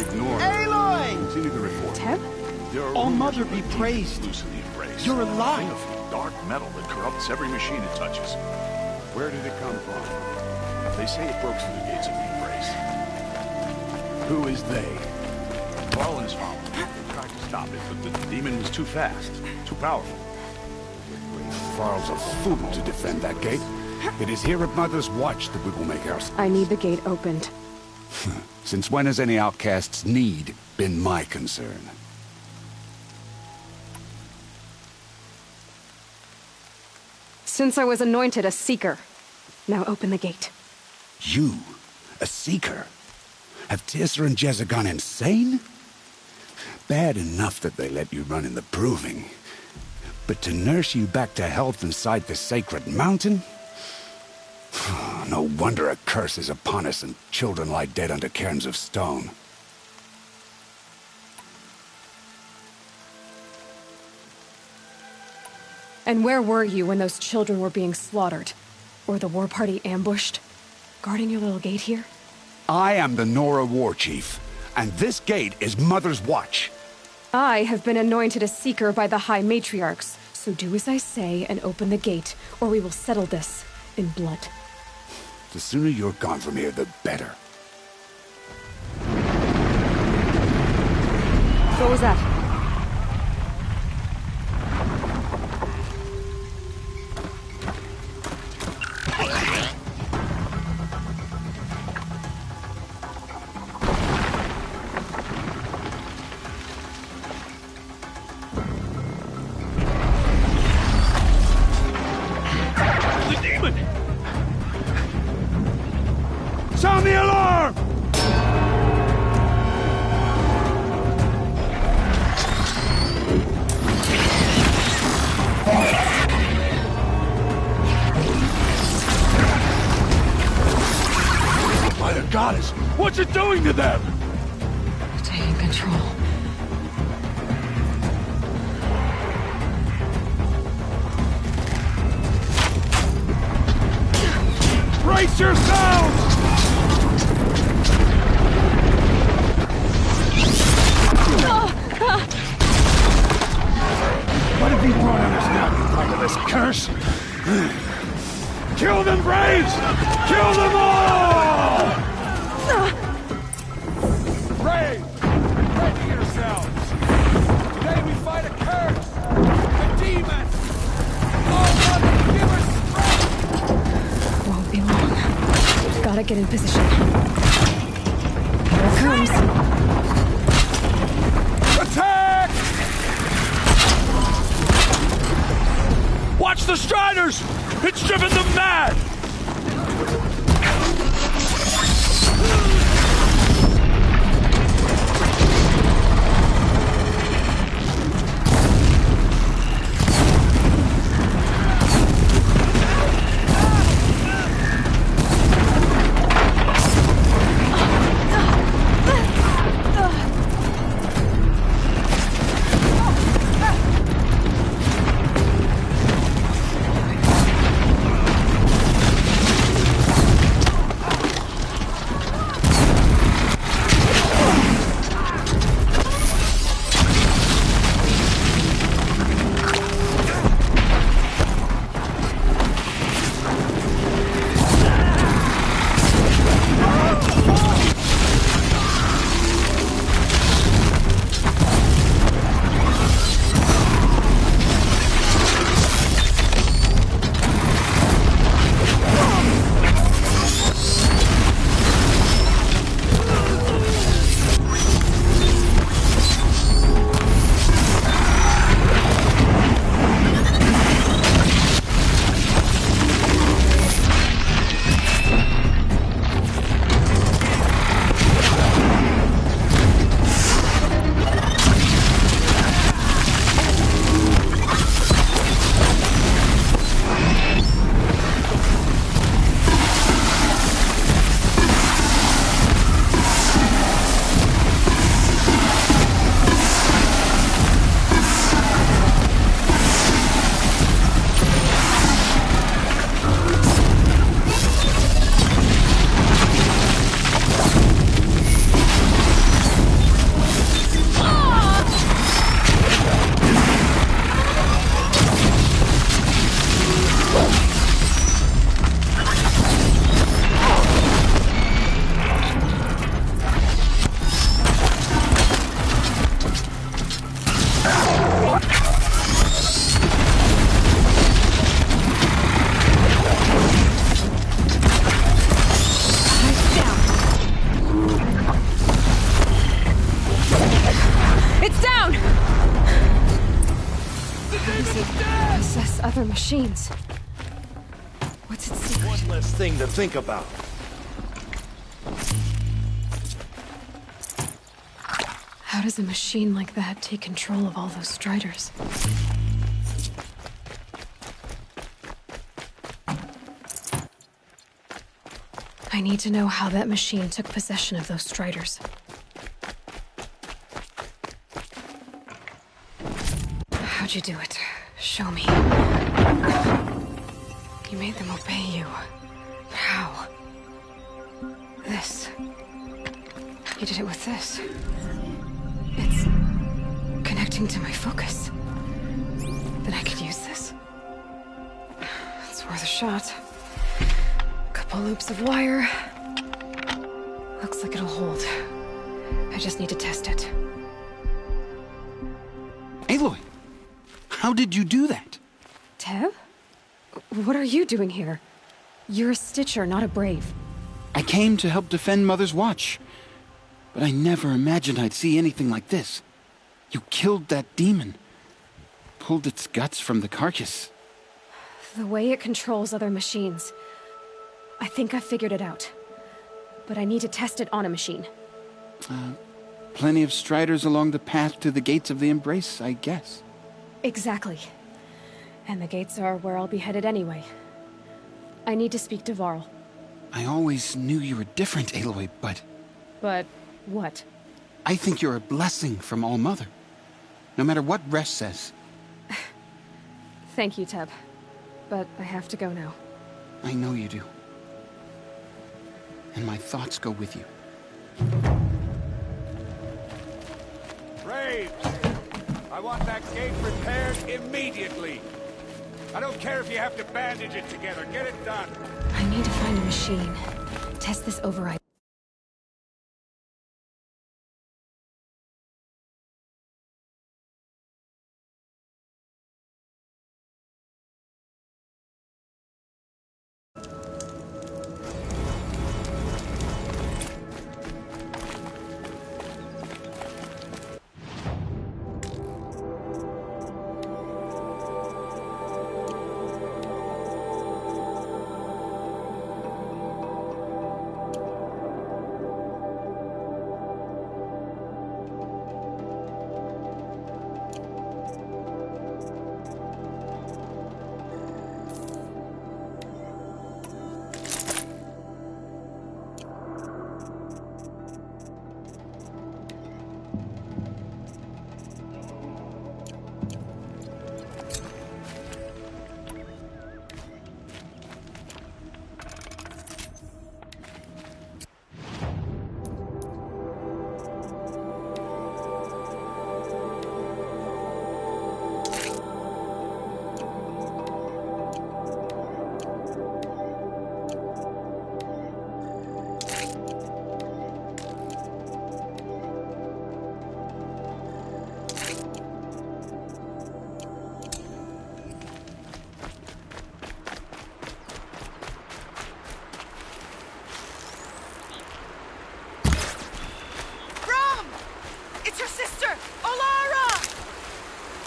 Ignore her. Aloy! Continue the report. Teb? There are Oh, rumors Mother that be the demon praised. exclusively embrace. You're alive. Thing of dark metal that corrupts every machine it touches. Where did it come from? They say it broke through the gates of the embrace. Who is they? Carl and his followers. They tried to stop it, but the demon was too fast, too powerful. Varl's a fool to defend that gate. It is here at Mother's Watch that we will make our... I need the gate opened. Since when has any outcast's need been my concern? Since I was anointed a Seeker. Now open the gate. You? A Seeker? Have Teersa and Jezza gone insane? Bad enough that they let you run in the Proving. But to nurse you back to health inside the sacred mountain? No wonder a curse is upon us and children lie dead under cairns of stone. And where were you when those children were being slaughtered? Or the war party ambushed? Guarding your little gate here? I am the Nora War Chief, and this gate is Mother's Watch. I have been anointed a Seeker by the High Matriarchs, so do as I say and open the gate, or we will settle this in blood. The sooner you're gone from here, the better. What was that? Sound the alarm! By the goddess, what's it doing to them? Taking control. Brace yourselves! What have you brought on us now, you motherless curse? Kill them, Braves! Kill them all! Braves! Ready yourselves! Today we fight a curse! A demon! Oh, Mother, give us strength! Won't be long. Gotta get in position. Here it comes. Attack! Watch the Striders! It's driven them mad! It's down! How does it possess other machines? What's its secret? One less thing to think about. How does a machine like that take control of all those Striders? I need to know how that machine took possession of those Striders. How'd you do it? Show me. You made them obey you. How? This. You did it with this. It's connecting to my focus. Then I could use this. It's worth a shot. Couple loops of wire. Looks like it'll hold. I just need to test it. Aloy! How did you do that? Tev? What are you doing here? You're a Stitcher, not a Brave. I came to help defend Mother's Watch. But I never imagined I'd see anything like this. You killed that demon. Pulled its guts from the carcass. The way it controls other machines. I think I figured it out. But I need to test it on a machine. Plenty of Striders along the path to the gates of the Embrace, I guess. Exactly. And the gates are where I'll be headed anyway. I need to speak to Varl. I always knew you were different, Aloy, but... But what? I think you're a blessing from All-Mother. No matter what Resh says. Thank you, Teb. But I have to go now. I know you do. And my thoughts go with you. Braves! I want that gate repaired immediately. I don't care if you have to bandage it together. Get it done. I need to find a machine. Test this override.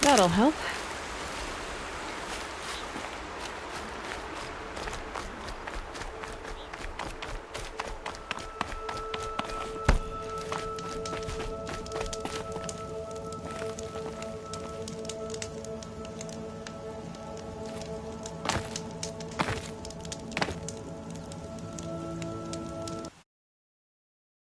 That'll help.